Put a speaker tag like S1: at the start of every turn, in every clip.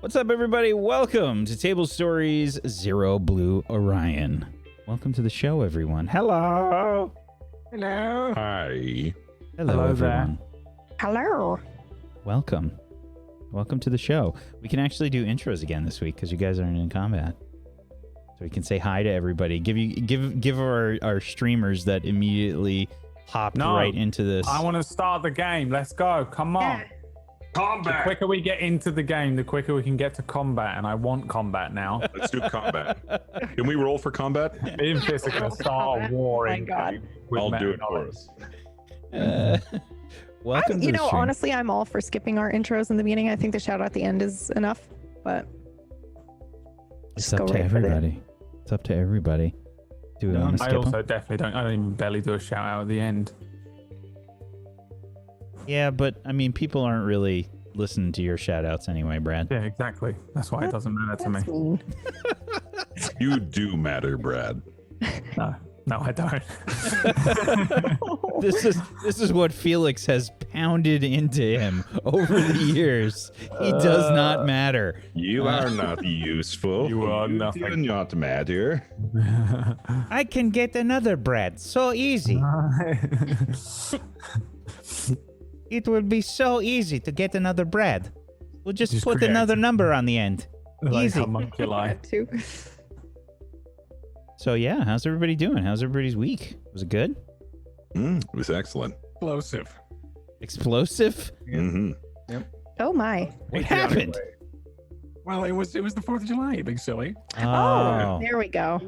S1: What's up, everybody? Welcome to Tablestory's Zero.Blue.Orion. Welcome to the show, everyone. Hello.
S2: Hello.
S3: Hi.
S1: Hello, everyone.
S2: Hello.
S1: Welcome. Welcome to the show. We can actually do intros again this week because you guys aren't in combat. So we can say hi to everybody. Give our streamers that immediately hopped right into this.
S4: I want to start the game. Let's go. Come on.
S2: Yeah.
S3: Combat.
S4: The quicker we get into the game, the quicker we can get to combat, and I want combat now.
S3: Let's do combat. Can we roll for combat?
S4: If it's going to start a war in game with
S3: I'll do it
S4: meta
S3: for
S4: knowledge.
S3: us.
S1: Welcome to the stream.
S2: Honestly, I'm all for skipping our intros in the beginning. I think the shout out at the end is enough, but
S1: It's
S2: just
S1: up
S2: go
S1: to
S2: right for it.
S1: everybody. It's up to everybody. Do we want to
S4: I
S1: skip
S4: also
S1: them?
S4: definitely don't. I don't even barely do a shout out at the end.
S1: Yeah, but I mean, people aren't really listening to your shout outs anyway, Brad.
S4: Yeah, exactly. That's why it doesn't matter to me.
S2: That's mean.
S3: You do matter, Brad.
S4: No, I don't.
S1: This is what Felix has pounded into him over the years. He does not matter.
S3: You are not useful.
S4: You are
S3: do
S4: nothing.
S3: not matter.
S1: I can get another Brad so easy. It would be so easy to get another Brad. We'll just put
S4: create
S1: another number on the end.
S4: Like
S1: Easy.
S4: homunculi.
S2: Too.
S1: So yeah, how's everybody doing? How's everybody's week? Was it good?
S3: It was excellent.
S5: Explosive.
S1: Explosive?
S3: Mm-hmm.
S2: Oh my.
S1: What happened?
S5: Well, it was the 4th of July, you big silly.
S1: Oh.
S2: There we go.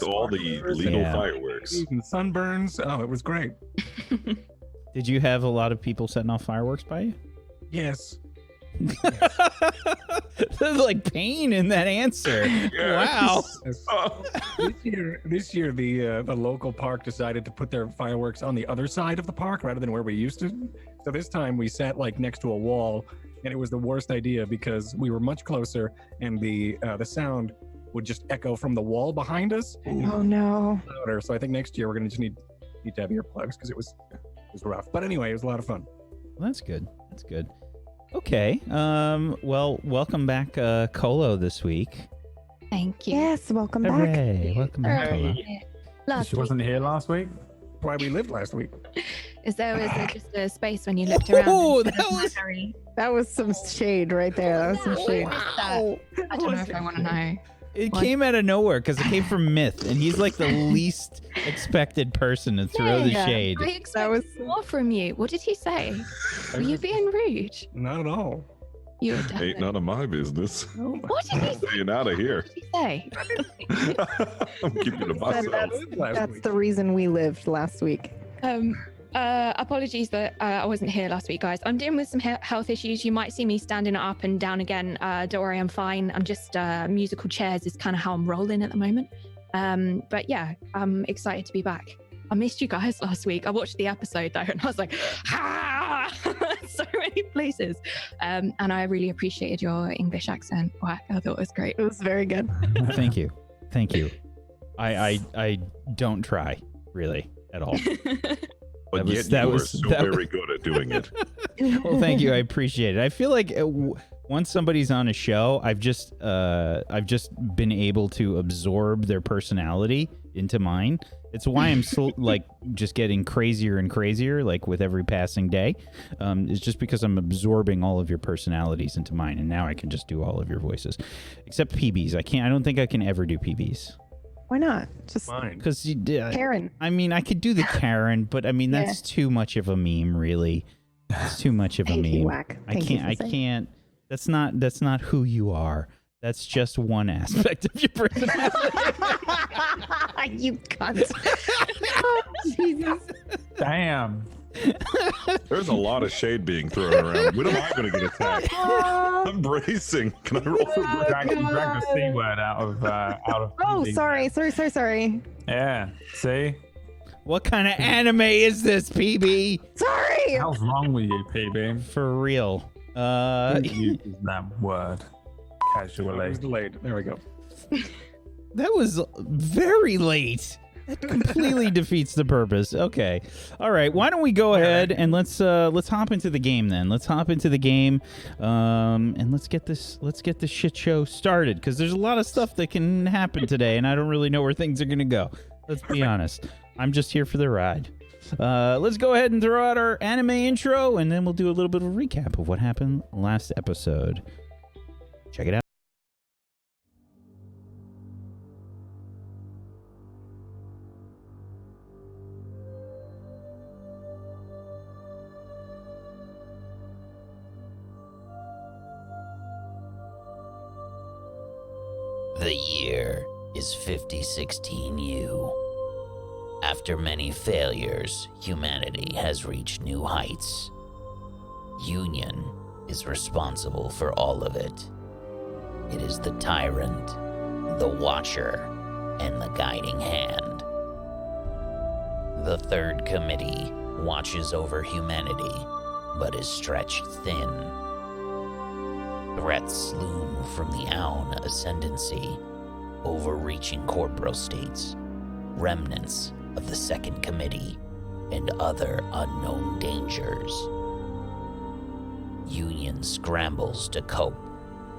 S3: All the legal
S1: Yeah.
S3: fireworks.
S5: and sunburns. Oh, it was great.
S1: Did you have a lot of people setting off fireworks by you?
S5: Yes.
S1: There's like pain in that answer. Wow.
S5: Yes.
S3: Oh.
S5: This year, the local park decided to put their fireworks on the other side of the park rather than where we used to. So this time we sat like next to a wall, and it was the worst idea because we were much closer, and the sound would just echo from the wall behind us.
S2: Oh no.
S5: Louder. So I think next year we're gonna just need to have earplugs because it was rough. But anyway, it was a lot of fun.
S1: Well, that's good. That's good. Okay. Well, welcome back, Colo, this week.
S6: Thank you.
S2: Yes, welcome back.
S1: Hooray! Welcome back, Colo.
S6: Last
S4: She
S6: week,
S4: wasn't here last week.
S5: Why we lived last week.
S6: is there just a space when you looked around?
S1: Oh,
S6: and
S1: that
S6: said,
S1: was-
S6: Harry?
S2: That was some shade right there. That was some shade.
S6: I don't know if I want to know.
S1: It
S6: What?
S1: came out of nowhere because it came from Myth, and he's like the least expected person to throw the
S2: Yeah.
S1: shade.
S6: I
S2: That
S6: expected
S2: was
S6: more from you. What did he say? Were you being rude?
S5: Not at all.
S6: You were
S3: Ain't
S6: definitely.
S3: none of my business.
S6: What did he say?
S3: Staying out of here.
S6: What did he say?
S3: I'm keeping to myself.
S2: That's the reason we lived last week.
S6: Apologies that I wasn't here last week, guys. I'm dealing with some health issues. You might see me standing up and down again. Don't worry, I'm fine. I'm just musical chairs is kind of how I'm rolling at the moment. But yeah, I'm excited to be back. I missed you guys last week. I watched the episode though, and I was like, ah, so many places. And I really appreciated your English accent. Wow, I thought it was great.
S2: It was very good.
S1: Thank you. Thank you. I don't try really at all.
S3: But
S1: That
S3: yet
S1: that
S3: you
S1: was-
S3: are so
S1: that
S3: very good at doing it.
S1: Well, thank you. I appreciate it. I feel like once somebody's on a show, I've just been able to absorb their personality into mine. It's why I'm so, like just getting crazier and crazier, like with every passing day. It's just because I'm absorbing all of your personalities into mine, and now I can just do all of your voices, except PBs. I can't. I don't think I can ever do PBs
S2: Why not? Just
S5: Fine.
S1: because
S2: Karen.
S1: I mean, I could do the Karen, but I mean that's too much of a meme, really. It's too much of a
S2: Thank
S1: meme.
S2: you, Whack.
S1: I
S2: Thank you
S1: can't.
S2: for
S1: I
S2: saying.
S1: can't. That's not who you are. That's just one aspect of your personality.
S2: You cunt. Oh, Jesus.
S4: Damn.
S3: There's a lot of shade being thrown around. When am I going to get attacked? I'm bracing. Can I roll for
S4: Drag the C word out of.
S2: Oh,
S4: PB.
S2: sorry.
S4: Yeah. See?
S1: What kind of anime is this, PB?
S2: Sorry.
S4: How's wrong with you, PB?
S1: For real.
S4: Use that word
S5: It
S4: casually.
S5: was delayed. There we go.
S1: That was very late. That completely defeats the purpose. Okay. All right. Why don't we go ahead and let's hop into the game then. Let's hop into the game, and let's get this shit show started, because there's a lot of stuff that can happen today, and I don't really know where things are gonna go. Let's be honest. I'm just here for the ride. Let's go ahead and throw out our anime intro, and then we'll do a little bit of a recap of what happened last episode. Check it out.
S7: The year is 5016U. After many failures, humanity has reached new heights. Union is responsible for all of it. It is the tyrant, the watcher, and the guiding hand. The third committee watches over humanity, but is stretched thin. Threats loom from the Aun ascendancy, overreaching corporal states, remnants of the second committee, and other unknown dangers. Union scrambles to cope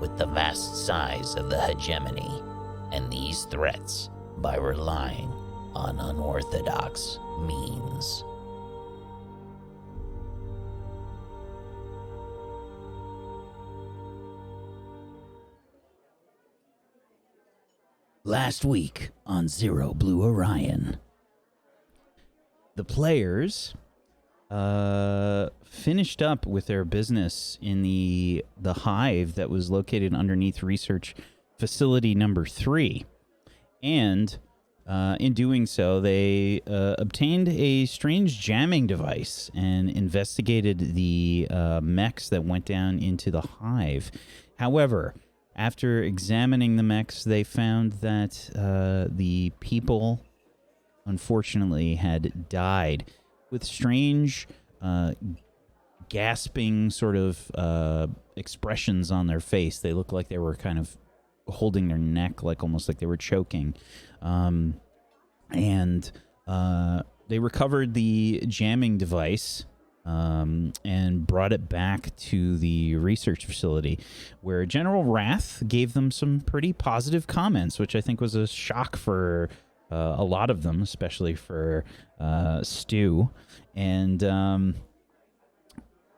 S7: with the vast size of the hegemony and these threats by relying on unorthodox means. Last week on Zero.Blue.Orion,
S1: the players finished up with their business in the hive that was located underneath research facility number 3. And in doing so, they obtained a strange jamming device and investigated the mechs that went down into the hive. However, after examining the mechs, they found that the people, unfortunately, had died with strange, gasping sort of expressions on their face. They looked like they were kind of holding their neck, like almost like they were choking. And they recovered the jamming device and brought it back to the research facility, where General Wrath gave them some pretty positive comments, which I think was a shock for a lot of them, especially for Stu. And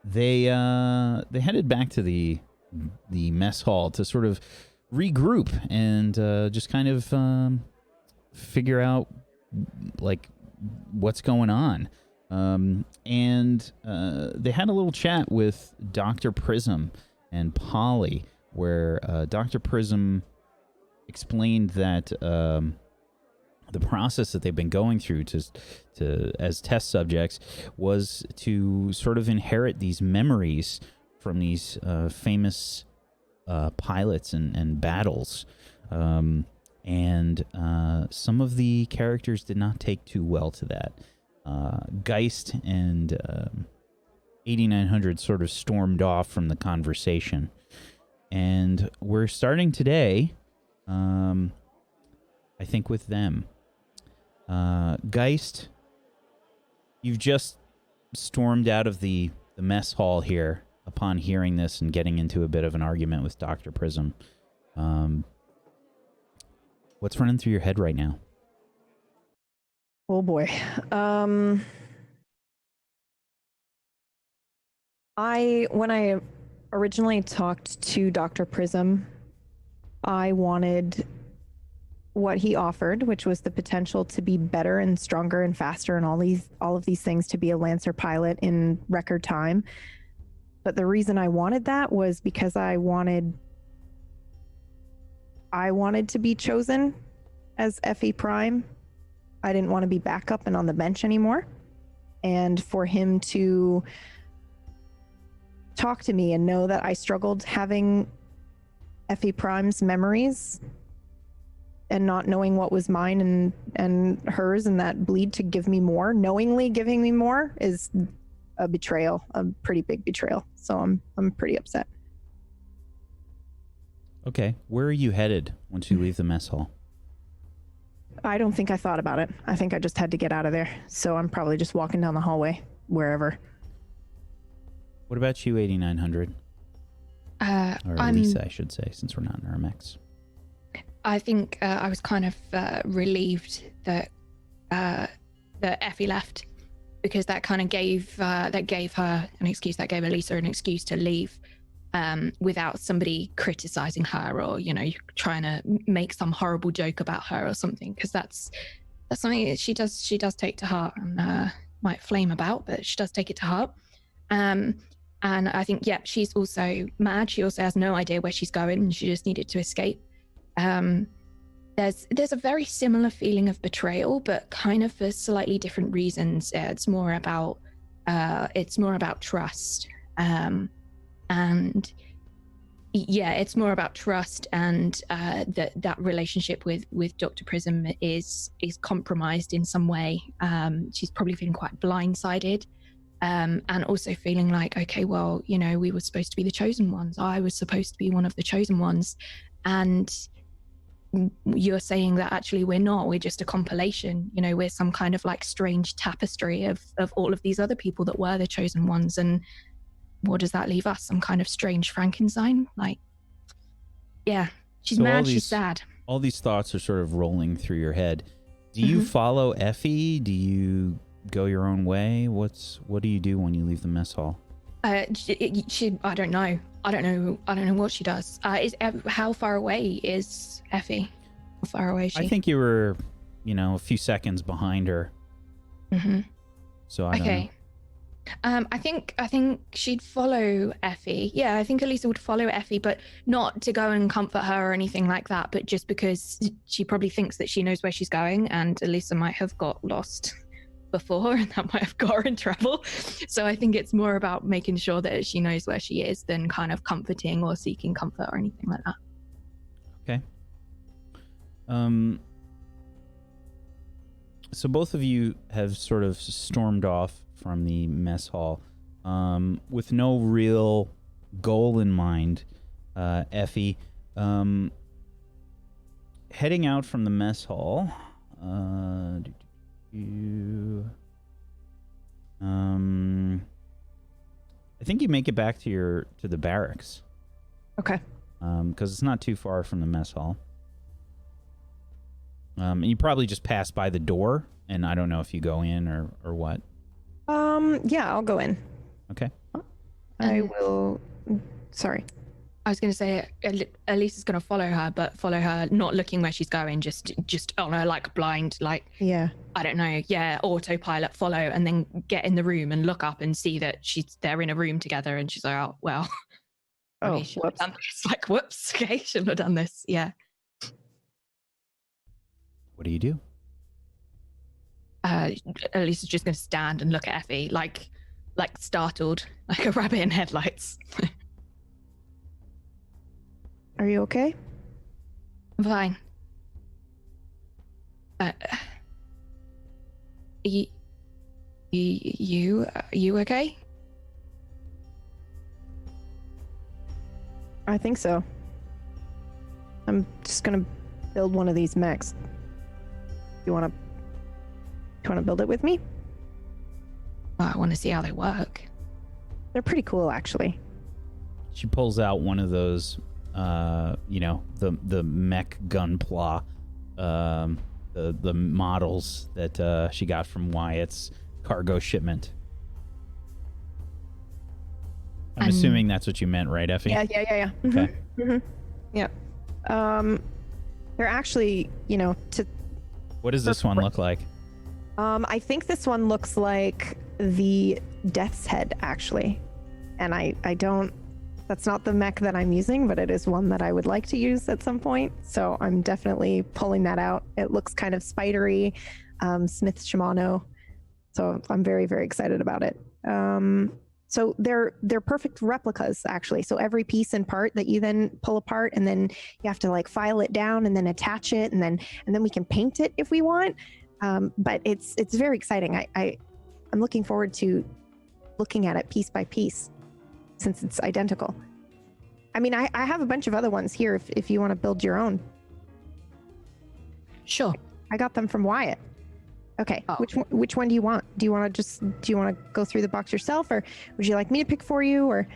S1: they headed back to the mess hall to sort of regroup and just kind of figure out like what's going on. And they had a little chat with Dr. Prism and Polly, where Dr. Prism explained that the process that they've been going through to as test subjects was to sort of inherit these memories from these famous pilots and battles. And some of the characters did not take too well to that. Geist and 8900 sort of stormed off from the conversation. And we're starting today, I think, with them. Geist, you've just stormed out of the mess hall here upon hearing this and getting into a bit of an argument with Dr. Prism. What's running through your head right now?
S2: Oh boy. When I originally talked to Dr. Prism, I wanted what he offered, which was the potential to be better and stronger and faster and all of these things, to be a Lancer pilot in record time. But the reason I wanted that was because I wanted to be chosen as FE Prime. I didn't want to be backup and on the bench anymore. And for him to talk to me and know that I struggled having FE Prime's memories and not knowing what was mine and hers, and that bleed to give me more, knowingly giving me more, is a betrayal, a pretty big betrayal. So I'm pretty upset.
S1: Okay, where are you headed once you leave the mess hall?
S2: I don't think I thought about it. I think I just had to get out of there. So I'm probably just walking down the hallway, wherever.
S1: What about you, 8900? Or Elisa, I should say, since we're not in our mechs.
S6: I think I was kind of relieved that that Effie left, because that kind of gave her an excuse, that gave Elisa an excuse to leave without somebody criticizing her, or trying to make some horrible joke about her or something, because that's something that she does take to heart, and might flame about, but she does take it to heart. And I think, she's also mad. She also has no idea where she's going, and she just needed to escape. There's a very similar feeling of betrayal, but kind of for slightly different reasons. It's more about trust, and it's more about trust, and that relationship with Dr. Prism is compromised in some way. She's probably feeling quite blindsided. And also feeling like, okay, well, we were supposed to be the chosen ones. I was supposed to be one of the chosen ones. And you're saying that actually we're not. We're just a compilation. We're some kind of like strange tapestry of all of these other people that were the chosen ones. And what does that leave us? Some kind of strange Frankenstein? Like, she's mad, she's sad.
S1: All these thoughts are sort of rolling through your head. Do you follow Effie? Do you go your own way? What do you do when you leave the mess hall?
S6: I don't know what she does. How far away is Effie? How far away is she?
S1: I think you were a few seconds behind her. So I don't know.
S6: I think she'd follow Effie. I think Elisa would follow Effie, but not to go and comfort her or anything like that, but just because she probably thinks that she knows where she's going, and Elisa might have got lost before, and that might have got her in trouble. So I think it's more about making sure that she knows where she is than kind of comforting or seeking comfort or anything like that.
S1: Okay. So both of you have sort of stormed off from the mess hall with no real goal in mind. Effie, heading out from the mess hall. I think you make it back to the barracks.
S2: Okay.
S1: Because it's not too far from the mess hall. And you probably just pass by the door, and I don't know if you go in or what.
S2: I'll go in.
S1: Okay.
S2: I will. Sorry.
S6: I was going to say Elisa's going to follow her, but follow her not looking where she's going, just on her like blind, like, I don't know, autopilot follow, and then get in the room and look up and see that they're in a room together, and she's like, oh, well, okay,
S2: whoops.
S6: Done this. Like, whoops, okay, shouldn't have done this. Yeah.
S1: What do you do?
S6: Elisa's just going to stand and look at Effie, like startled, like a rabbit in headlights.
S2: Are you okay?
S6: I'm fine. You okay?
S2: I think so. I'm just gonna build one of these mechs. You wanna build it with me?
S6: Well, I want to see how they work.
S2: They're pretty cool, actually.
S1: She pulls out one of those, the mech gunpla, the models that she got from Wyatt's cargo shipment. I'm assuming that's what you meant, right, Effie?
S2: Yeah.
S1: Okay.
S2: Yeah. They're actually,
S1: What does this one look like?
S2: I think this one looks like the Death's Head, actually. And I don't, that's not the mech that I'm using, but it is one that I would like to use at some point. So I'm definitely pulling that out. It looks kind of spidery, Smith Shimano. So I'm very, very excited about it. So they're perfect replicas, actually. So every piece and part that you then pull apart, and then you have to like file it down and then attach it, and then we can paint it if we want. But it's very exciting. I'm looking forward to looking at it piece by piece, since it's identical. I mean, I have a bunch of other ones here if you want to build your own.
S6: Sure.
S2: I got them from Wyatt. Okay.
S6: Oh.
S2: Which one do you want? Do you want to go through the box yourself, or would you like me to pick for you, or?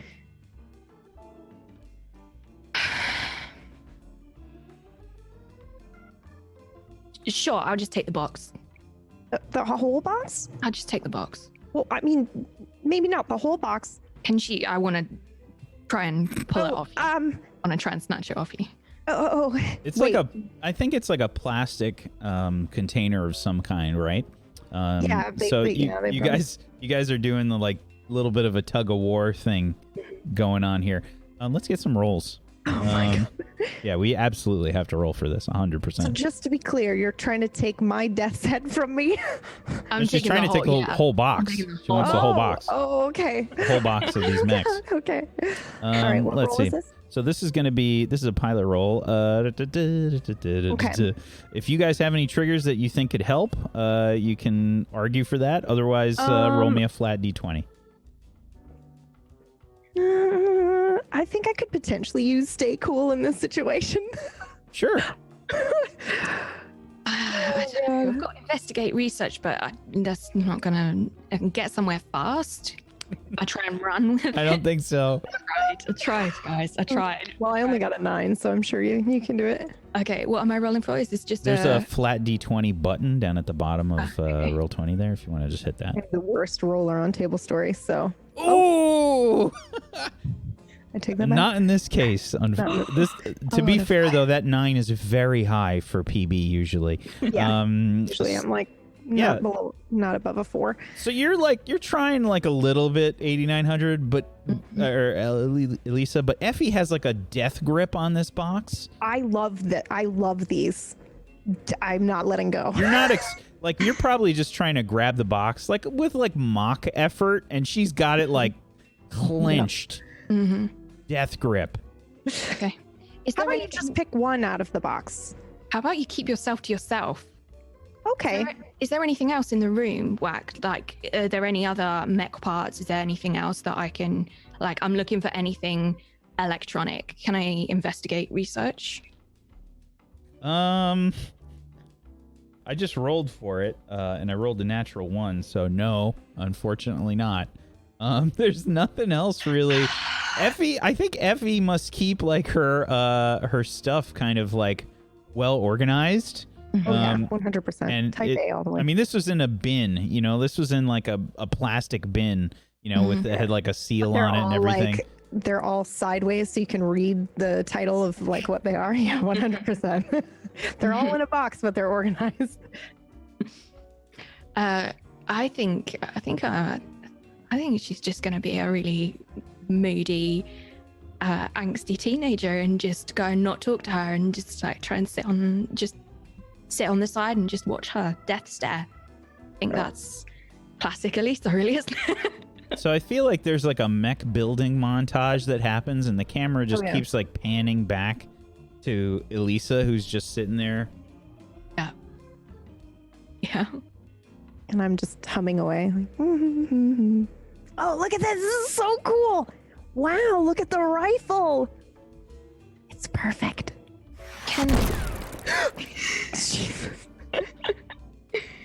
S6: Sure, I'll just take the box.
S2: The whole box?
S6: I'll just take the box.
S2: Well, I mean, maybe not the whole box.
S6: Can she? I want to try and pull it off. I want to try and snatch it off you.
S1: It's
S2: wait.
S1: like I think it's like a plastic container of some kind, right?
S2: Yeah,
S1: so
S2: they
S1: you
S2: probably-
S1: guys are doing the like little bit of a tug of war thing going on here. Let's get some rolls.
S2: Oh my God.
S1: Yeah, we absolutely have to roll for this, 100%.
S2: So just to be clear, you're trying to take my death's head from me?
S6: I'm
S1: She's
S6: taking
S1: trying to take the whole box.
S6: I'm taking the
S1: She wants the whole box.
S2: Oh, okay.
S1: The whole box of these mechs.
S2: Okay. All right, what
S1: let's
S2: roll
S1: see.
S2: is this?
S1: So this is a pilot roll. If you guys have any triggers that you think could help, you can argue for that. Otherwise, roll me a flat d20.
S2: I think I could potentially use stay cool in this situation.
S1: Sure.
S6: I don't know. I've got investigate research, but that's not gonna get somewhere fast. I try and run with
S1: I don't think so.
S6: I tried, guys. I tried.
S2: Well, I only got a 9, so I'm sure you can do it.
S6: Okay, what am I rolling for? Is this just
S1: There's a flat d20 button down at the bottom of
S6: okay.
S1: roll 20 there if you want to just hit that.
S2: I'm the worst roller on Tablestory, so
S1: Oh!
S2: I take that back.
S1: Not in this case. To be fair, though, that 9 is very high for PB usually.
S2: Yeah. Usually I'm like not above a 4.
S1: So you're trying like a little bit 8900, but or Elisa, but Effie has like a death grip on this box.
S2: I love that. I love these. I'm not letting go.
S1: You're not like you're probably just trying to grab the box like with like mock effort, and she's got it like clenched.
S6: Mm-hmm.
S1: Death grip.
S6: Okay.
S2: How about you just pick one out of the box?
S6: How about you keep yourself to yourself?
S2: Okay.
S6: Is there anything else in the room, Whack? Like, are there any other mech parts? Is there anything else that I can, like, I'm looking for anything electronic. Can I investigate research?
S1: I just rolled for it, and I rolled a natural 1, so no, unfortunately not. There's nothing else really. I think Effie must keep like her stuff kind of like well organized.
S2: Oh yeah, 100%.
S1: And
S2: Type A all the way.
S1: I mean, this was in a bin, this was in like a plastic bin, with it had like a seal on it and everything.
S2: They're all sideways, so you can read the title of like what they are. Yeah, 100%. They're all in a box, but they're organized.
S6: I think she's just gonna be a really moody, angsty teenager, and just go and not talk to her, and just like try and sit on the side and just watch her death stare. I think that's classic Elisa, really, isn't it?
S1: So I feel like there's like a mech building montage that happens, and the camera just keeps like panning back to Elisa, who's just sitting there.
S6: Yeah.
S2: And I'm just humming away. Like, oh, look at this. This is so cool. Wow, look at the rifle. It's perfect.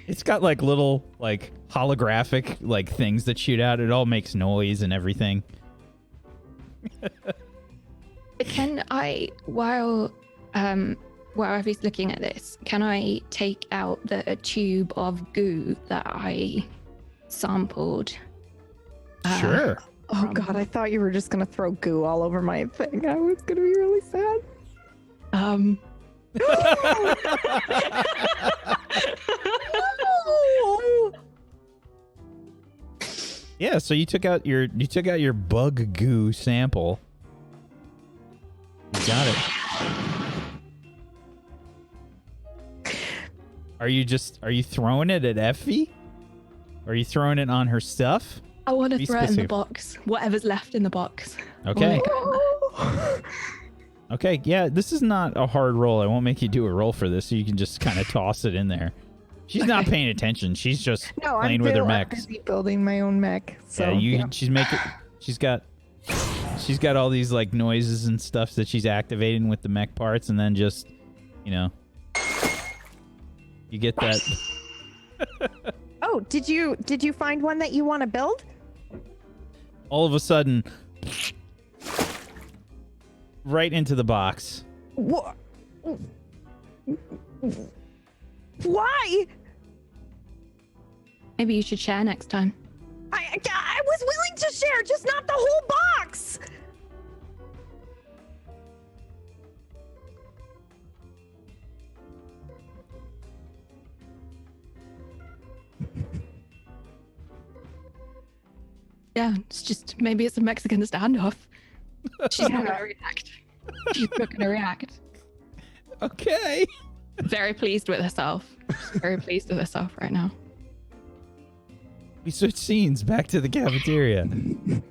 S1: It's got like little like holographic like things that shoot out. It all makes noise and everything.
S6: Can I, while Effie's looking at this, can I take out the tube of goo that I sampled?
S1: Sure.
S2: Oh God, I thought you were just gonna throw goo all over my thing. I was gonna be really sad.
S1: Yeah, so you took out your bug goo sample. You got it. Are you throwing it at Effie? Or are you throwing it on her stuff?
S6: I want to
S1: Be
S6: throw it in the
S1: specific.
S6: box. Whatever's left in the box.
S1: Okay.
S6: Oh
S1: Okay, yeah, this is not a hard roll. I won't make you do a roll for this, so you can just kind of toss it in there. She's not paying attention. She's just playing with her
S2: I'm
S1: mechs.
S2: busy building my own mech. So
S1: She's got all these like noises and stuff that she's activating with the mech parts, and then just, You get that.
S2: Oh, did you find one that you want to build?
S1: All of a sudden, right into the box.
S2: What? Why?
S6: Maybe you should share next time.
S2: I was willing to share, just not the whole box.
S6: Yeah, it's just maybe it's a Mexican standoff. She's not gonna react. She's not gonna react.
S1: Okay.
S6: Very pleased with herself. She's very pleased with herself right now.
S1: We switch scenes back to the cafeteria.
S6: My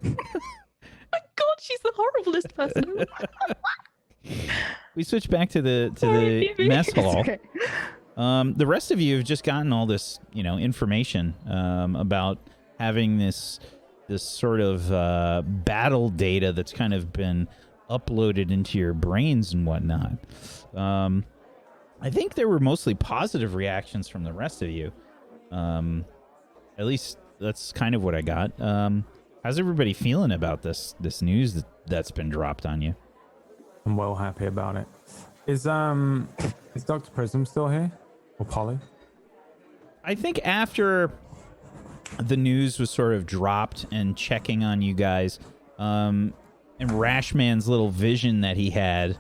S6: God, she's the horriblest person.
S1: We switch back to the mess hall.
S2: Okay.
S1: The rest of you have just gotten all this, information about having this sort of battle data that's kind of been uploaded into your brains and whatnot. I think there were mostly positive reactions from the rest of you. At least that's kind of what I got. How's everybody feeling about this news that's been dropped on you?
S4: I'm well happy about it. Is Dr. Prism still here? Or Polly?
S1: I think after the news was sort of dropped and checking on you guys, and Rashman's little vision that he had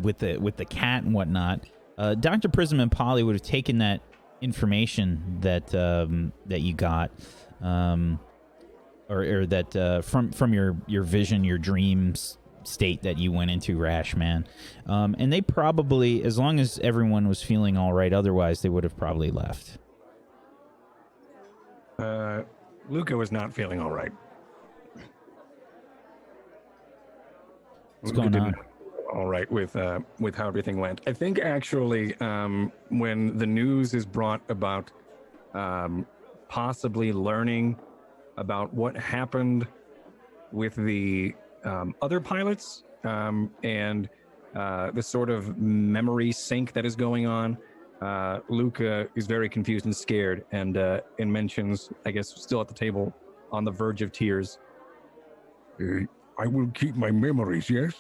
S1: with the cat and whatnot, Dr. Prism and Polly would have taken that information that you got, or that from your vision, your dreams state that you went into, Rashman, and they probably, as long as everyone was feeling all right, otherwise they would have probably left.
S5: Luca was not feeling all right.
S1: What's going on?
S5: All right with how everything went. I think actually when the news is brought about possibly learning about what happened with the other pilots and the sort of memory sync that is going on, Luca is very confused and scared, and mentions, I guess, still at the table on the verge of tears. I will keep my memories, yes?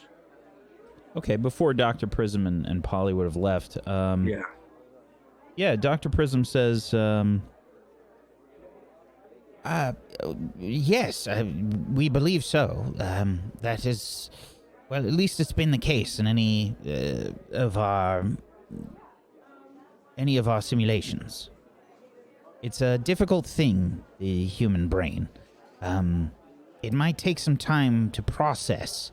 S1: Okay, before Dr. Prism and Polly would have left. Yeah, Dr. Prism says,
S7: yes, we believe so. That is, well, at least it's been the case in any of our simulations. It's a difficult thing, the human brain. It might take some time to process.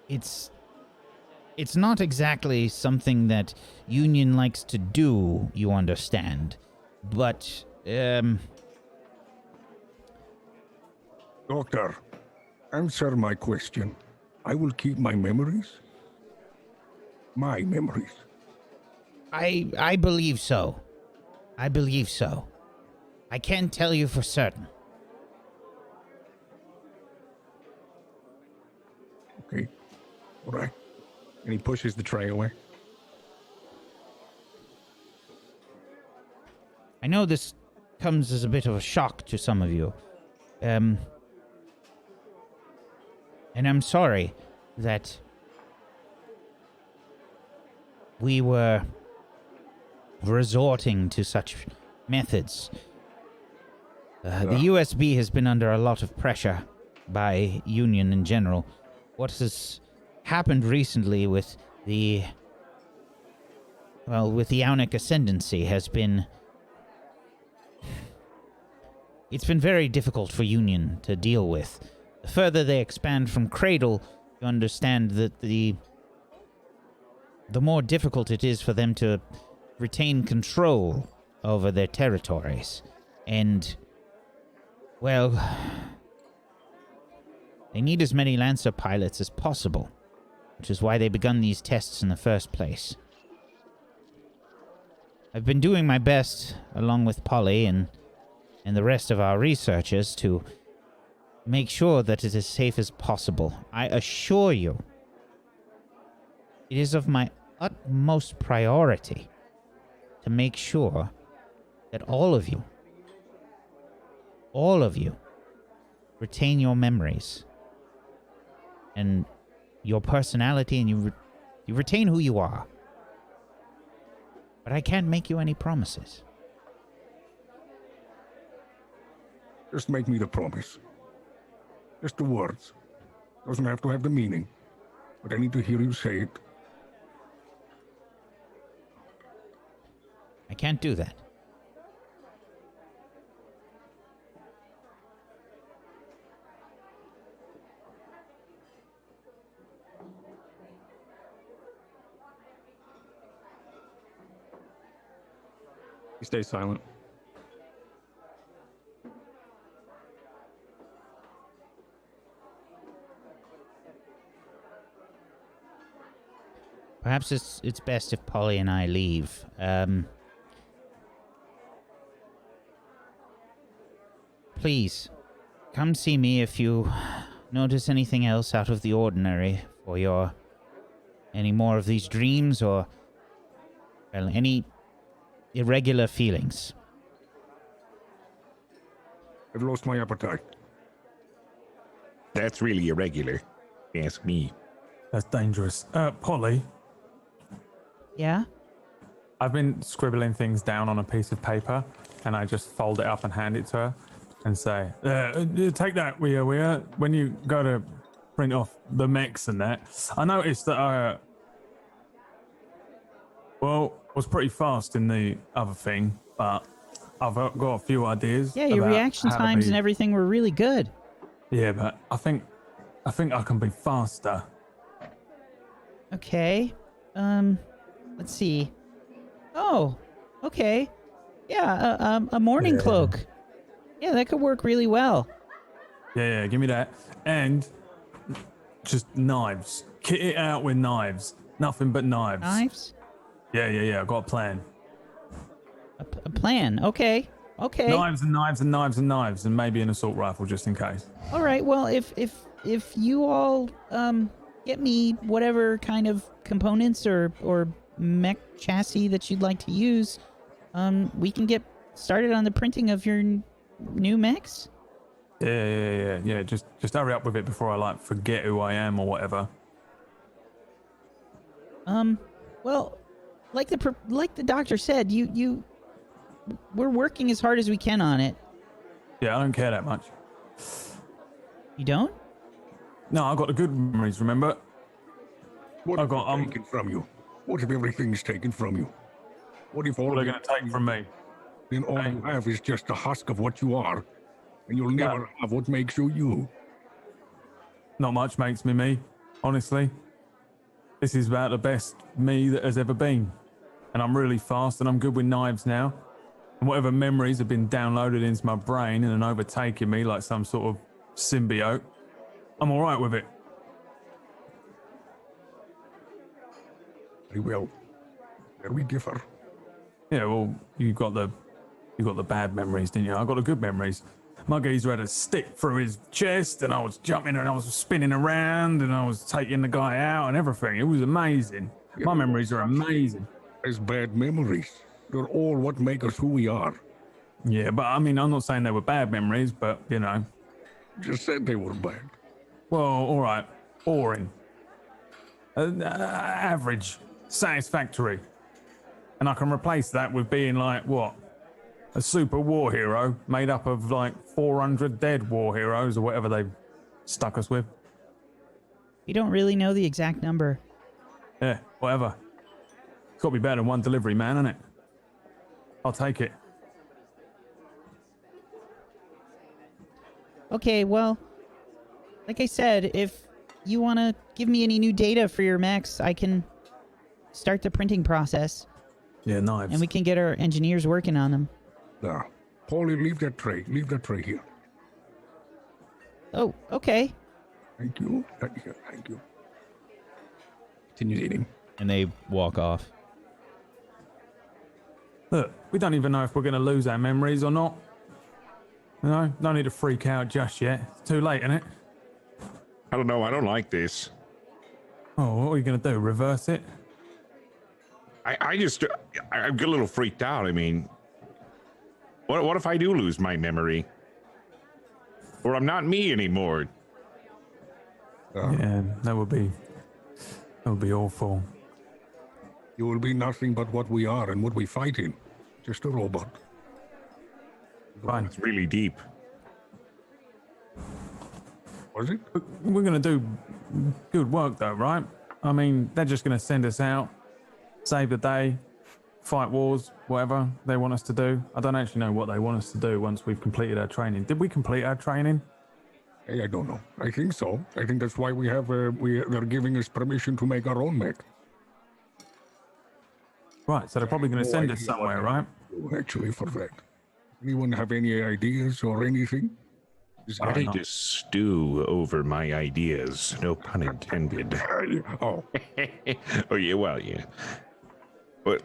S7: It's not exactly something that Union likes to do, you understand. But,
S8: Doctor, answer my question. I will keep my memories. My memories.
S7: I believe so. I believe so. I can't tell you for certain.
S8: Okay. All right.
S5: And he pushes the tray away.
S7: I know this comes as a bit of a shock to some of you. And I'm sorry that we were resorting to such methods. The USB has been under a lot of pressure by Union in general. What has happened recently with the Ionic Ascendancy has been... It's been very difficult for Union to deal with. The further they expand from Cradle, you understand that the more difficult it is for them to retain control over their territories. And, well, they need as many Lancer pilots as possible, which is why they begun these tests in the first place. I've been doing my best, along with Polly and the rest of our researchers, to make sure that it is as safe as possible. I assure you
S1: It is of my utmost priority to make sure that all of you, retain your memories and your personality, and you retain who you are. But I can't make you any promises.
S8: Just make me the promise. Just the words. Doesn't have to have the meaning. But I need to hear you say it.
S1: I can't do that.
S5: He stays silent.
S1: Perhaps it's best if Polly and I leave. Please, come see me if you notice anything else out of the ordinary for any more of these dreams or, well, any irregular feelings.
S8: I've lost my appetite.
S3: That's really irregular. Ask me.
S4: That's dangerous. Polly,
S1: Yeah?
S4: I've been scribbling things down on a piece of paper, and I just fold it up and hand it to her and say, take that, we are. When you go to print off the mechs and that, I noticed that I, was pretty fast in the other thing, but I've got a few ideas.
S1: Yeah, your
S4: about
S1: reaction
S4: how to
S1: times
S4: be-
S1: and everything were really good.
S4: Yeah, but I think I can be faster.
S1: Okay. Let's see. Oh, okay. Yeah, a morning cloak. Yeah, that could work really well.
S4: Yeah, give me that. And just knives. Kit it out with knives. Nothing but knives.
S1: Knives?
S4: Yeah, I've got a plan.
S1: A plan. Okay. Okay.
S4: Knives and knives and knives and knives, and maybe an assault rifle just in case.
S1: All right. Well, if you all get me whatever kind of components or mech chassis that you'd like to use, we can get started on the printing of your new mechs.
S4: Yeah. Just hurry up with it before I forget who I am or whatever.
S1: Well, like the doctor said, we're working as hard as we can on it.
S4: Yeah, I don't care that much.
S1: You don't?
S4: No, I got the good memories. Remember?
S8: What
S4: I
S8: if
S4: got,
S8: it's taken from you? What if everything's taken from you? What if all
S4: What are
S8: of
S4: they going to take from me?
S8: then all you have is just a husk of what you are, and you'll never have what makes you you?
S4: Not much makes me me, honestly. This is about the best me that has ever been. And I'm really fast and I'm good with knives now. And whatever memories have been downloaded into my brain and overtaking me like some sort of symbiote, I'm all right with it.
S8: Very well. There we differ.
S4: Yeah, well, you got the bad memories, didn't you? I got the good memories. My geezer had a stick through his chest, and I was jumping and I was spinning around, and I was taking the guy out and everything. It was amazing. My memories are amazing.
S8: As bad memories. They're all what make us who we are.
S4: Yeah, but I mean, I'm not saying they were bad memories, but you know.
S8: Just said they were bad.
S4: Well, all right, boring, average, satisfactory, and I can replace that with being a super war hero made up of 400 dead war heroes or whatever they stuck us with.
S1: You don't really know the exact number.
S4: Yeah, whatever. It's got to be better than one delivery man, isn't it? I'll take it.
S1: Okay, well, like I said, if you want to give me any new data for your mechs, I can start the printing process.
S4: Yeah, knives.
S1: And we can get our engineers working on them.
S8: There. Paulie, leave that tray. Leave that tray here.
S1: Oh, okay.
S8: Thank you. Thank you. Continue eating.
S1: And they walk off.
S4: Look, we don't even know if we're going to lose our memories or not. You know, no need to freak out just yet. It's too late, isn't it?
S3: I don't know. I don't like this.
S4: Oh, what are you going to do? Reverse it?
S3: I get a little freaked out. I mean, what if I do lose my memory? Or I'm not me anymore?
S4: Yeah, that would be awful.
S8: You will be nothing but what we are and what we fight in. Just a robot.
S4: Fine.
S3: It's really deep.
S8: Was it?
S4: We're going to do good work, though, right? I mean, they're just going to send us out, save the day, fight wars, whatever they want us to do. I don't actually know what they want us to do once we've completed our training. Did we complete our training?
S8: Hey, I don't know. I think so. I think that's why we have. They're giving us permission to make our own mech.
S4: Right, so they're probably going to send us somewhere, right?
S8: Actually, for that. Anyone have any ideas or anything?
S3: I just stew over my ideas. No pun intended.
S8: Oh.
S3: Oh, yeah, well, yeah. But,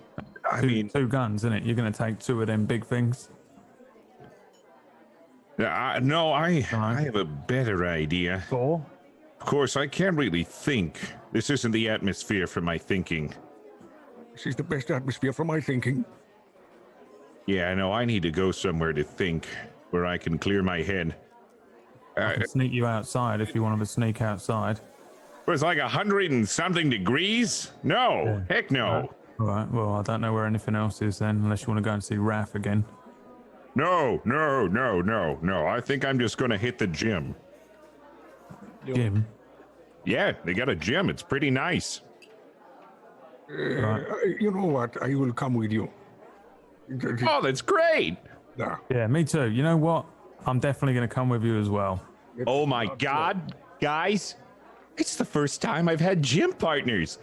S3: I mean...
S4: Two guns, isn't it? You're going to take two of them big things?
S3: No, I have a better idea.
S4: Four?
S3: Of course, I can't really think. This isn't the atmosphere for my thinking.
S8: This is the best atmosphere for my thinking.
S3: Yeah, I know. I need to go somewhere to think, where I can clear my head.
S4: I can sneak you outside if you wanted to sneak outside.
S3: It was like 100 and something degrees? No,
S4: Yeah.
S3: heck no.
S4: All right, well, I don't know where anything else is then, unless you want to go and see Raph again.
S3: No. I think I'm just going to hit the gym.
S4: Gym?
S3: Yeah, they got a gym. It's pretty nice.
S8: You know what? I will come with you.
S3: Oh, that's great.
S8: Yeah.
S4: Yeah, me too. You know what? I'm definitely going to come with you as well.
S3: Oh my God, guys. It's the first time I've had gym partners.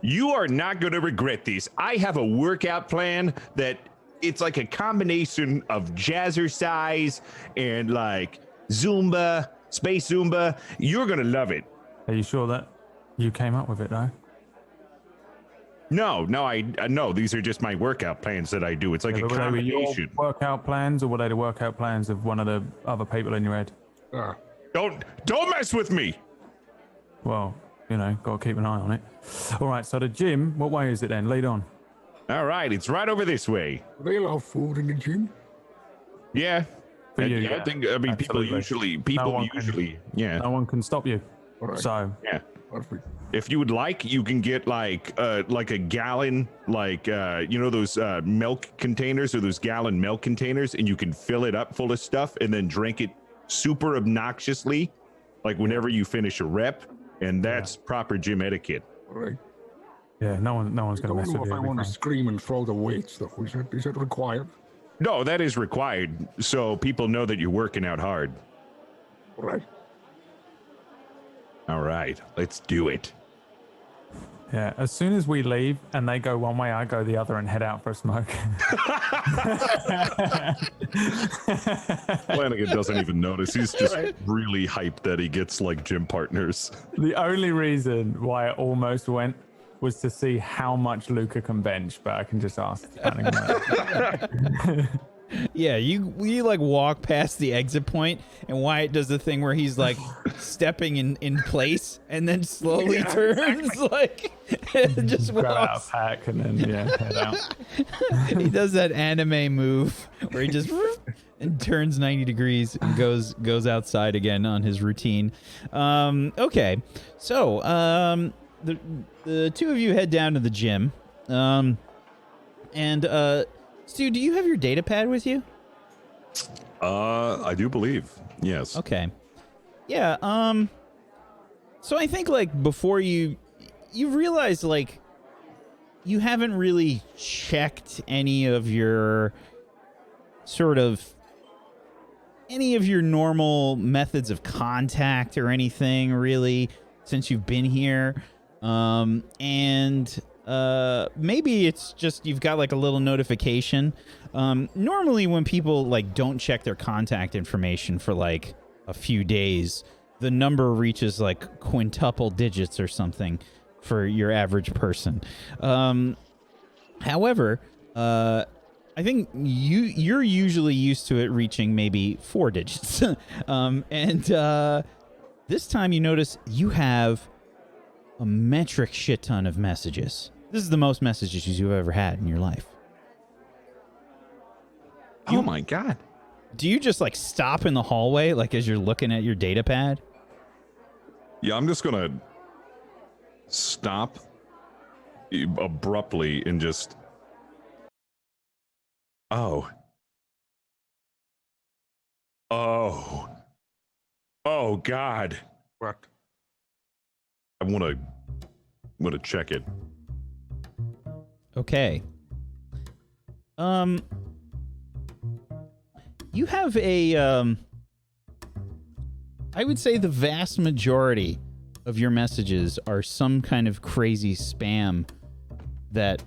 S3: You are not going to regret this. I have a workout plan that it's like a combination of jazzercise and like Zumba, space Zumba. You're going to love it.
S4: Are you sure that you came up with it, though?
S3: No, these are just my workout plans that I do. It's like a
S4: Were they your
S3: combination.
S4: workout plans, or were they the workout plans of one of the other people in your head?
S3: Don't mess with me.
S4: Well, you know, got to keep an eye on it. All right, so the gym, what way is it then? Lead on.
S3: All right, it's right over this way.
S8: Do they allow food in the gym?
S3: Yeah.
S4: For you,
S3: I think, I mean,
S4: absolutely.
S3: people usually, yeah.
S4: No one can stop you.
S8: All right.
S4: So,
S3: Yeah.
S8: Perfect.
S3: If you would like, you can get like a gallon, like you know those milk containers or those gallon milk containers, and you can fill it up full of stuff and then drink it super obnoxiously, like whenever you finish a rep, and that's proper gym etiquette.
S8: All right.
S4: yeah, no one's going to
S8: I don't
S4: mess
S8: know
S4: with
S8: if
S4: you.
S8: I want to
S4: every time.
S8: scream and throw the weights, though. Is that required?
S3: No, that is required, so people know that you're working out hard.
S8: All right.
S3: All right, let's do it.
S4: Yeah, as soon as we leave and they go one way, I go the other and head out for a smoke.
S3: Flanagan doesn't even notice. He's just really hyped that he gets like gym partners.
S4: The only reason why I almost went was to see how much Luca can bench, but I can just ask.
S1: Yeah, you like walk past the exit point, and Wyatt does the thing where he's like stepping in place and then slowly turns, like just
S4: Grab out a
S1: walks.
S4: pack and then head out.
S1: He does that anime move where he just and turns 90 degrees and goes outside again on his routine. Okay, so the two of you head down to the gym, and Stu, do you have your data pad with you?
S3: I do believe. Yes.
S1: Okay. Yeah, so I think like before you realize like you haven't really checked any of your normal methods of contact or anything really since you've been here. Maybe it's just you've got like a little notification. Normally when people like don't check their contact information for like a few days, the number reaches like quintuple digits or something for your average person. However, I think you're usually used to it reaching maybe 4 digits. This time you notice you have a metric shit ton of messages. This is the most messages you've ever had in your life.
S3: Oh my God.
S1: Do you just like stop in the hallway like as you're looking at your data pad?
S3: Yeah, I'm just gonna stop abruptly and just... Oh, God.
S8: What?
S3: I want to check it.
S1: Okay. You have a, I would say the vast majority of your messages are some kind of crazy spam that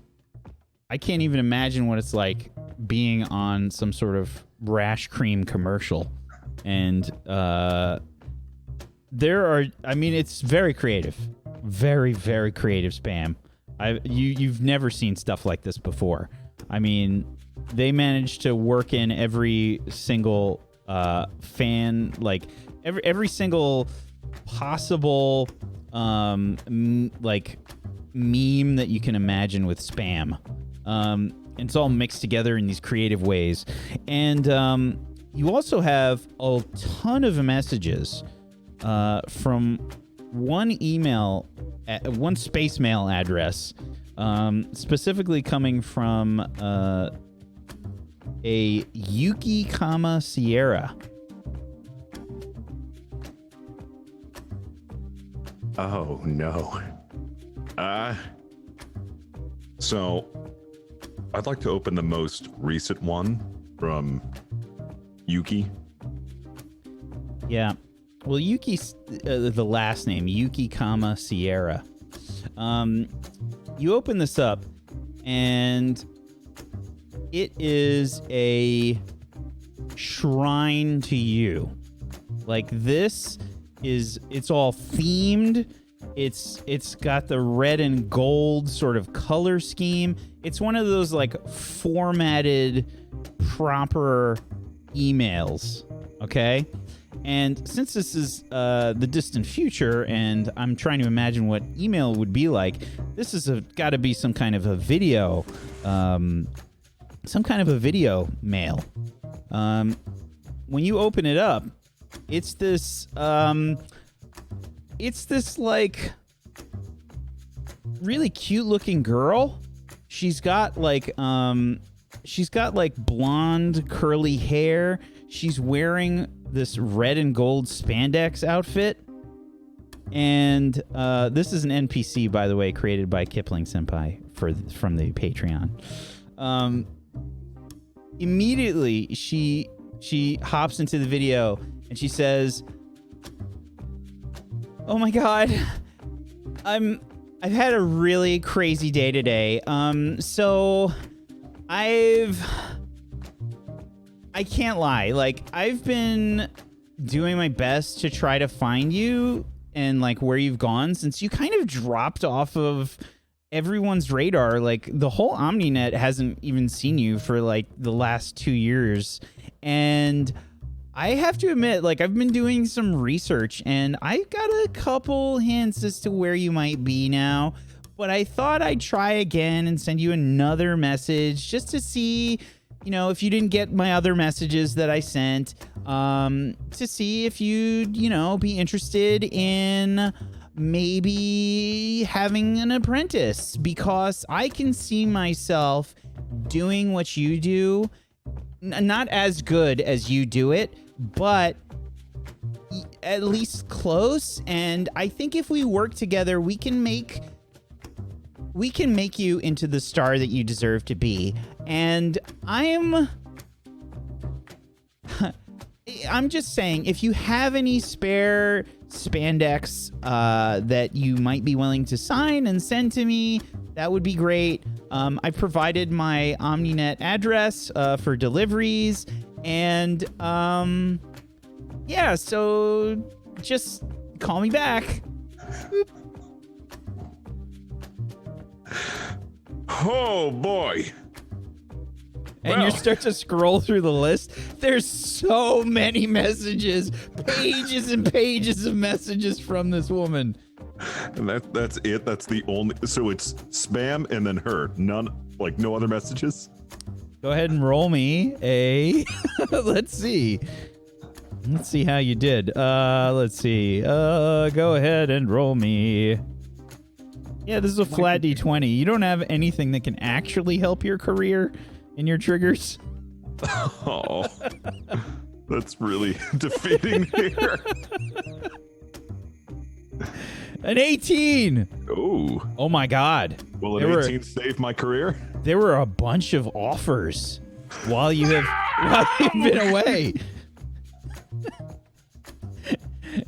S1: I can't even imagine what it's like being on some sort of Rash Cream commercial. And, it's very creative. Very, very creative spam. You've never seen stuff like this before. I mean, they managed to work in every single fan, like every single possible like meme that you can imagine with spam. It's all mixed together in these creative ways. And you also have a ton of messages from one space mail address, specifically coming from a Yuki, Sierra.
S3: Oh no. So I'd like to open the most recent one from Yuki.
S1: Yeah. Well, Yuki's the last name, Yuki, Sierra. You open this up, and it is a shrine to you. Like, it's all themed. It's got the red and gold sort of color scheme. It's one of those like formatted proper emails. Okay. And since this is the distant future, and I'm trying to imagine what email would be like, this is got to be some kind of a video, mail. When you open it up, it's this like really cute looking girl. She's got like blonde curly hair. She's wearing this red and gold spandex outfit. And this is an NPC, by the way, created by Kipling Senpai from the Patreon. Immediately, she hops into the video and she says, "Oh my God, I've had a really crazy day today. So I can't lie. Like, I've been doing my best to try to find you and like where you've gone since you kind of dropped off of everyone's radar. Like, the whole OmniNet hasn't even seen you for like the last 2 years. And I have to admit, like, I've been doing some research and I got a couple hints as to where you might be now. But I thought I'd try again and send you another message just to see, you know, if you didn't get my other messages that I sent, to see if you'd, you know, be interested in maybe having an apprentice, because I can see myself doing what you do, not as good as you do it, but at least close. And I think if we work together, we can make you into the star that you deserve to be. And I'm just saying, if you have any spare spandex that you might be willing to sign and send to me, that would be great. I've provided my OmniNet address for deliveries. And yeah, so just call me back.
S3: Oh boy.
S1: And you start to scroll through the list. There's so many messages, pages and pages of messages from this woman.
S3: And that's it. That's the only. So it's spam and then her. None, like no other messages.
S1: Go ahead and roll me a. Let's see. Let's see how you did. Let's see. Go ahead and roll me. Yeah, this is a flat D20. You don't have anything that can actually help your career in your triggers.
S3: Oh, that's really defeating here.
S1: An 18.
S3: Oh
S1: my God.
S3: Will an 18 save my career?
S1: There were a bunch of offers while you've been away.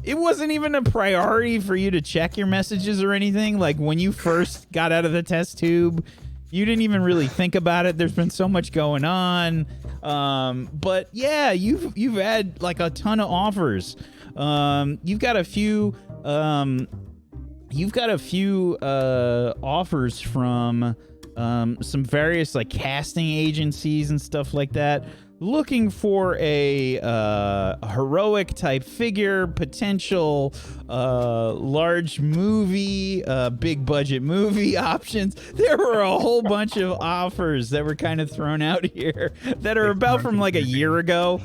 S1: It wasn't even a priority for you to check your messages or anything. Like when you first got out of the test tube, you didn't even really think about it. There's been so much going on. But yeah, you've had like a ton of offers. You've got a few offers from some various like casting agencies and stuff like that, looking for a heroic type figure, potential large movie, big budget movie options. There were a whole bunch of offers that were kind of thrown out here that are about from like a year ago.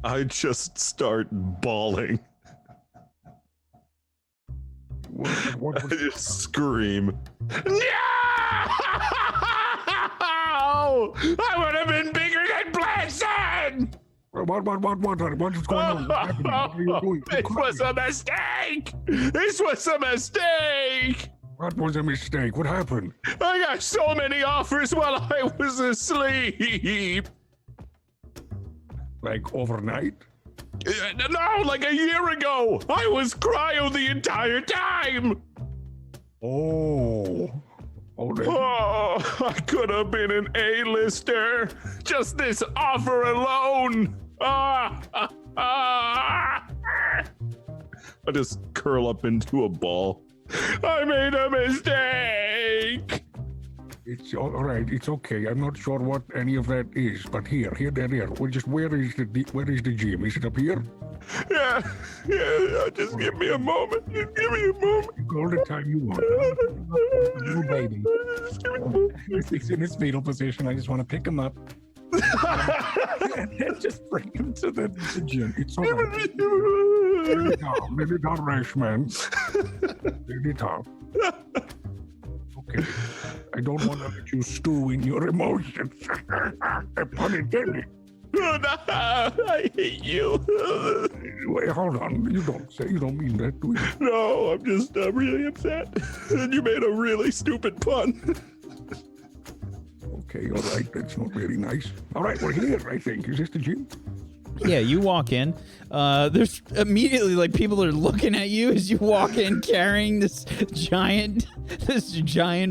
S3: I just start bawling.
S8: What
S3: I just scream. No! I would have been bigger than Blanson!
S8: What is going on? What are you doing?
S3: This was a mistake! This was a mistake!
S8: What was a mistake? What happened?
S3: I got so many offers while I was asleep.
S8: Like overnight?
S3: No, like a year ago. I was cryo the entire time.
S8: Oh,
S3: I could have been an A-lister. Just this offer alone. I just curl up into a ball. I made a mistake.
S8: It's all right. It's okay. I'm not sure what any of that is, but here. Well, just where is the gym? Is it up here?
S3: Yeah. Just give me a moment. Just give me a moment.
S8: All the time you want. Little baby.
S5: He's in his fetal position. I just want to pick him up and just bring him to the gym.
S8: It's all right. Let it down, rash man. Let it down. Okay. I don't want to let you stew in your emotions. Pun intended.
S3: Oh, no, I hate you.
S8: Wait, hold on. You don't mean that, do you?
S3: No, I'm just really upset. And you made a really stupid pun.
S8: Okay, all right. That's not very nice. All right, we're here, I think. Is this the gym?
S1: Yeah, you walk in. There's immediately like people are looking at you as you walk in carrying this giant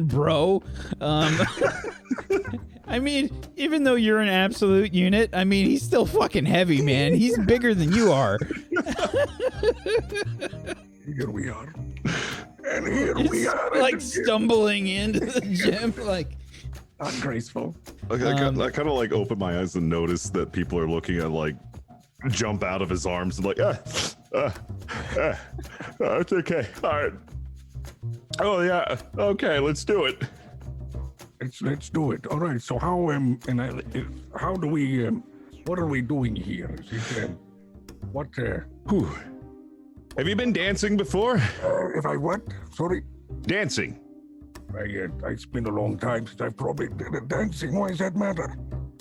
S1: bro. I mean, even though you're an absolute unit, I mean, he's still fucking heavy, man. He's bigger than you are.
S8: Here we are. And here we are.
S1: Like stumbling into the gym, like
S5: not graceful.
S3: I kind of like open my eyes and notice that people are looking at like jump out of his arms and like, it's okay. All right. Oh yeah. Okay, let's do it.
S8: Let's do it. All right. So how do we what are we doing here? Is it,
S3: Have you been dancing before?
S8: If I what? Sorry.
S3: Dancing.
S8: It's been a long time since I've probably did dancing. Why does that matter?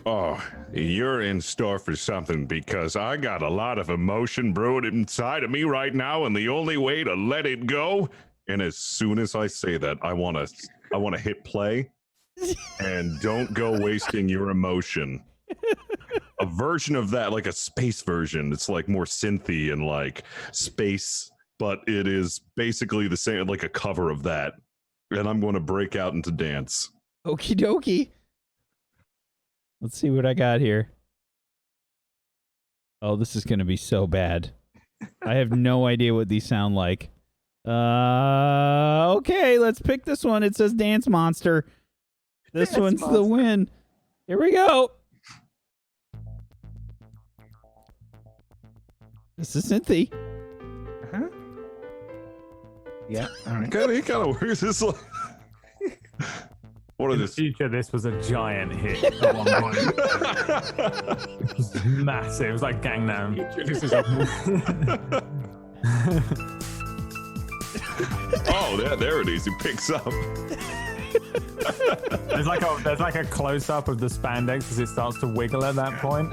S3: Oh, you're in store for something because I got a lot of emotion brewed inside of me right now, and the only way to let it go. And as soon as I say that, I want to hit play, and don't go wasting your emotion. A version of that, like a space version. It's like more synthy and like space, but it is basically the same, like a cover of that. And I'm going to break out into dance.
S1: okie dokie. Let's see what I got here. Oh, this is going to be so bad. I have no idea what these sound like. Okay, let's pick this one. It says Dance Monster. This one's the win. Here we go. This is Cynthia.
S5: Huh? Yeah. All right.
S3: It kind of works. It's like, what are
S4: In the
S3: this?
S4: future, this was a giant hit at one point. It was massive. It was like Gangnam.
S5: This is a
S3: Oh, there it is. It picks up.
S4: There's like a close up of the spandex as it starts to wiggle at that point.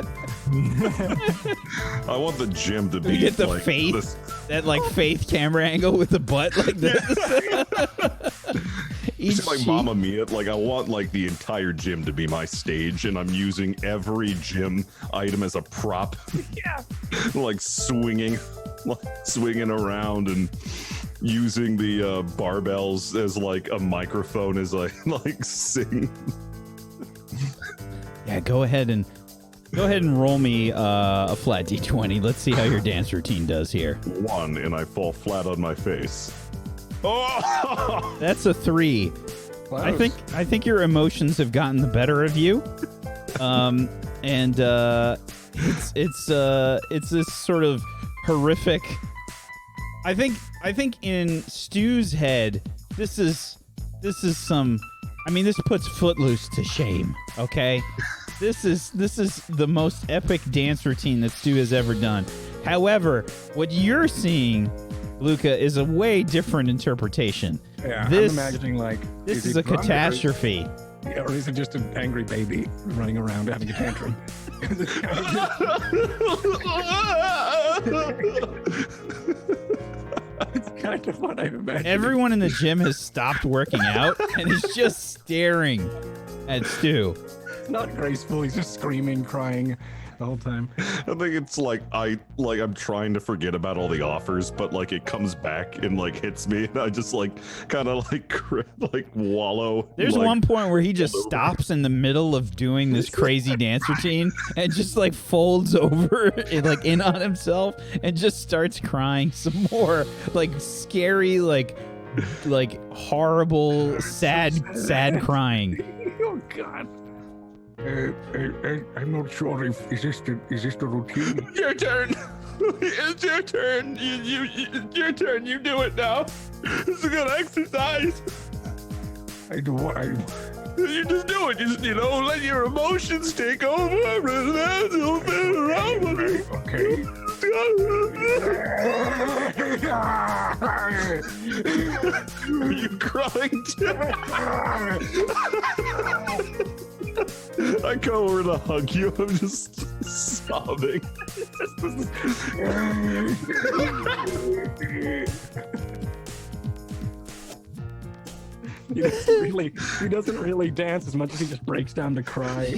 S3: I want the gym to be
S1: You get the
S3: like
S1: faith,
S3: this.
S1: that like faith camera angle with the butt like this. Each
S3: It's like
S1: cheek.
S3: Mamma Mia. Like I want like the entire gym to be my stage, and I'm using every gym item as a prop.
S5: yeah.
S3: Like swinging around and using the barbells as like a microphone as I like sing.
S1: Yeah, go ahead and roll me a flat d20. Let's see how your dance routine does here.
S3: 1 and I fall flat on my face. Oh!
S1: That's a 3. I think your emotions have gotten the better of you. It's this sort of horrific. I think in Stu's head, this is some. I mean, this puts Footloose to shame. Okay, this is the most epic dance routine that Stu has ever done. However, what you're seeing, Luca, is a way different interpretation.
S5: Yeah.
S1: This-
S5: I'm imagining like
S1: This is
S5: he
S1: a
S5: drunk,
S1: catastrophe.
S5: or is it just an angry baby running around having a tantrum? It's kind of what I'm imagining.
S1: Everyone in the gym has stopped working out and is just staring at Stu.
S5: Not graceful. He's just screaming, crying the whole time.
S3: I think it's like I'm trying to forget about all the offers, but like it comes back and like hits me, and I just like kind of like wallow.
S1: There's
S3: like,
S1: one point where he just stops in the middle of doing this crazy dance routine and just like folds over like in on himself and just starts crying some more, like scary, like horrible, sad crying.
S5: Oh God.
S8: I'm not sure if is this the routine?
S3: Your turn. It's your turn. Your turn. You do it now. It's a good exercise.
S8: I do what I.
S3: You just do it. Just let your emotions take over.
S8: Okay.
S3: Are you crying too? I go over to hug you. I'm just sobbing.
S5: He doesn't really dance as much as he just breaks down to cry.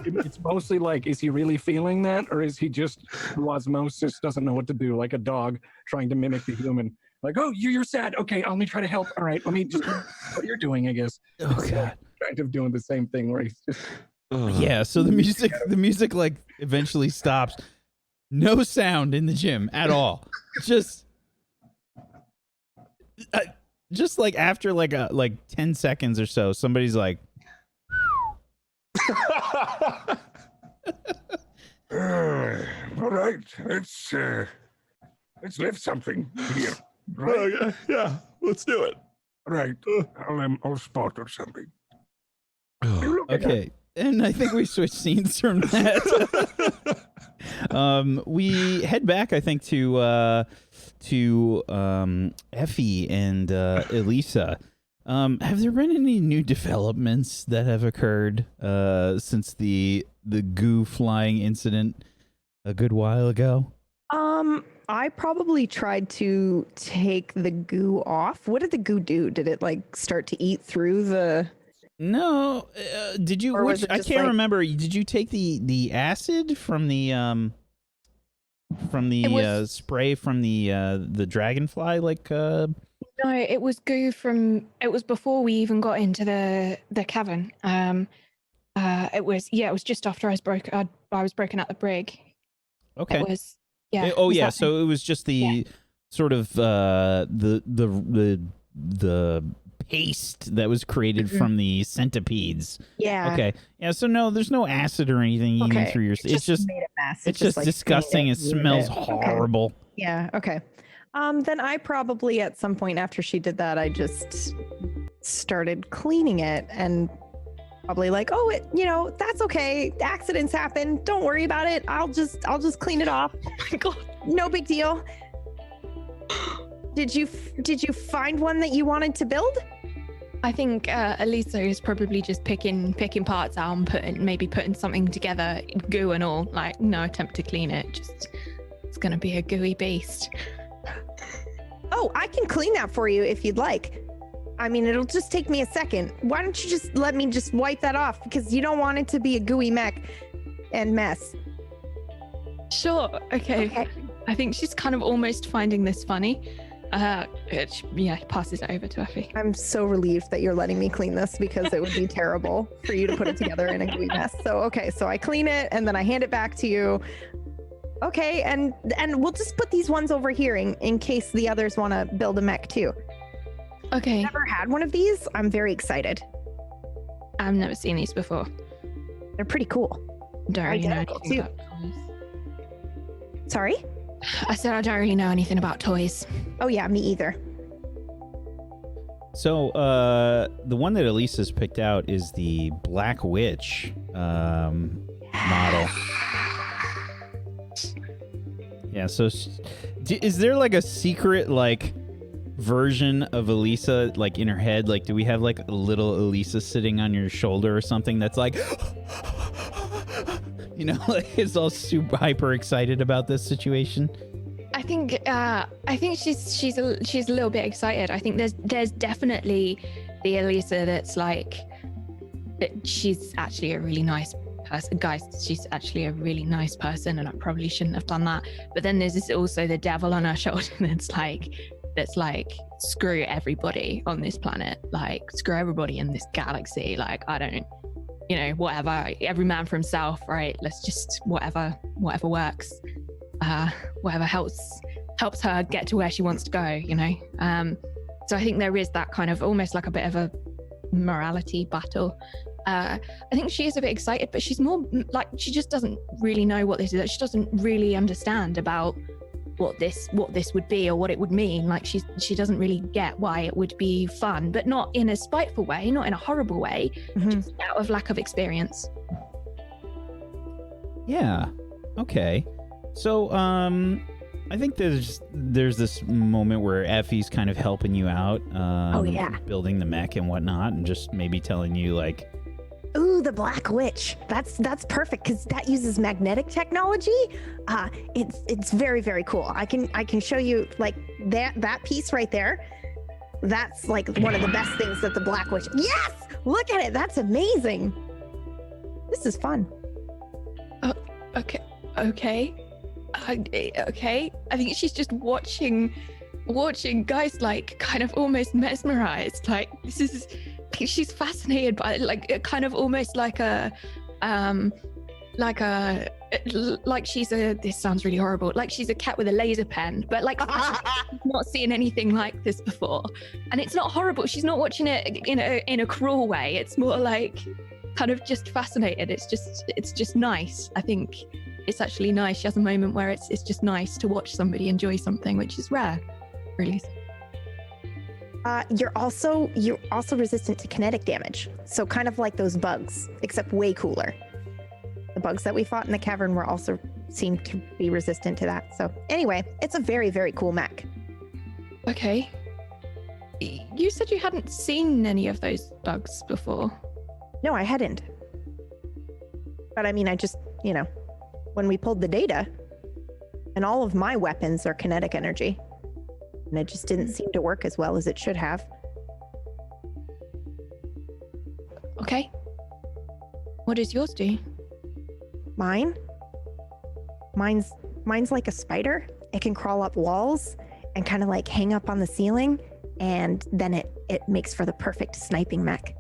S5: It's mostly like, is he really feeling that, or is he just through osmosis doesn't know what to do, like a dog trying to mimic the human? Like, oh, you're sad. Okay, let me try to help. All right, let me just what you're doing, I guess.
S1: Oh God.
S5: Kind of doing the same thing where he's just
S1: Yeah, so the music like eventually stops. No sound in the gym at all. Just like after like 10 seconds or so, somebody's like,
S8: All right, let's lift something here. Right,
S3: Yeah, let's do it.
S8: right. I'll spot or something.
S1: okay. And I think we switched scenes from that. We head back, I think, to Effie and Elisa. Have there been any new developments that have occurred since the goo flying incident a good while ago?
S2: I probably tried to take the goo off. What did the goo do? Did it like start to eat through the?
S1: No. Did you?
S2: Or was it
S1: I
S2: just,
S1: can't
S2: like-
S1: remember. Did you take the acid from the
S6: It was-
S1: spray from the dragonfly? Like
S6: No, it was goo from. It was before we even got into the cavern. It was just after I was broken out the brig.
S1: okay.
S6: It was yeah.
S1: Oh
S6: was
S1: yeah.
S6: that-
S1: So it was just the sort of the paste that was created from the centipedes.
S2: Yeah.
S1: Okay. Yeah. So no, there's no acid or anything eating through your. It's just
S2: made a mess.
S1: it's just
S2: like,
S1: disgusting. It
S2: stained
S1: smells
S2: Okay.
S1: horrible.
S2: Yeah. Okay. Then I probably at some point after she did that, I just started cleaning it and probably like, oh, that's okay. Accidents happen. Don't worry about it. I'll just clean it off.
S6: Oh my god.
S2: No big deal. Did you find one that you wanted to build?
S6: I think Elisa is probably just picking parts out and maybe putting something together, goo and all. Like, no attempt to clean it. Just, it's gonna be a gooey beast.
S2: Oh, I can clean that for you if you'd like. I mean, it'll just take me a second. Why don't you just let me just wipe that off? Because you don't want it to be a gooey mech and mess.
S6: Sure. Okay. I think she's kind of almost finding this funny. Passes it over to Effie.
S2: I'm so relieved that you're letting me clean this because it would be terrible for you to put it together in a gooey mess. So I clean it and then I hand it back to you. Okay, and we'll just put these ones over here in case the others want to build a mech too.
S6: Okay.
S2: Never had one of these. I'm very excited.
S6: I've never seen these before.
S2: They're pretty cool.
S6: Don't really know
S2: Identical,
S6: anything
S2: too.
S6: about toys.
S2: Sorry?
S6: I said I don't really know anything about toys.
S2: Oh yeah, me either.
S1: So the one that Elisa's picked out is the Black Witch model. Yeah. So is there like a secret like version of Elisa like in her head? Like, do we have like a little Elisa sitting on your shoulder or something that's like, like it's all super hyper excited about this situation?
S6: I think she's a little bit excited. I think there's definitely the Elisa that's like, she's actually a really nice person. Guys, she's actually a really nice person, and I probably shouldn't have done that. But then there's also the devil on her shoulder that's like, screw everybody on this planet, like screw everybody in this galaxy. Like, I don't, whatever. Every man for himself, right? Let's just whatever works. Whatever helps her get to where she wants to go, so I think there is that kind of almost like a bit of a morality battle. I think she is a bit excited, but she's more like, she just doesn't really know what this is. She doesn't really understand about what this would be or what it would mean. Like, she doesn't really get why it would be fun, but not in a spiteful way, not in a horrible way, just out of lack of experience.
S1: Yeah. Okay. So, I think there's this moment where Effie's kind of helping you out, building the mech and whatnot, and just maybe telling you like,
S2: ooh, the Black Witch. That's perfect because that uses magnetic technology. It's very, very cool. I can show you like that piece right there. That's like one of the best things that the Black Witch. Yes, look at it. That's amazing. This is fun.
S6: Okay. Okay. I think she's just watching guys like kind of almost mesmerized. Like, she's fascinated by it, like kind of almost like she's this sounds really horrible, like she's a cat with a laser pen, but like she's not seen anything like this before, and it's not horrible. She's not watching it in a cruel way. It's more like kind of just fascinated. It's just nice. I think it's actually nice. She has a moment where it's just nice to watch somebody enjoy something, which is rare, really.
S2: You're also resistant to kinetic damage. So kind of like those bugs, except way cooler. The bugs that we fought in the cavern were also seemed to be resistant to that. So anyway, it's a very, very cool mech.
S6: Okay. You said you hadn't seen any of those bugs before.
S2: No, I hadn't. But I mean, I just, when we pulled the data, and all of my weapons are kinetic energy, and it just didn't seem to work as well as it should have.
S6: Okay. What does yours do?
S2: Mine's like a spider. It can crawl up walls and kind of like hang up on the ceiling, and then it makes for the perfect sniping mech.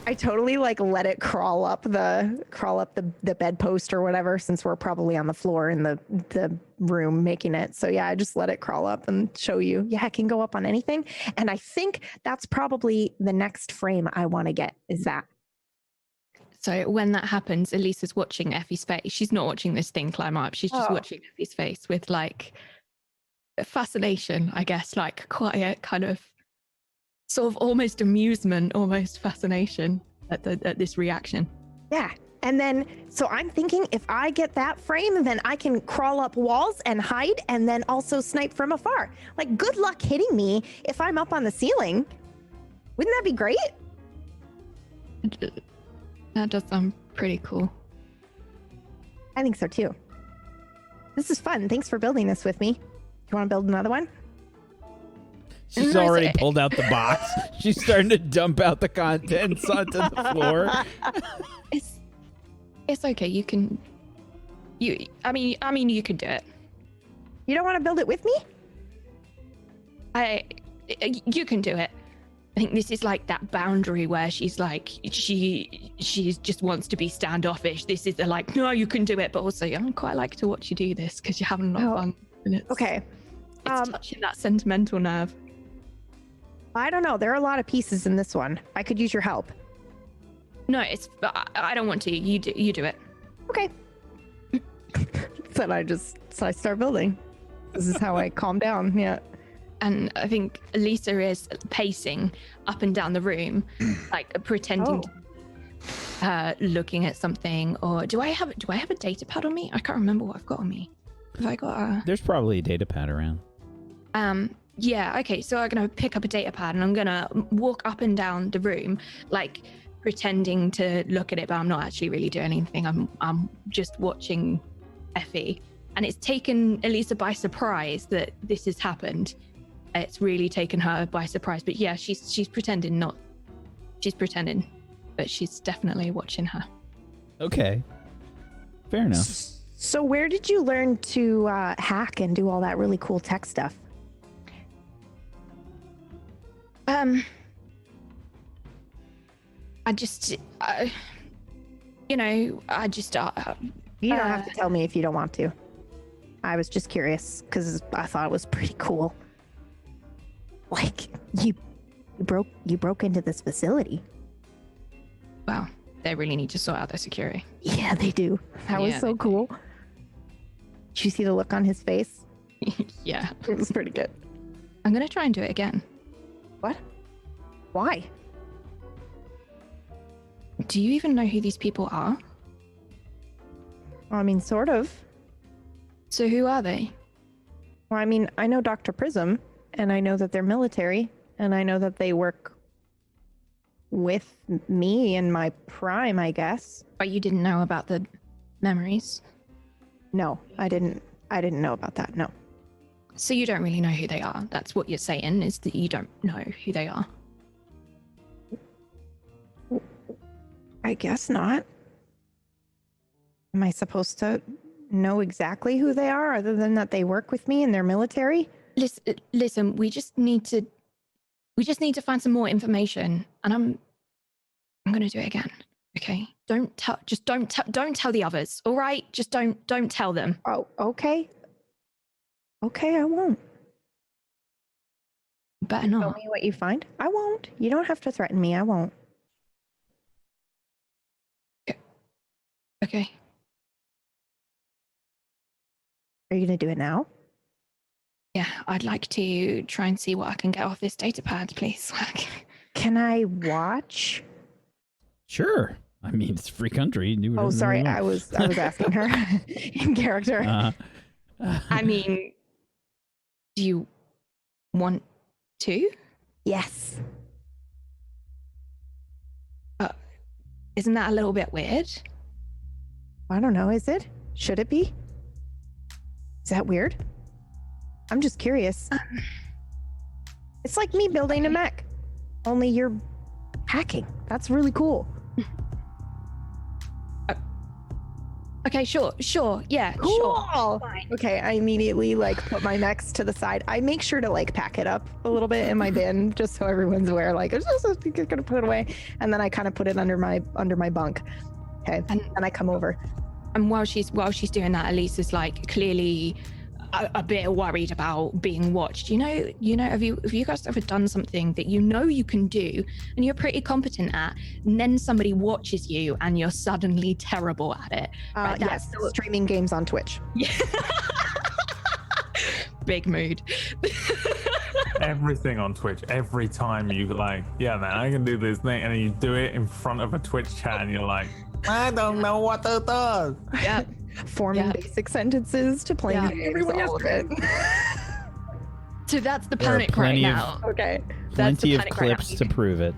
S2: I totally like let it crawl up the bedpost or whatever, since we're probably on the floor in the room making it. So yeah, I just let it crawl up and show you. Yeah, it can go up on anything. And I think that's probably the next frame I want to get is that.
S6: So when that happens, Elisa's watching Effie's face. She's not watching this thing climb up. She's just watching Effie's face with like fascination, I guess, like quiet kind of sort of almost amusement, almost fascination at this reaction.
S2: Yeah. And then, so I'm thinking if I get that frame, then I can crawl up walls and hide and then also snipe from afar. Like, good luck hitting me if I'm up on the ceiling. Wouldn't that be great?
S6: That does sound pretty cool.
S2: I think so too. This is fun. Thanks for building this with me. You want to build another one?
S1: She's already pulled out the box. She's starting to dump out the contents onto the floor.
S6: It's okay. You can. I mean, you can do it.
S2: You don't want to build it with me?
S6: You can do it. I think this is like that boundary where she's like, she just wants to be standoffish. This is like, no, you can do it, but also I quite like to watch you do this because you're having a lot of fun. And it's,
S2: okay.
S6: It's touching that sentimental nerve.
S2: I don't know. There are a lot of pieces in this one. I could use your help.
S6: No, I don't want to. You do it.
S2: Okay. So I start building. This is how I calm down. Yeah.
S6: And I think Elisa is pacing up and down the room, like pretending to, looking at something. Or do I have a data pad on me? I can't remember what I've got on me. Have I got a...
S1: There's probably a data pad around.
S6: Yeah, okay, so I'm gonna pick up a data pad and I'm gonna walk up and down the room, like pretending to look at it, but I'm not actually really doing anything. I'm just watching Effie. And it's taken Elisa by surprise that this has happened. It's really taken her by surprise. But yeah, she's pretending not. She's pretending, but she's definitely watching her.
S1: Okay. Fair enough.
S2: So where did you learn to hack and do all that really cool tech stuff?
S6: I just, you don't
S2: have to tell me if you don't want to. I was just curious because I thought it was pretty cool. Like you broke into this facility.
S6: Wow, they really need to sort out their security.
S2: Yeah, they do. That was so cool. Did you see the look on his face?
S6: Yeah,
S2: it was pretty good.
S6: I'm gonna try and do it again.
S2: What? Why?
S6: Do you even know who these people are?
S2: Well, I mean, sort of.
S6: So who are they?
S2: Well, I mean, I know Dr. Prism, and I know that they're military, and I know that they work with me in my prime, I guess.
S6: But you didn't know about the memories?
S2: No, I didn't know about that, no.
S6: So you don't really know who they are. That's what you're saying, is that you don't know who they are.
S2: I guess not. Am I supposed to know exactly who they are other than that they work with me and they're military?
S6: Listen, we just need to find some more information, and I'm going to do it again. Okay? Don't tell the others. All right? Just don't tell them.
S2: Oh, okay. Okay, I won't.
S6: Better not.
S2: Tell me what you find. I won't. You don't have to threaten me. I won't.
S6: Okay.
S2: Are you going to do it now?
S6: Yeah, I'd like to try and see what I can get off this data pad, please.
S2: Can I watch?
S1: Sure. I mean, it's a free country.
S2: Oh, sorry. I was asking her in character.
S6: I mean, do you want to?
S2: Yes.
S6: Isn't that a little bit weird?
S2: I don't know. Is it? Should it be? Is that weird? I'm just curious. It's like me building a mech, only you're hacking. That's really cool.
S6: Okay, sure. Yeah,
S2: Cool.
S6: sure. Fine.
S2: Okay, I immediately like put my mechs to the side. I make sure to like pack it up a little bit in my bin just so everyone's aware. Like it's just gonna put it away, and then I kind of put it under my bunk. Okay, and I come over.
S6: And while she's doing that, Elisa's like clearly a bit worried about being watched. Have you guys ever done something that you can do and you're pretty competent at, and then somebody watches you and you're suddenly terrible at it? Right?
S2: Yes, streaming games on Twitch.
S6: Yeah. Big mood.
S4: Everything on Twitch, every time you like, yeah, man, I can do this thing, and then you do it in front of a Twitch chat, and you're like, I don't know what to do.
S6: Yeah.
S2: Forming basic sentences to playing games.
S5: Everyone
S2: all of it.
S6: So that's the
S1: There are
S6: panic right
S1: plenty of-
S6: now.
S2: Okay.
S1: Plenty of clips to prove it.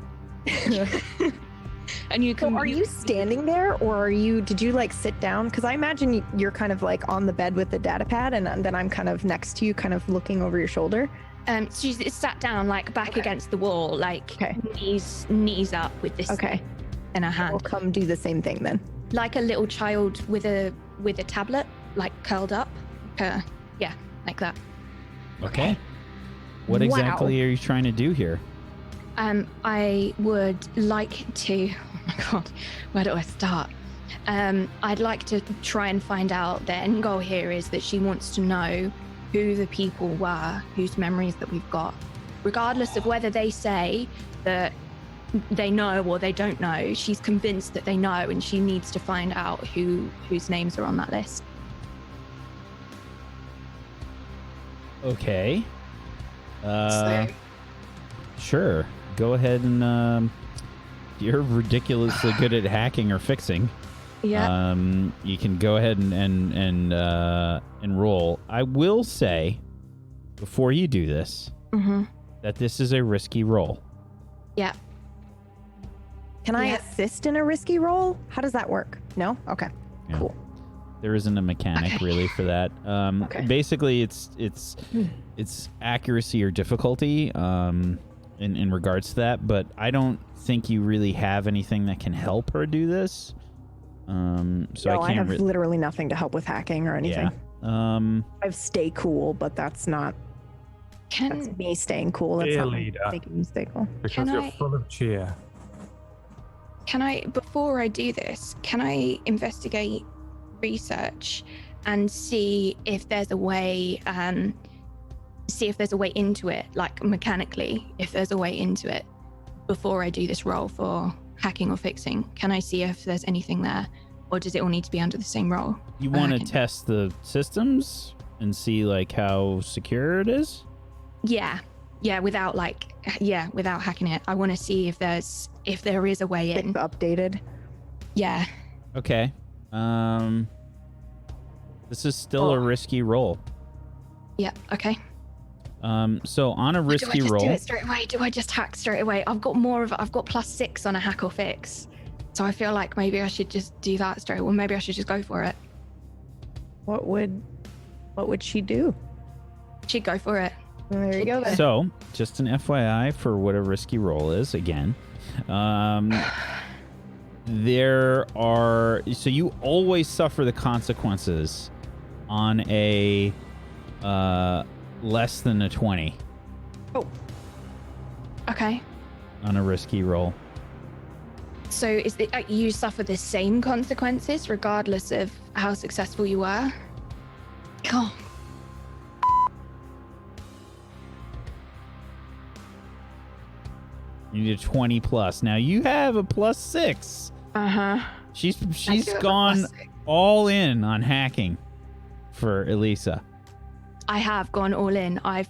S6: And you can.
S2: So are you standing there, or did you like sit down? Because I imagine you're kind of like on the bed with the data pad, and then I'm kind of next to you, kind of looking over your shoulder.
S6: She's sat down, like back against the wall, like knees up with this in her hand.
S2: We'll come do the same thing then.
S6: Like a little child with a tablet, like curled up. Like that.
S1: Okay. What exactly are you trying to do here?
S6: I would like to. Oh my god, where do I start? I'd like to try and find out. The end goal here is that she wants to know who the people were, whose memories that we've got, regardless of whether they say that they know or they don't know. She's convinced that they know, and she needs to find out whose names are on that list.
S1: Okay. Sure. Go ahead and you're ridiculously good at hacking or fixing.
S6: Yeah.
S1: You can go ahead and roll. I will say before you do this that this is a risky roll.
S6: Yeah.
S2: Can I assist in a risky roll? How does that work? No? Okay.
S1: Yeah.
S2: Cool.
S1: There isn't a mechanic really for that. Basically it's accuracy or difficulty in regards to that, but I don't think you really have anything that can help her do this.
S2: I have literally nothing to help with hacking or anything.
S1: Yeah.
S2: I have stay cool, but that's not that's me staying cool. That's not making me stay cool.
S4: Because you're full of cheer.
S6: Before I do this, can I investigate research and see if there's a way into it, like mechanically, if there's a way into it before I do this roll for hacking or fixing? Can I see if there's anything there, or does it all need to be under the same roll?
S1: You want to test the systems and see like how secure it is?
S6: Yeah, without hacking it. I want to see if there is a way in.
S2: It's updated.
S6: Yeah.
S1: Okay. This is still a risky roll.
S6: Yeah. Okay.
S1: So on a risky roll,
S6: do it straight away? Do I just hack straight away? I've got +6 on a hack or fix, so I feel like maybe I should just do that straight. Well, maybe I should just go for it.
S2: What would she do?
S6: She'd go for it.
S2: There you go. Then.
S1: So just an FYI for what a risky roll is. Again, so you always suffer the consequences on a less than a 20.
S6: Oh. Okay.
S1: On a risky roll.
S6: So is it you suffer the same consequences regardless of how successful you are? Oh.
S1: You need a 20 plus. Now you have a +6. She's gone all in on hacking for Elisa.
S6: I have gone all in. I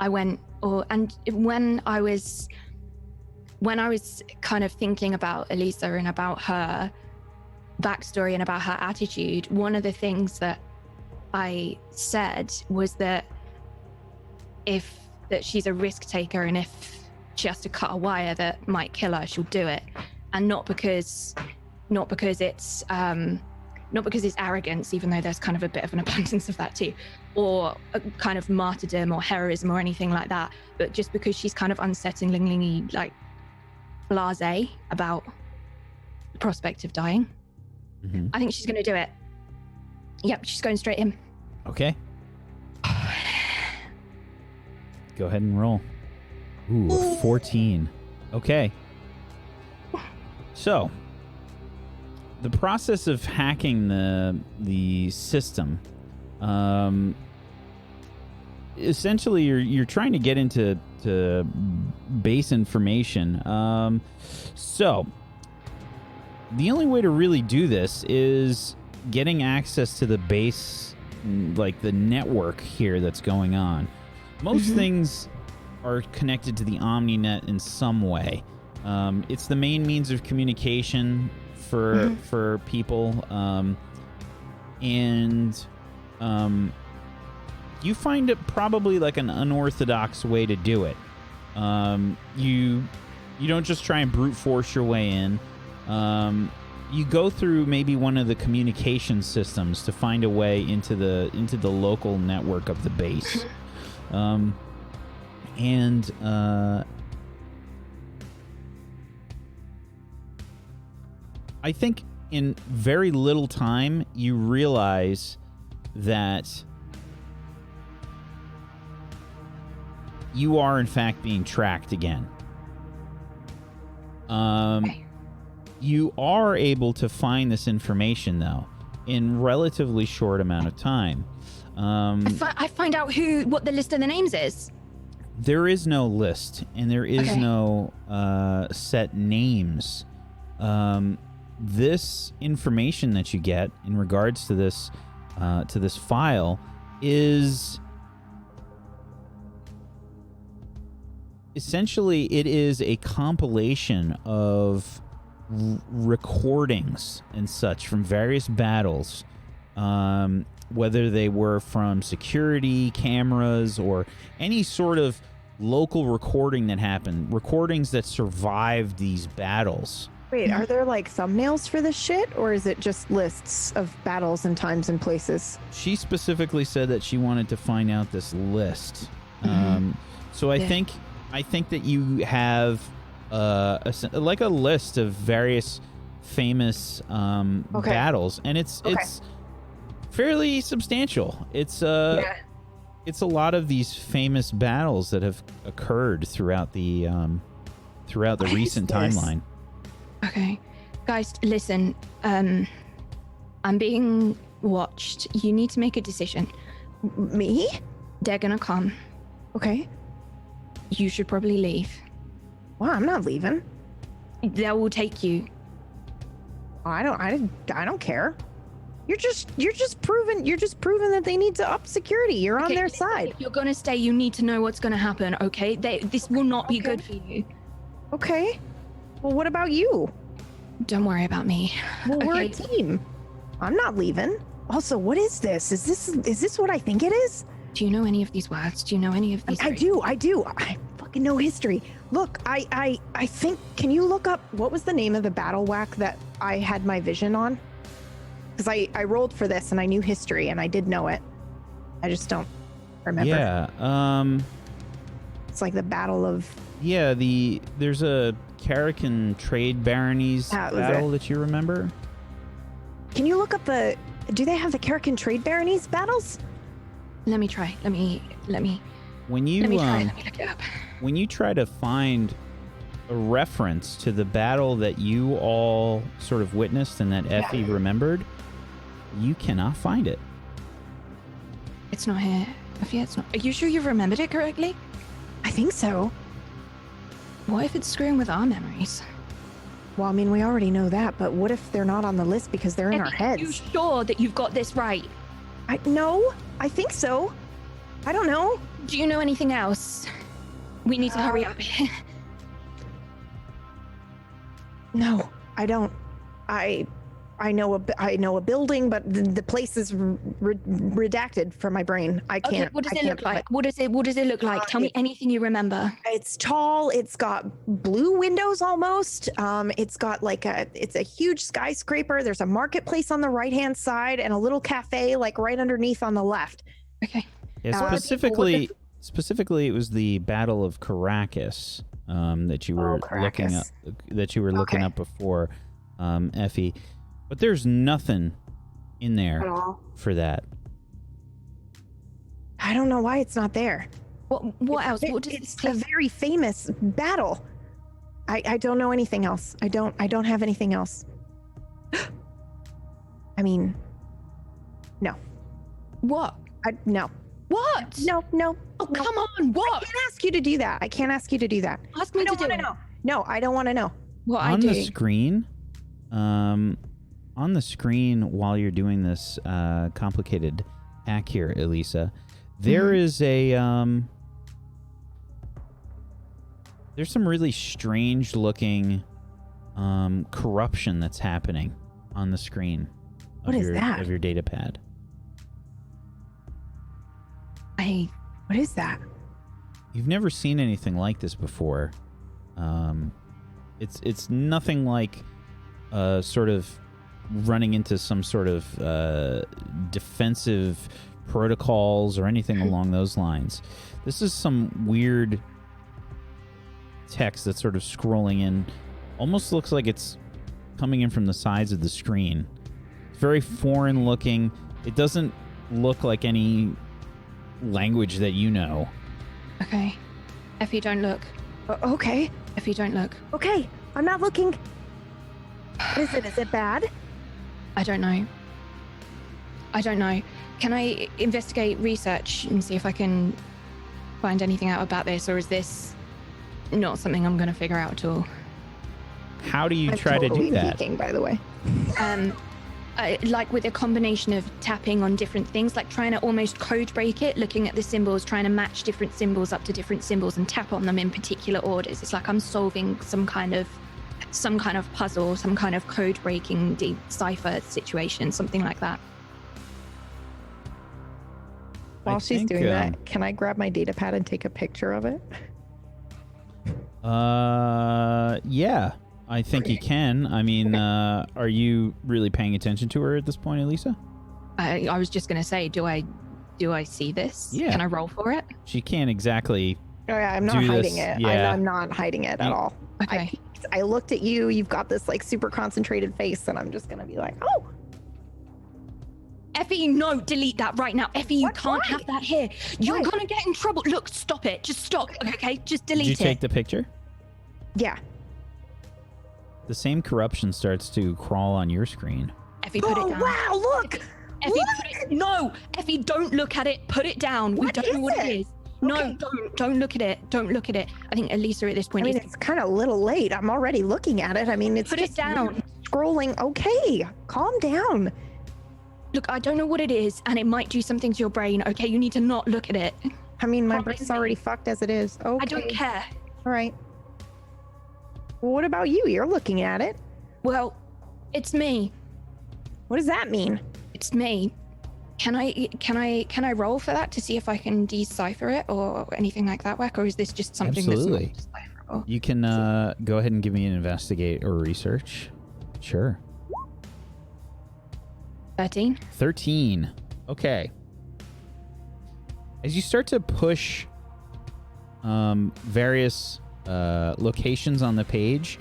S6: went all, and when I was kind of thinking about Elisa and about her backstory and about her attitude, one of the things that I said was that she's a risk taker, and if she has to cut a wire that might kill her, she'll do it, and not because it's arrogance, even though there's kind of a bit of an abundance of that too, or a kind of martyrdom or heroism or anything like that, but just because she's kind of unsettlingly like blasé about the prospect of dying. I think she's going to do it. Yep, she's going straight in.
S1: Okay. Go ahead and roll. Ooh, a 14. Okay. So, the process of hacking the system, essentially you're trying to get into base information. So, the only way to really do this is getting access to the base, like the network here that's going on. Most things are connected to the OmniNet in some way. It's the main means of communication for people, and you find it probably like an unorthodox way to do it. You don't just try and brute force your way in. You go through maybe one of the communication systems to find a way into the local network of the base. I think in very little time, you realize that you are, in fact, being tracked again. You are able to find this information, though, in relatively short amount of time.
S6: I find out what the list of the names is.
S1: There is no list, and there is no set names. This information that you get in regards to this file is essentially, it is a compilation of recordings and such from various battles, whether they were from security cameras or any sort of local recording that happened, recordings that survived these battles.
S2: Wait, are there like thumbnails for this shit, or is it just lists of battles and times and places?
S1: She specifically said that she wanted to find out this list. So I think that you have a list of various famous battles, and it's fairly substantial. It's a lot of these famous battles that have occurred throughout the recent timeline.
S6: Okay, guys, listen. I'm being watched. You need to make a decision.
S2: Me?
S6: They're gonna come.
S2: Okay.
S6: You should probably leave.
S2: Well, I'm not leaving.
S6: They will take you.
S2: I don't care. You're just proving that they need to up security. You're on their side.
S6: If you're gonna stay, you need to know what's gonna happen. Okay, this will not be good for you.
S2: Okay. Well, what about you?
S6: Don't worry about me.
S2: Well, we're a team. I'm not leaving. Also, what is this? Is this what I think it is?
S6: Do you know any of these words? Do you know any of these?
S2: I do. I fucking know history. Look, I think. Can you look up what was the name of the battle whack that I had my vision on? Because I rolled for this and I knew history and I did know it. I just don't remember.
S1: Yeah.
S2: It's like the Battle of.
S1: Yeah. There's a Karakin trade baronies battle that you remember.
S2: Can you look up do they have the Karakin trade baronies battles?
S6: Let me try. Let me.
S1: When you
S6: let me try. Let me look it up.
S1: When you try to find a reference to the battle that you all sort of witnessed and that Effie remembered, you cannot find it.
S6: It's not here. Effie, it's not. Are you sure you've remembered it correctly?
S2: I think so.
S6: What if it's screwing with our memories?
S2: Well, I mean, we already know that, but what if they're not on the list because they're in our heads?
S6: Are you sure that you've got this right?
S2: No, I think so. I don't know.
S6: Do you know anything else? We need to hurry up.
S2: No, I don't. I know a building, but the place is redacted from my brain. I can't.
S6: Okay, what does it look like? What does it look like? Tell me anything you remember.
S2: It's tall. It's got blue windows almost. It's got it's a huge skyscraper. There's a marketplace on the right-hand side and a little cafe right underneath on the left.
S6: Okay.
S1: Yeah, specifically, it was the Battle of Caracas that you were looking up. That you were looking up before, Effie. But there's nothing in
S2: At
S1: there
S2: all.
S1: for that.
S2: I don't know why it's not there.
S6: What else? What does
S2: It's
S6: this
S2: a very famous battle. I don't know anything else. I don't have anything else. I mean, no.
S6: What?
S2: No.
S6: What?
S2: No.
S6: Oh, come on. What?
S2: I can't ask you to do that. I can't ask you to do that.
S6: Ask me
S2: I
S6: to
S2: don't
S6: do
S2: want
S6: it.
S2: to know. No, I don't want to know.
S6: What I
S1: On
S6: do.
S1: the screen, on the screen while you're doing this complicated hack here, Elisa, there is a there's some really strange looking corruption that's happening on the screen
S2: What is that?
S1: of your data pad.
S2: What is that?
S1: You've never seen anything like this before. It's nothing like sort of running into some sort of defensive protocols or anything along those lines. This is some weird text that's sort of scrolling in. Almost looks like it's coming in from the sides of the screen. It's very foreign looking. It doesn't look like any language that you know.
S6: Okay. Effie, don't look.
S2: Okay.
S6: Effie, don't look.
S2: Okay. I'm not looking. What is it? Is it bad?
S6: I don't know. Can I investigate research and see if I can find anything out about this, or is this not something I'm going to figure out at all?
S1: How do you
S2: I'm
S1: try
S2: totally
S1: to do that?
S2: peeking, by the way.
S6: Like with a combination of tapping on different things, like trying to almost code break it, looking at the symbols, trying to match different symbols up to different symbols and tap on them in particular orders. It's like I'm solving some kind of puzzle, some kind of code breaking decipher situation, something like that.
S2: While
S1: I
S2: she's
S1: think,
S2: doing that, can I grab my data pad and take a picture of it?
S1: Yeah, I think you can. I mean, are you really paying attention to her at this point, Elisa?
S6: I was just gonna say, do I see this?
S1: Yeah.
S6: Can I roll for it?
S1: She can't exactly.
S2: Oh yeah, I'm not
S1: Do
S2: hiding
S1: this,
S2: it.
S1: yeah.
S2: I'm not hiding it at all.
S6: Okay.
S2: I looked at you. You've got this like super concentrated face, and I'm just gonna be like, oh.
S6: Effie, no, delete that right now. Effie, you
S2: What?
S6: can't
S2: Why?
S6: have that here. You're
S2: Why?
S6: gonna get in trouble. Look, stop it. Just stop. Okay, just delete
S1: Did you take
S6: it.
S1: the picture?
S2: Yeah.
S1: The same corruption starts to crawl on your screen.
S6: Effie, put
S2: Oh
S6: it down.
S2: wow! Look.
S6: Effie, no, Effie, don't look at it. Put it down. We
S2: What
S6: don't
S2: is
S6: know what
S2: it?
S6: it is. No,
S2: Okay.
S6: don't look at it. Don't look at it. I think Elisa at this
S2: I
S6: point
S2: mean,
S6: is.
S2: it's kind of a little late. I'm already looking at it. I mean, it's
S6: Put it
S2: just
S6: down.
S2: scrolling. Okay, calm down.
S6: Look, I don't know what it is, and it might do something to your brain. Okay, you need to not look at it.
S2: I mean, my
S6: Promise
S2: brain's
S6: me.
S2: already fucked as it is. Okay.
S6: I don't care.
S2: All right. Well, what about you? You're looking at it.
S6: Well, it's me.
S2: What does that mean?
S6: It's me. Can I roll for that to see if I can decipher it or anything like that, Wack? Or is this just something
S1: Absolutely.
S6: that's not decipherable?
S1: You can go ahead and give me an investigate or research. Sure.
S6: 13.
S1: 13. Okay. As you start to push various locations on the page,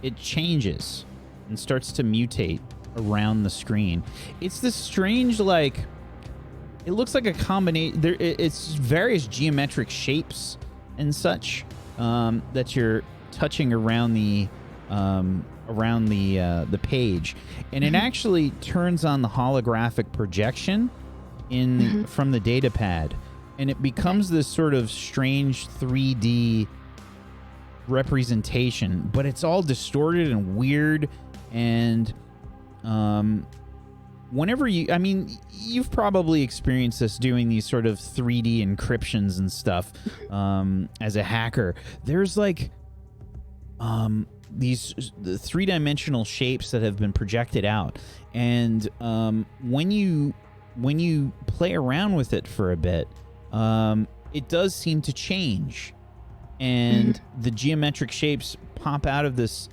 S1: it changes and starts to mutate around the screen. It's this strange, like, it looks like a combination. It's various geometric shapes and such that you're touching around the page, and it actually turns on the holographic projection from the data pad, and it becomes this sort of strange 3D representation, but it's all distorted and weird. And whenever you've probably experienced this doing these sort of 3D encryptions and stuff as a hacker. There's like these three-dimensional shapes that have been projected out, and when you play around with it for a bit, it does seem to change, and the geometric shapes pop out of this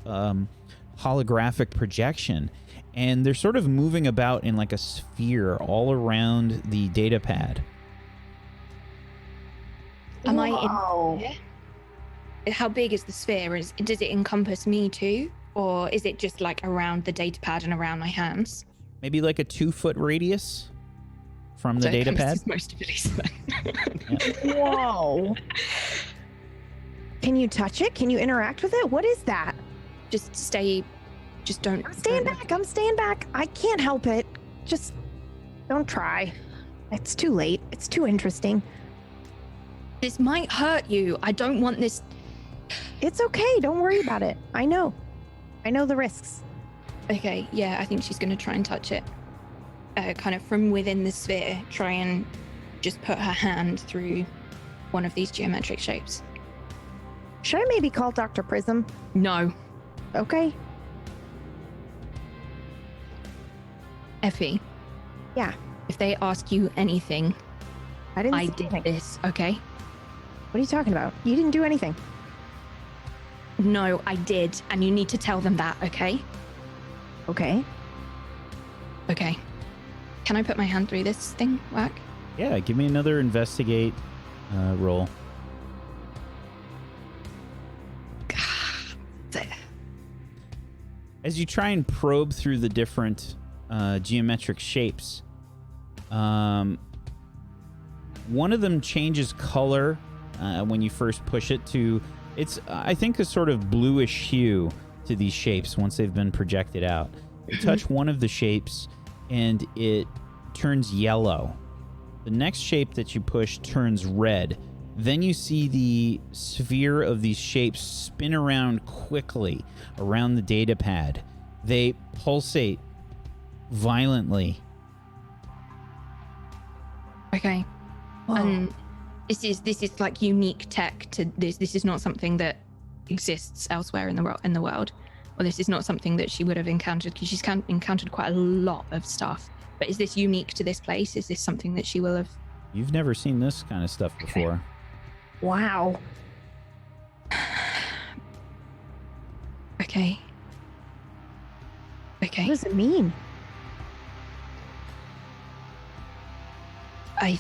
S1: holographic projection, and they're sort of moving about in like a sphere all around the data pad.
S6: Am I
S2: Wow.
S6: in? How big is the sphere? Does it encompass me too? Or is it just like around the data pad and around my hands?
S1: Maybe like a 2-foot radius from the
S6: So
S1: data pad.
S6: This is most of Elisa then.
S2: Whoa. Can you touch it? Can you interact with it? What is that?
S6: Just don't.
S2: I'm staying back. I can't help it. Just don't try. It's too late. It's too interesting.
S6: This might hurt you. I don't want this.
S2: It's okay. Don't worry about it. I know the risks.
S6: Okay, yeah, I think she's going to try and touch it. Kind of from within the sphere, try and just put her hand through one of these geometric shapes.
S2: Should I maybe call Dr. Prism?
S6: No.
S2: Okay.
S6: Effie.
S2: Yeah.
S6: If they ask you anything,
S2: I didn't
S6: I
S2: say
S6: did
S2: anything.
S6: this, okay?
S2: What are you talking about? You didn't do anything.
S6: No, I did, and you need to tell them that, okay?
S2: Okay.
S6: Okay. Can I put my hand through this thing, Whack?
S1: Yeah, give me another investigate roll. As you try and probe through the different geometric shapes, one of them changes color when you first push it to, it's, I think, a sort of bluish hue to these shapes once they've been projected out. You touch one of the shapes and it turns yellow. The next shape that you push turns red. Then you see the sphere of these shapes spin around quickly around the data pad. They pulsate violently.
S6: Okay.
S2: Whoa.
S6: And this is like unique tech to this. This is not something that exists elsewhere in the world. Or this is not something that she would have encountered, because she's encountered quite a lot of stuff. But is this unique to this place? Is this something that she will have?
S1: You've never seen this kind of stuff before.
S2: Wow.
S6: Okay.
S2: What does it mean?
S6: I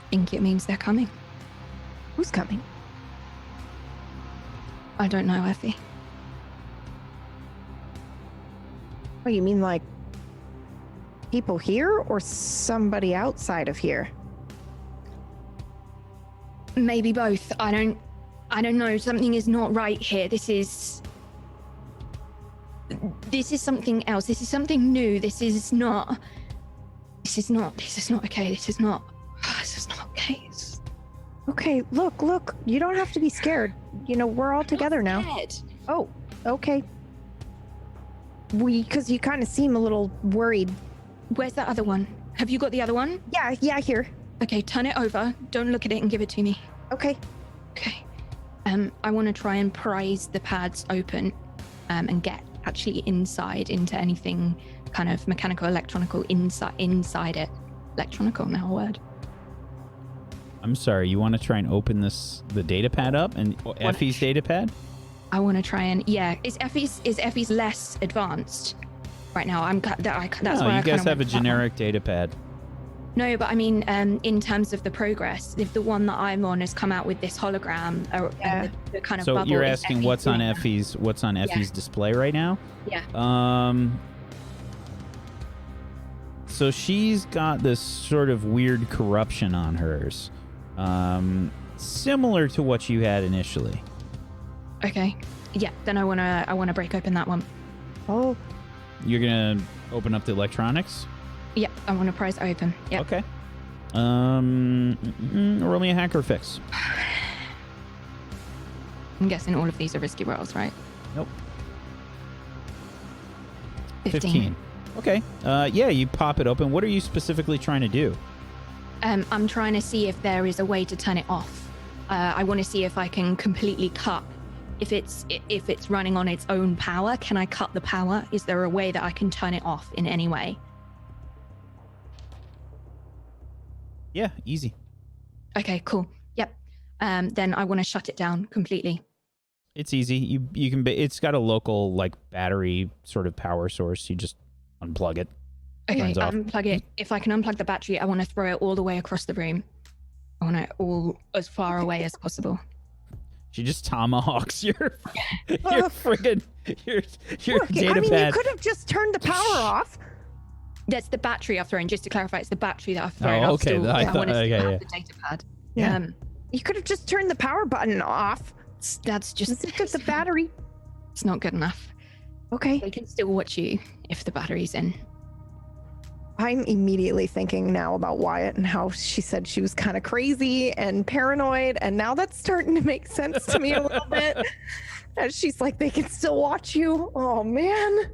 S6: think it means they're coming.
S2: Who's coming?
S6: I don't know, Effie.
S2: Oh, you mean like people here or somebody outside of here?
S6: Maybe both. I don't know. Something is not right here. This is something else. This is something new. This is not okay. This is not okay.
S2: Okay, look. You don't have to be scared. You know, we're all together now.
S6: Scared.
S2: Oh, okay. Because you kind of seem a little worried.
S6: Where's that other one? Have you got the other one?
S2: Yeah, here.
S6: Okay, turn it over. Don't look at it and give it to me.
S2: Okay.
S6: Okay. I want to try and prise the pads open and get actually inside into anything kind of mechanical, electronical inside it. Electronical, now a word.
S1: I'm sorry, you want to try and open the data pad up and Effie's data pad?
S6: I want to try and is Effie's less advanced right now? That's
S1: no,
S6: why
S1: you guys have a generic data pad.
S6: No, but I mean, in terms of the progress, if the one that I'm on has come out with this hologram, and the kind of
S1: so
S6: bubble.
S1: you're
S6: is
S1: asking
S6: Effie
S1: what's on
S6: doing
S1: Effie's display right now?
S6: Yeah.
S1: So she's got this sort of weird corruption on hers, similar to what you had initially.
S6: Okay. Yeah. Then I wanna break open that one.
S2: Oh,
S1: You're gonna open up the electronics.
S6: Yeah. I want to prise it open. Yeah.
S1: Okay. Roll me a hacker fix.
S6: I'm guessing all of these are risky rolls, right?
S1: Nope.
S6: 15.
S1: Okay. Yeah, you pop it open. What are you specifically trying to do?
S6: I'm trying to see if there is a way to turn it off. I want to see if I can completely cut. If it's running on its own power, can I cut the power? Is there a way that I can turn it off in any way?
S1: Yeah, easy.
S6: Okay, cool. Yep. Then I want to shut it down completely.
S1: It's easy. You can. It's got a local like battery sort of power source. You just unplug it.
S6: Okay,
S1: Turns off.
S6: unplug it. If I can unplug the battery, I want to throw it all the way across the room. I want it all as far away as possible.
S1: She just tomahawks your friggin' your
S2: Look,
S1: data
S2: I mean,
S1: pad.
S2: you could have just turned the power off.
S6: That's the battery I've thrown. Just to clarify, it's the battery that I've thrown.
S1: Oh, okay.
S6: I
S1: I
S6: want to
S1: thought-
S6: still
S1: okay,
S6: have the data pad.
S2: Yeah. You could have just turned the power button off.
S6: That's just
S2: Just the battery.
S6: It's not good enough.
S2: Okay.
S6: They can still watch you if the battery's in.
S2: I'm immediately thinking now about Wyatt and how she said she was kind of crazy and paranoid, and now that's starting to make sense to me a little bit. And she's like, they can still watch you. Oh man.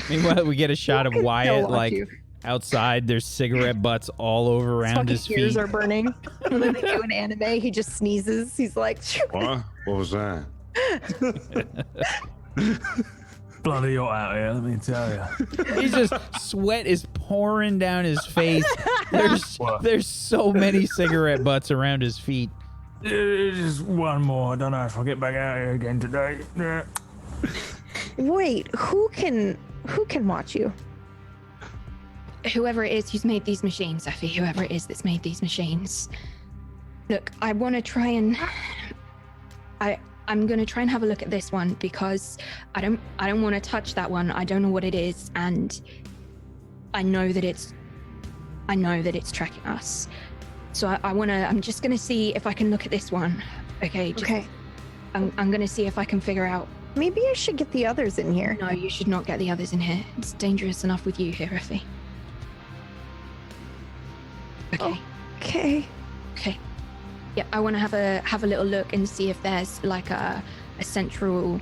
S1: Meanwhile, we get a shot of
S2: They can still
S1: Wyatt
S2: watch
S1: like
S2: you.
S1: outside. There's cigarette butts all over around his
S2: Fucking ears
S1: feet.
S2: are burning. When they do an anime, he just sneezes. He's like,
S3: What? What was that?
S4: Bloody hot out here, let me tell you.
S1: He's just sweat is pouring down his face.
S4: What?
S1: There's so many cigarette butts around his feet.
S4: Just one more. I don't know if I'll get back out here again today. Yeah.
S2: wait, who can watch you?
S6: Whoever it is who's made these machines, Effie, whoever it is that's made these machines. Look, I want to try and I'm going to try and have a look at this one because I don't want to touch that one. I don't know what it is, and I know that it's tracking us. So I'm just going to see if I can look at this one. Okay.
S2: Okay.
S6: I'm going to see if I can figure out.
S2: Maybe I should get the others in here.
S6: No, you should not get the others in here. It's dangerous enough with you here, Effie. Okay.
S2: Okay.
S6: Okay. Yeah, I want to have a little look and see if there's like a central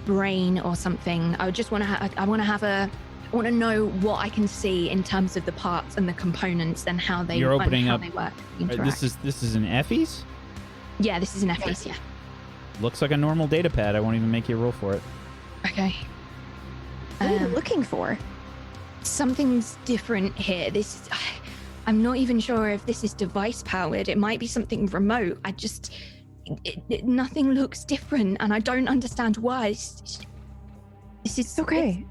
S6: brain or something. I just want to I want to know what I can see in terms of the parts and the components and how they
S1: You're opening
S6: how
S1: up.
S6: they work.
S1: This is an Effie's.
S6: Yeah, this is an Effie's. Yeah.
S1: Looks like a normal data pad. I won't even make you roll for it.
S6: Okay.
S2: What are you looking for?
S6: Something's different here. I'm not even sure if this is device powered. It might be something remote. Nothing looks different, and I don't understand why. This is
S2: Okay.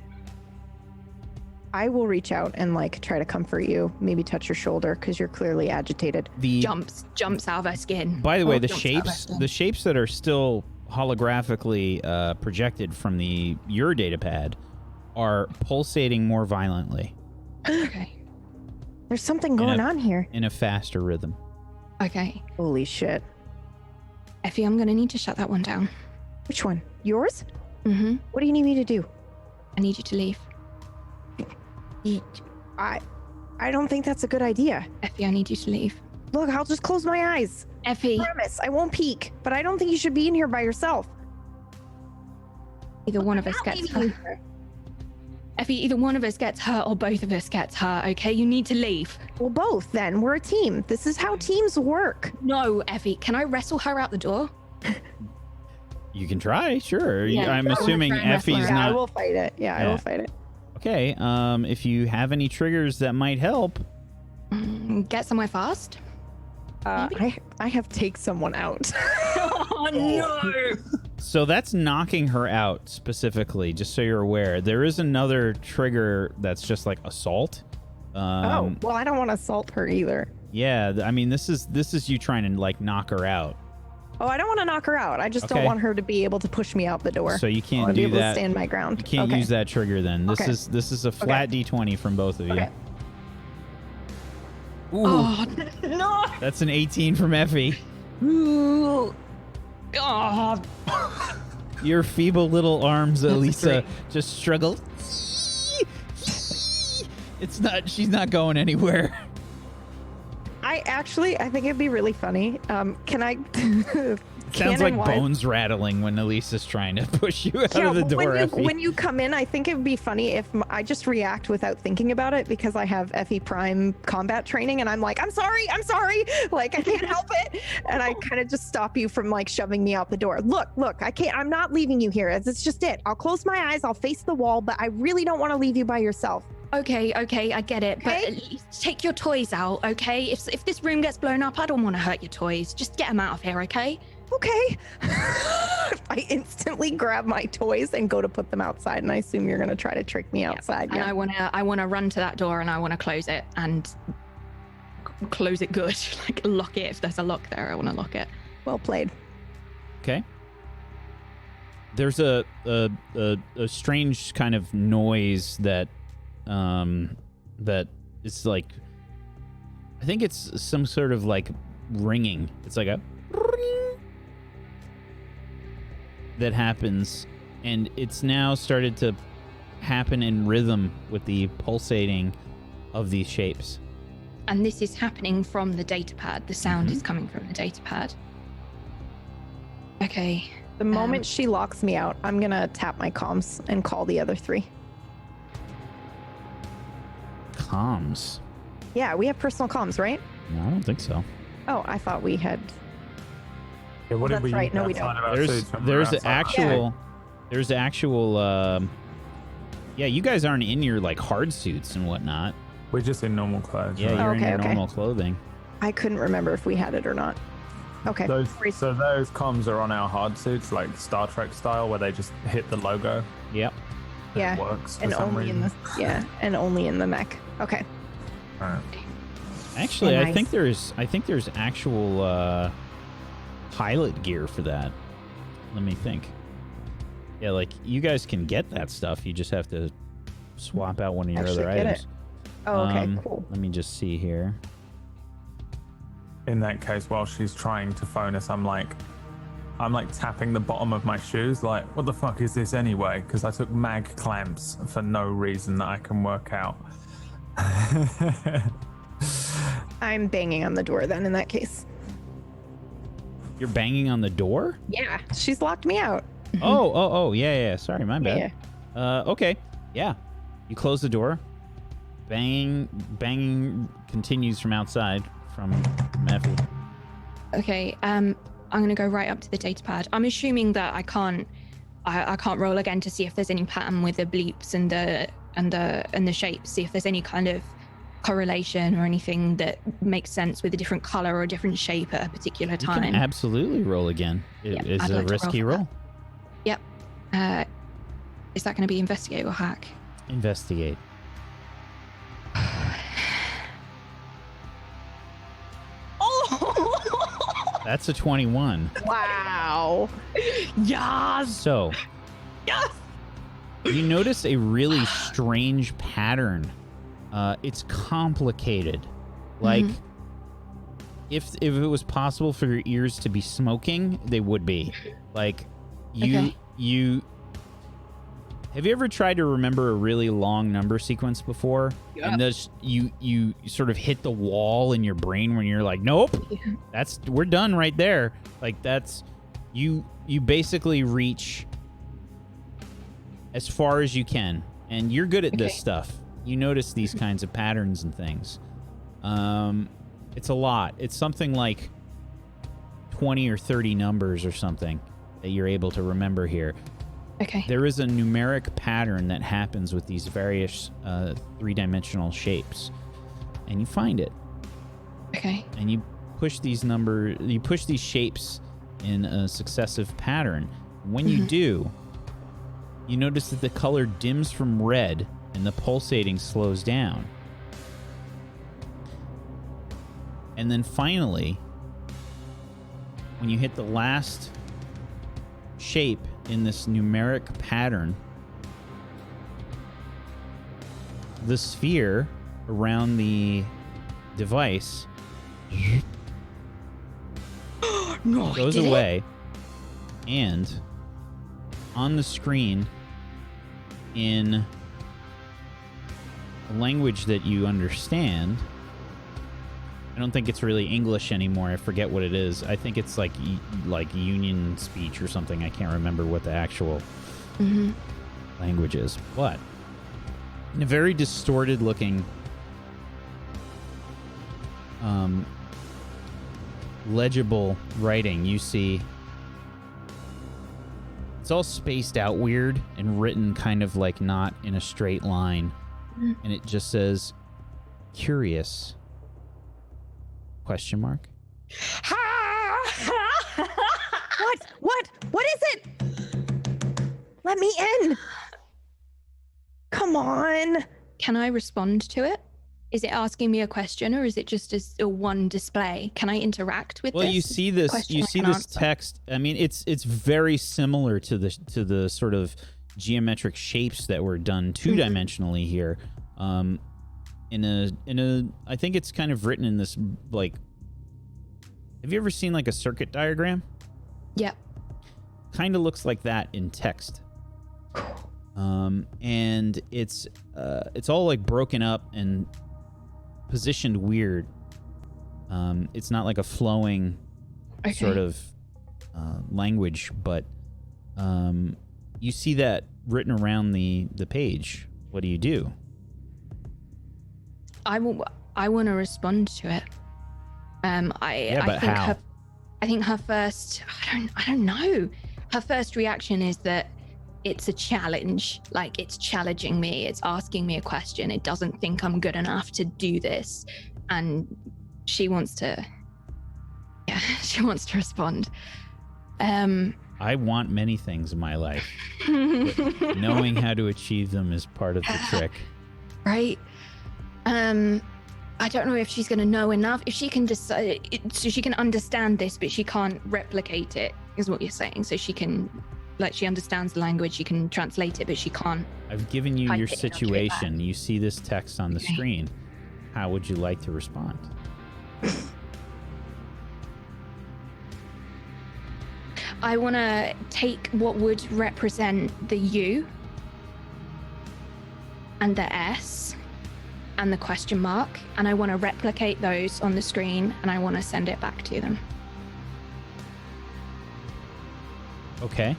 S2: I will reach out and like try to comfort you, maybe touch your shoulder because you're clearly agitated.
S6: Jumps out of her skin.
S1: By the way, the
S6: Jumps out of her
S1: shapes
S6: skin.
S1: that are still holographically projected from your data pad are pulsating more violently
S6: Okay.
S2: There's something going on here.
S1: in a faster rhythm.
S6: Okay.
S2: Holy shit.
S6: Effie, I'm gonna need to shut that one down.
S2: Which one? Yours?
S6: Mm-hmm.
S2: What do you need me to do?
S6: I need you to leave.
S2: I don't think that's a good idea.
S6: Effie, I need you to leave.
S2: Look, I'll just close my eyes.
S6: Effie,
S2: Promise, I won't peek. But I don't think you should be in here by yourself.
S6: either one of us
S2: Not
S6: gets
S2: leaving you
S6: hurt.
S2: here.
S6: Effie, either one of us gets hurt or both of us gets hurt, okay? You need to leave.
S2: Well, both then. We're a team. This is how teams work.
S6: No, Effie, can I wrestle her out the door?
S1: You can try, sure.
S6: Yeah,
S1: I'm
S6: sure.
S1: assuming
S6: We'll try and wrestle
S1: Effie's
S6: her.
S2: Yeah, I
S1: not.
S2: will fight it. Yeah, I
S1: Yeah.
S2: will fight it.
S1: Okay. If you have any triggers that might help,
S6: Get somewhere fast?
S2: I have take someone out.
S6: Oh, no!
S1: so that's knocking her out specifically. Just so you're aware, there is another trigger that's just like assault.
S2: Oh, well, I don't want to assault her either.
S1: Yeah. I mean, this is you trying to like knock her out.
S2: Oh, I don't want to knock her out. I just
S1: Okay.
S2: don't want her to be able to push me out the door.
S1: So you
S2: I
S1: can't
S2: want to be
S1: do
S2: able
S1: that.
S2: to stand my ground.
S1: You can't
S2: Okay.
S1: use that trigger then. This
S2: Okay.
S1: is a flat D20 from both of you.
S2: Okay.
S1: Ooh,
S6: Oh, no!
S1: that's an 18 from Effie.
S6: Ooh. Oh,
S1: Your feeble little arms, Elisa,
S6: great.
S1: just struggle. She's not going anywhere.
S2: I think it'd be really funny. Can I?
S1: Sounds like
S2: canon-wise-
S1: bones rattling when Elisa's trying to push you out
S2: Yeah,
S1: of the
S2: but
S1: door, Effie.
S2: when you come in, I think it would be funny if I just react without thinking about it because I have FE Prime combat training and I'm like, I'm sorry, like I can't help it, and I kind of just stop you from like shoving me out the door. Look, I can't. I'm not leaving you here. It's just it. I'll close my eyes. I'll face the wall, but I really don't want to leave you by yourself.
S6: okay, I get it. But
S2: Okay.
S6: at least take your toys out, okay? If this room gets blown up, I don't want to hurt your toys. Just get them out of here, okay?
S2: Okay. I instantly grab my toys and go to put them outside, and I assume you're gonna try to trick me outside.
S6: And I wanna run to that door and I wanna close it and close it good. Like lock it if there's a lock there. I wanna lock it.
S2: Well played.
S1: Okay. There's a strange kind of noise that is like, I think it's some sort of like ringing. It's like a ring that happens, and it's now started to happen in rhythm with the pulsating of these shapes.
S6: And this is happening from the data pad. The sound is coming from the data pad. Okay.
S2: The moment she locks me out, I'm gonna tap my comms and call the other 3.
S1: Comms?
S2: Yeah, we have personal comms, right?
S1: No, I don't think so.
S2: Oh, I thought we had.
S4: Yeah, what
S2: Well,
S4: did we
S2: that's right.
S4: use
S2: No, we
S4: outside
S2: don't.
S4: of our
S1: There's
S4: suits when we were outside?
S1: actual yeah, you guys aren't in your like hard suits and whatnot.
S4: We're just in normal clothes.
S1: Yeah,
S4: right?
S1: you're in
S2: Okay,
S1: your
S2: okay.
S1: normal clothing.
S2: I couldn't remember if we had it or not. Okay.
S4: So those comms are on our hard suits, like Star Trek style, where they just hit the logo.
S1: Yep.
S2: Yeah.
S4: It works for
S2: And
S4: some
S2: only
S4: reason.
S2: and only in the mech. Okay.
S4: Alright.
S1: Actually,
S2: Nice.
S1: I think there's actual pilot gear for that. Let me think. Yeah, like you guys can get that stuff. You just have to swap out one of your
S2: Actually
S1: other
S2: get
S1: items.
S2: it. Oh, okay, cool.
S1: Let me just see here.
S4: In that case, while she's trying to phone us, I'm like tapping the bottom of my shoes, like, what the fuck is this anyway? Because I took mag clamps for no reason that I can work out.
S2: I'm banging on the door then in that case.
S1: You're banging on the door?
S2: Yeah. She's locked me out.
S1: Oh, yeah. Sorry, my bad.
S2: Yeah.
S1: Okay. Yeah. You close the door. Banging continues from outside from Effie.
S6: Okay. I'm gonna go right up to the data pad. I'm assuming that I can't roll again to see if there's any pattern with the bleeps and the shapes. See if there's any kind of correlation or anything that makes sense with a different color or a different shape at a particular
S1: You
S6: time.
S1: can absolutely roll again. It is
S6: I'd
S1: a
S6: like to
S1: risky
S6: roll for
S1: roll.
S6: Yep. Is that going to be investigate or hack?
S1: Investigate.
S6: Oh!
S1: That's a 21.
S2: Wow.
S6: Yes!
S1: So,
S6: Yes!
S1: you notice a really strange pattern. It's complicated. Like, if it was possible for your ears to be smoking, they would be. Like, you have you ever tried to remember a really long number sequence before?
S6: Yeah.
S1: And this you sort of hit the wall in your brain when you're like, nope, we're done right there. Like that's you basically reach as far as you can, and you're good at this stuff. You notice these kinds of patterns and things. It's a lot. It's something like 20 or 30 numbers or something that you're able to remember here.
S6: Okay.
S1: There is a numeric pattern that happens with these various three-dimensional shapes, and you find it.
S6: Okay.
S1: And you push these shapes in a successive pattern. When you do, you notice that the color dims from red and the pulsating slows down. And then finally, when you hit the last shape in this numeric pattern, the sphere around the device goes away, and on the screen, in a language that you understand, I don't think it's really English anymore. I forget what it is. I think it's like union speech or something. I can't remember what the actual language is. But in a very distorted looking legible writing, you see it's all spaced out weird and written kind of like not in a straight line. And it just says curious ?
S2: What is it? Let me in. Come on.
S6: Can I respond to it? Is it asking me a question, or is it just a one display? Can I interact with
S1: Well,
S6: this?
S1: you see this.
S6: Question
S1: You
S6: I
S1: see
S6: can
S1: this
S6: answer.
S1: text. I mean, it's very similar to the sort of geometric shapes that were done two-dimensionally here. In a, I think it's kind of written in this like. Have you ever seen like a circuit diagram?
S6: Yep.
S1: Kind of looks like that in text. And it's all like broken up and positioned weird. It's not like a flowing sort of language, but you see that written around the page. What do you do?
S6: I want to respond to it.
S1: But
S6: I think
S1: how?
S6: I think her first. I don't know. Her first reaction is that it's a challenge. Like, it's challenging me. It's asking me a question. It doesn't think I'm good enough to do this, and she wants to. Yeah, she wants to respond.
S1: I want many things in my life. But knowing how to achieve them is part of the trick.
S6: Right. I don't know if she's going to know enough. If she can decide, so she can understand this, but she can't replicate it, is what you're saying. So she can, like, she understands the language, she can translate it, but she can't.
S1: I've given you
S6: type
S1: your
S6: it into it
S1: situation.
S6: back.
S1: You see this text on the
S6: Okay.
S1: screen. How would you like to respond?
S6: I want to take what would represent the U and the S and the question mark, and I want to replicate those on the screen, and I want to send it back to them.
S1: Okay.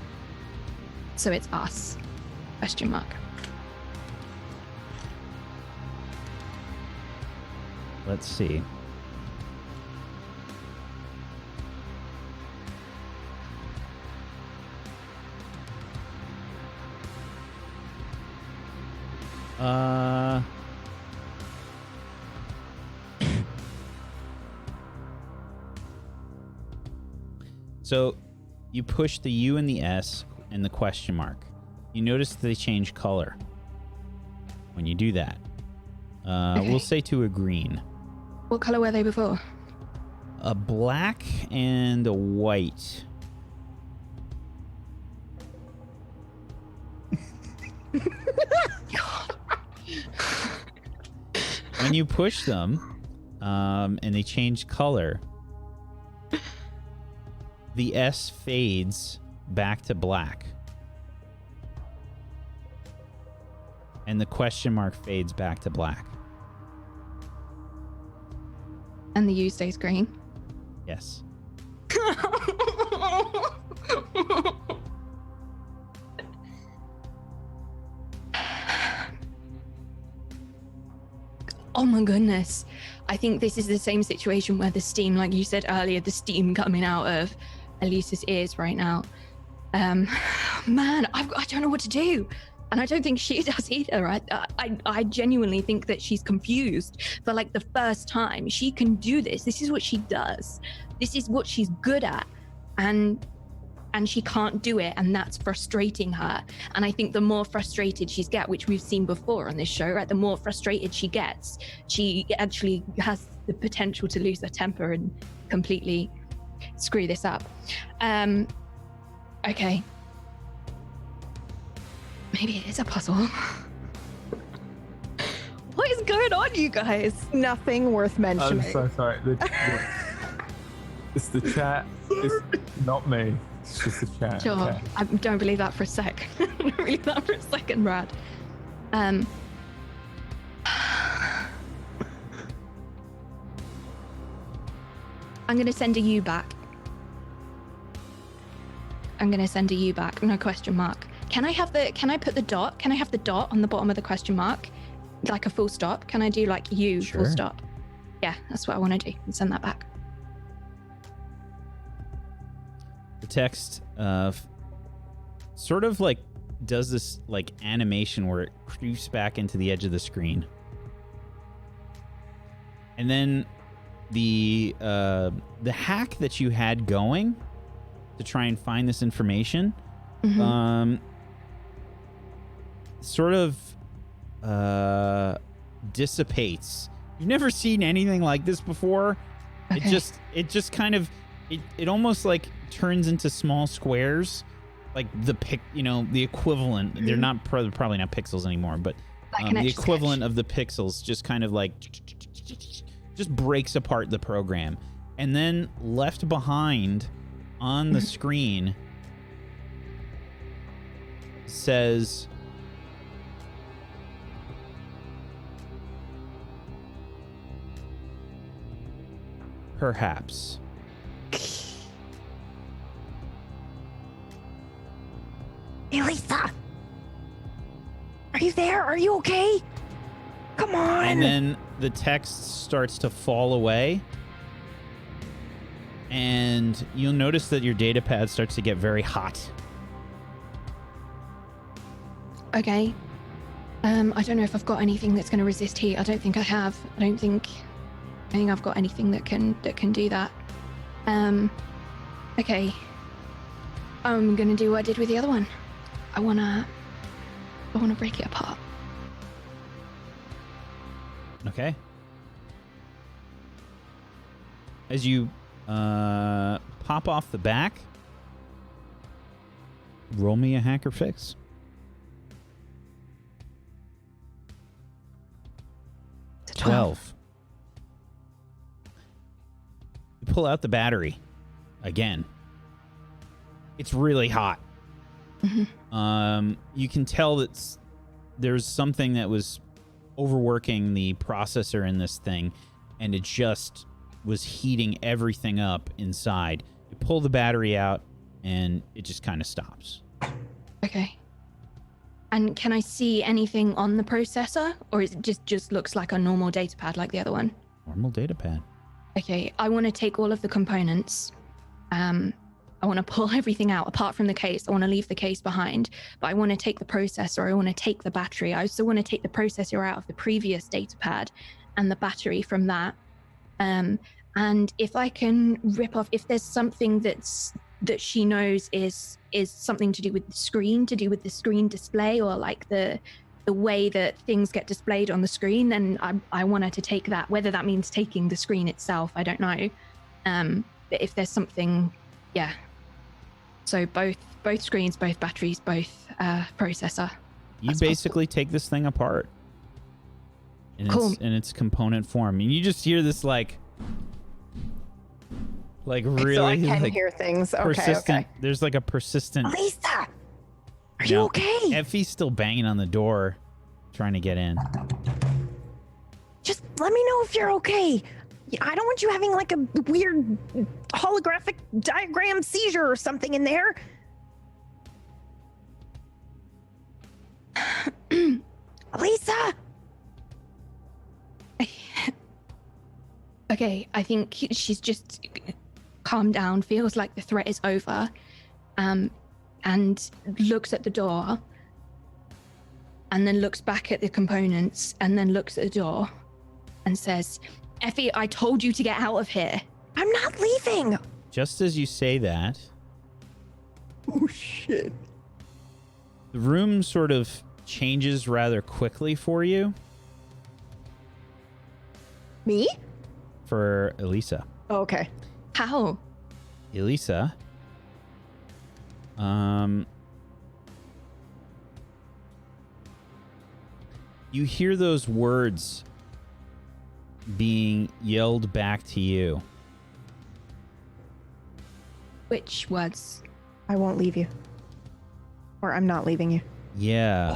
S6: So it's us, question mark.
S1: Let's see. So you push the U and the S and the question mark. You notice they change color when you do that.
S6: Okay.
S1: We'll say to a green.
S6: What color were they before?
S1: A black and a white. When you push them, and they change color, the S fades back to black. And the question mark fades back to black.
S6: And the U stays green.
S1: Yes.
S6: Oh my goodness. I think this is the same situation where the steam, like you said earlier, the steam coming out of Elisa's ears right now. Man, I don't know what to do. And I don't think she does either. I genuinely think that she's confused for like the first time. She can do this. This is what she does. This is what she's good at. And she can't do it, and that's frustrating her. And I think the more frustrated she's get, which we've seen before on this show, right? The more frustrated she gets, she actually has the potential to lose her temper and completely screw this up. Okay. Maybe it is a puzzle. What is going on, you guys?
S2: Nothing worth mentioning.
S4: I'm so sorry. It's the chat. It's not me. It's just the chat.
S6: Sure.
S4: Okay.
S6: I don't believe that for a sec. I don't believe that for a second, Brad. I'm going to send a U back. I'm going to send a U back. No question mark. Can I put the dot? Can I have the dot on the bottom of the question mark? Like a full stop? Can I do like U full
S1: Sure.
S6: stop? Yeah, that's what I want to do. And send that back.
S1: The text sort of like does this like animation where it creeps back into the edge of the screen. And then the hack that you had going to try and find this information sort of dissipates You've never seen anything like this before.
S6: Okay.
S1: It just kind of it almost like turns into small squares, like the equivalent. They're not probably not pixels anymore, but
S6: Like an
S1: the
S6: Etch a
S1: equivalent
S6: Sketch.
S1: of the pixels just kind of like just breaks apart the program, and then left behind on the screen says perhaps.
S2: Elisa! Are you there? Are you okay? Come on!
S1: And then the text starts to fall away. And you'll notice that your data pad starts to get very hot.
S6: Okay. I don't know if I've got anything that's going to resist heat. I don't think I have. I don't think I've got anything that can do that. Okay. I'm gonna do what I did with the other one. I wanna break it apart.
S1: Okay. As you pop off the back, roll me a hack or fix. 12. You pull out the battery again. It's really hot.
S6: Mhm.
S1: You can tell that there's something that was overworking the processor in this thing, and it just was heating everything up inside. You pull the battery out, and it just kind of stops.
S6: Okay. And can I see anything on the processor, or is it just looks like a normal data pad like the other one?
S1: Normal data pad.
S6: Okay, I want to take all of the components. I want to pull everything out apart from the case. I want to leave the case behind, but I want to take the processor. I want to take the battery. I also want to take the processor out of the previous data pad and the battery from that. And if I can rip off, if there's something that she knows is something to do with the screen, display, or like the way that things get displayed on the screen, then I want her to take that. Whether that means taking the screen itself, I don't know. But if there's something, yeah. So both screens, both batteries, both processor.
S1: You
S6: That's
S1: basically take this thing apart in its component form, and you just hear this like really
S2: so I can
S1: like
S2: hear things. Okay,
S1: persistent.
S2: okay.
S1: There's like a persistent.
S2: Elisa! Are you okay?
S1: Effie's still banging on the door, trying to get in.
S2: Just let me know if you're okay. I don't want you having like a weird holographic diagram seizure or something in there. Elisa!
S6: Okay, I think she's just calmed down, feels like the threat is over, and looks at the door, and then looks back at the components, and then looks at the door, and says, Effie, I told you to get out of here.
S2: I'm not leaving.
S1: Just as you say that,
S2: Oh, shit.
S1: the room sort of changes rather quickly for you.
S2: Me?
S1: For Elisa.
S2: Oh, okay.
S6: How?
S1: Elisa. You hear those words being yelled back to you.
S6: Which words?
S2: I won't leave you. Or I'm not leaving you.
S1: Yeah.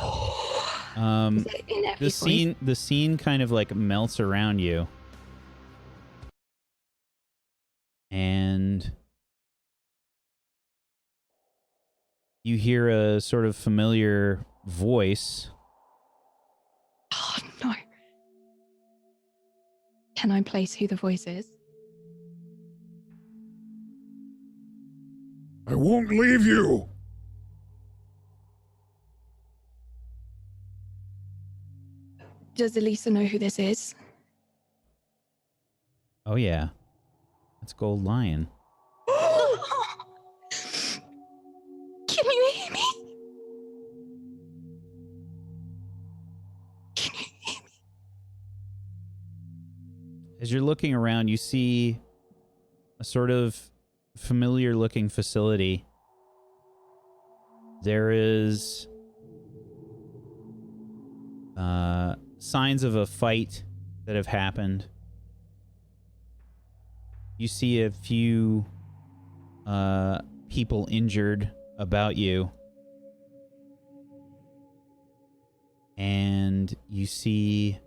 S6: Is it in Effie's voice?
S1: The scene kind of like melts around you. And you hear a sort of familiar voice.
S6: Oh, no. Can I place who the voice is?
S8: I won't leave you.
S6: Does Elisa know who this is?
S1: Oh, yeah. That's Gold Lion.
S6: Can you hear me? Can you hear me?
S1: As you're looking around, you see a sort of familiar-looking facility. There is signs of a fight that have happened. You see a few people injured about you. And you see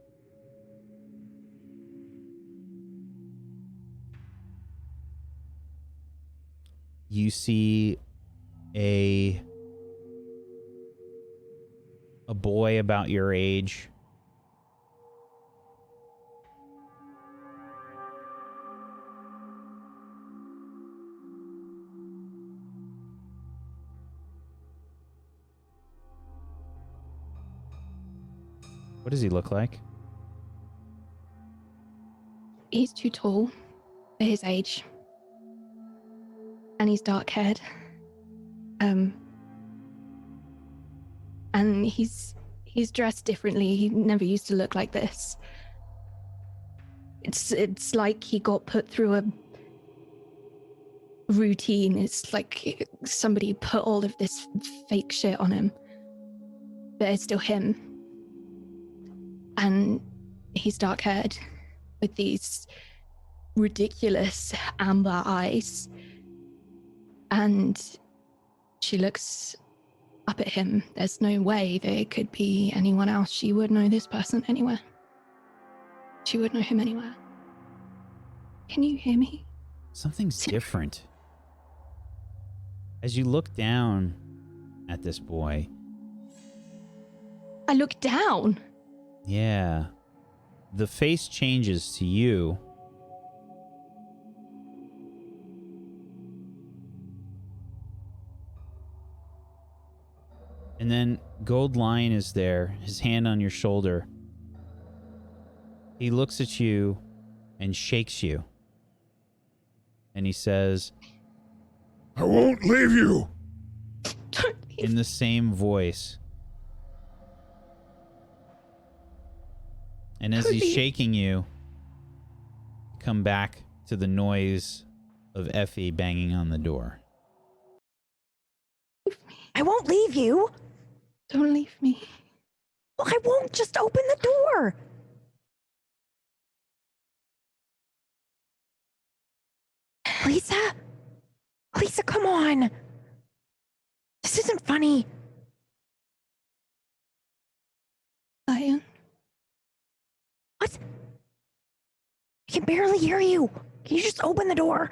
S1: a boy about your age. What does he look like?
S6: He's too tall for his age. And he's dark-haired. And he's dressed differently. He never used to look like this. It's like he got put through a routine. It's like somebody put all of this fake shit on him. But it's still him. And he's dark-haired with these ridiculous amber eyes. And she looks up at him. There's no way that it could be anyone else. She would know this person anywhere. She would know him anywhere. Can you hear me?
S1: Something's different. As you look down at this boy.
S6: I look down.
S1: Yeah. The face changes to you. And then Gold Lion is there, his hand on your shoulder. He looks at you and shakes you. And he says,
S8: I won't leave you.
S1: in the same voice. And as he's shaking you, come back to the noise of Effie banging on the door.
S2: I won't leave you.
S6: Don't leave me.
S2: Well, I won't. Just open the door. Lisa? Lisa, come on. This isn't funny.
S6: Lion?
S2: What? I can barely hear you. Can you just open the door?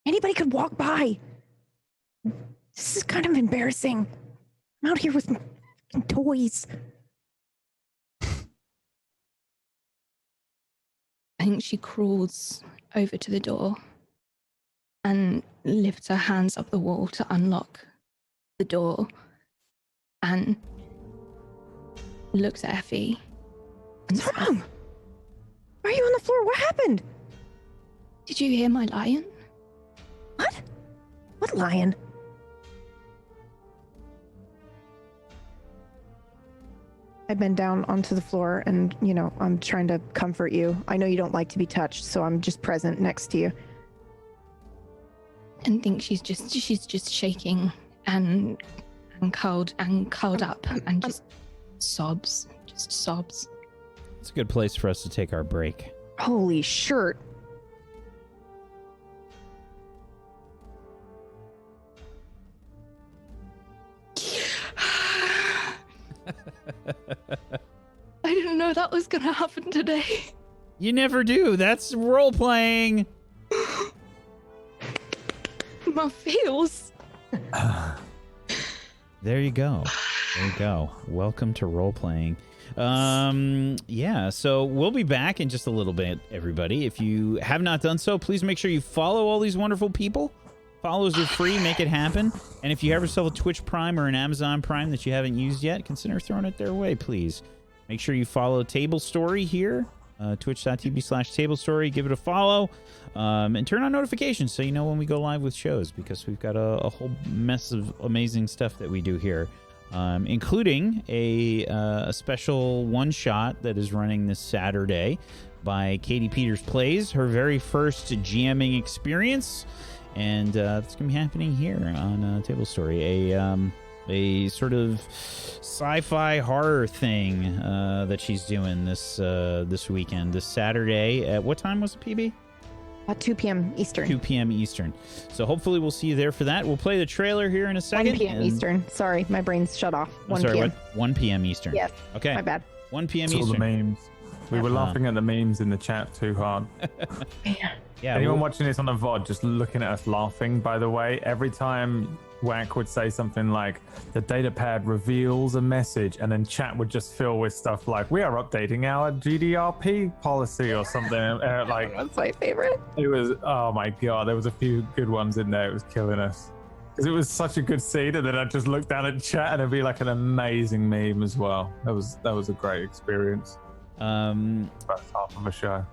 S2: Anybody could walk by. This is kind of embarrassing. I'm out here with my toys.
S6: I think she crawls over to the door and lifts her hands up the wall to unlock the door and looks at Effie.
S2: What's wrong? Why are you on the floor? What happened?
S6: Did you hear my lion?
S2: What? What lion? I bend down onto the floor and, I'm trying to comfort you. I know you don't like to be touched, so I'm just present next to you.
S6: And think she's just shaking and curled up and just sobs.
S1: It's a good place for us to take our break.
S2: Holy shirt.
S6: I didn't know that was gonna happen today.
S1: You never do. That's role-playing.
S6: My feels.
S1: There you go. Welcome to role-playing. Yeah, so we'll be back in just a little bit, everybody. If you have not done so, please make sure you follow all these wonderful people. Follows are free, make it happen. And if you have yourself a Twitch Prime or an Amazon Prime that you haven't used yet, consider throwing it their way, please. Make sure you follow Tablestory here, twitch.tv/Tablestory. Give it a follow, and turn on notifications so you know when we go live with shows, because we've got a whole mess of amazing stuff that we do here, including a special one-shot that is running this Saturday by Katie Peters Plays, her very first GMing experience. And it's going to be happening here on Tablestory, a sort of sci-fi horror thing that she's doing this weekend, this Saturday. At what time was it, PB?
S2: 2 p.m. Eastern.
S1: 2 p.m. Eastern. So hopefully we'll see you there for that. We'll play the trailer here in a second.
S2: 1 p.m. Eastern. Sorry, my brain's shut off. 1
S1: sorry,
S2: p.m.
S1: what? 1 p.m. Eastern.
S2: Yes.
S1: Okay.
S2: My bad.
S1: 1 p.m.
S4: It's all the
S1: Eastern.
S4: memes. We were laughing at the memes in the chat too hard.
S1: Yeah.
S4: Anyone watching this on a VOD just looking at us laughing, by the way, every time Wack would say something like, the data pad reveals a message, and then chat would just fill with stuff like, we are updating our GDRP policy or something.
S2: That's my favorite.
S4: It was, oh my God, there was a few good ones in there. It was killing us. Because it was such a good scene, and then I'd just look down at chat and it'd be like an amazing meme as well. That was a great experience. First half of a show.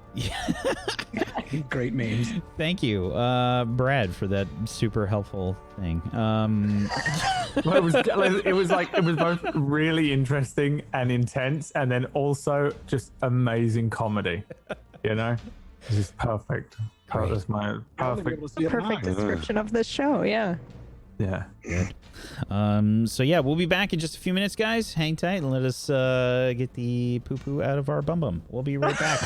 S5: Great memes.
S1: Thank you, Brad, for that super helpful thing.
S4: Well, it was both really interesting and intense, and then also just amazing comedy. You know, this is perfect. That's my perfect.
S2: Perfect description of the show. Yeah.
S4: Yeah.
S1: So yeah, we'll be back in just a few minutes, guys. Hang tight and let us get the poo-poo out of our bum-bum. We'll be right back.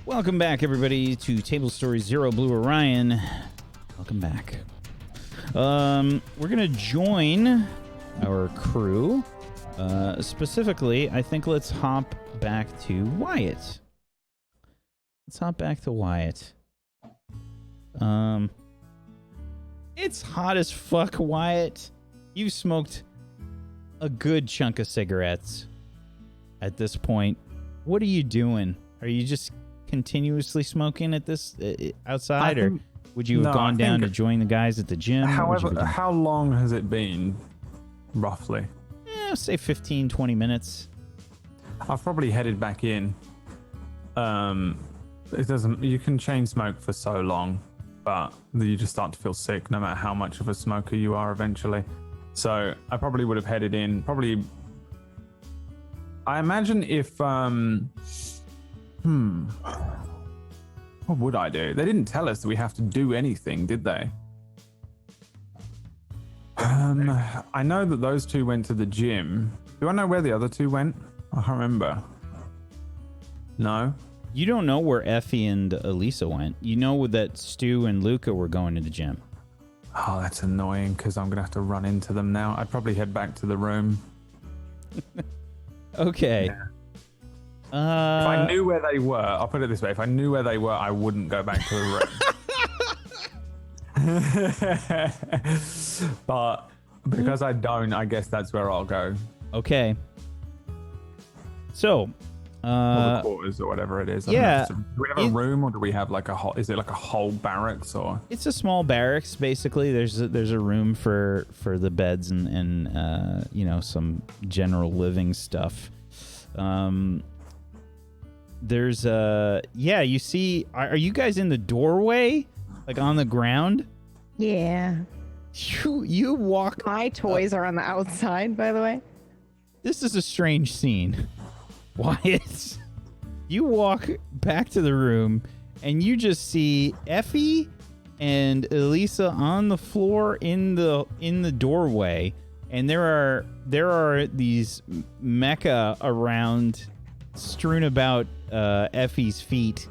S1: Welcome back, everybody, to Tablestory Zero.Blue.Orion. Welcome back. We're gonna join our crew. Specifically, I think let's hop back to Wyatt. Let's hop back to Wyatt. It's hot as fuck, Wyatt. You've smoked a good chunk of cigarettes at this point. What are you doing? Are you just continuously smoking at this outside, or would you have gone down to join the guys at the gym?
S4: However, how long has it been, roughly?
S1: Say 15, 20 minutes.
S4: I've probably headed back in. It doesn't. You can chain smoke for so long, but you just start to feel sick, no matter how much of a smoker you are eventually. So I probably would have headed in. Probably. I imagine if what would I do? They didn't tell us that we have to do anything, did they? I know that those two went to the gym. Do I know where the other two went? I can't remember. No?
S1: You don't know where Effie and Elisa went. You know that Stu and Luca were going to the gym.
S4: Oh, that's annoying, because I'm going to have to run into them now. I'd probably head back to the room.
S1: Okay.
S4: Yeah. If I knew where they were, I'll put it this way. If I knew where they were, I wouldn't go back to the room. But because I don't, I guess that's where I'll go.
S1: Okay. So,
S4: or the quarters or whatever it is.
S1: Yeah.
S4: Do we have a room, or do we have like a whole? Is it like a whole barracks, or? It's
S1: a small barracks, basically. There's a room for the beds and you know, some general living stuff. There's you see, are you guys in the doorway, like on the ground?
S2: Yeah.
S1: You walk.
S2: My toys are on the outside, by the way.
S1: This is a strange scene. Wyatt, you walk back to the room and you just see Effie and Elisa on the floor in the doorway, and there are these mecha around, strewn about Effie's feet.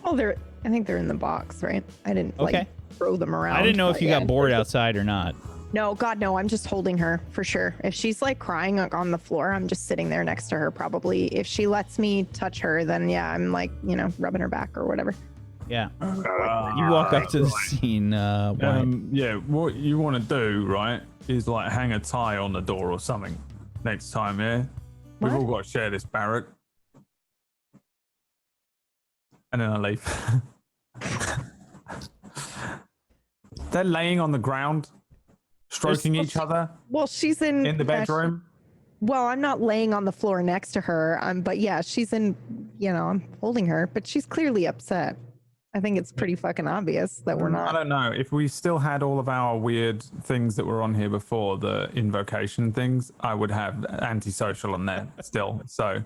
S2: Oh, I think they're in the box, right? I didn't throw them around.
S1: I didn't know if you got bored outside or not.
S2: No, God, no. I'm just holding her for sure. If she's like crying on the floor, I'm just sitting there next to her probably. If she lets me touch her, then yeah, I'm like, you know, rubbing her back or whatever.
S1: Yeah. You walk up to the scene.
S4: Yeah, what you want to do, right, is like hang a tie on the door or something next time, yeah? We've all got to share this barrack. And then I leave. They're laying on the ground, stroking each other.
S2: Well, she's in
S4: the bedroom.
S2: Well, I'm not laying on the floor next to her, but yeah, she's in, you know, I'm holding her, but she's clearly upset. I think it's pretty fucking obvious that we're not.
S4: I don't know. If we still had all of our weird things that were on here before, the invocation things, I would have antisocial on there still. So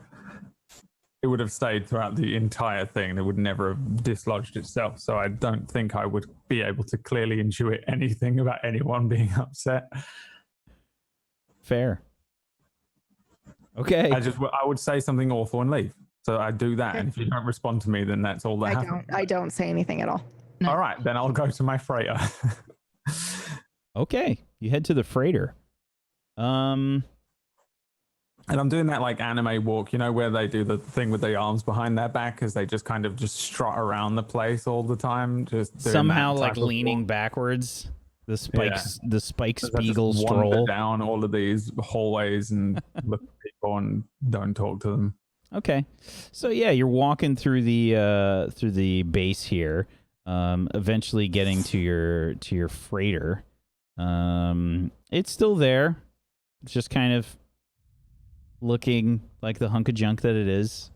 S4: it would have stayed throughout the entire thing. It would never have dislodged itself. So I don't think I would be able to clearly intuit anything about anyone being upset.
S1: Fair. Okay.
S4: I would say something awful and leave. So I do that. And if you don't respond to me, then that's all that happens.
S2: I don't say anything at all.
S6: No.
S4: All right, then I'll go to my freighter.
S1: Okay. You head to the freighter.
S4: And I'm doing that like anime walk, you know, where they do the thing with the arms behind their back as they just kind of just strut around the place all the time. Just
S1: somehow like leaning backwards. The Spike Spiegel stroll.
S4: Wander down all of these hallways and look at people and don't talk to them.
S1: Okay. So yeah, you're walking through the base here, eventually getting to your freighter. It's still there. It's just kind of looking like the hunk of junk that it is.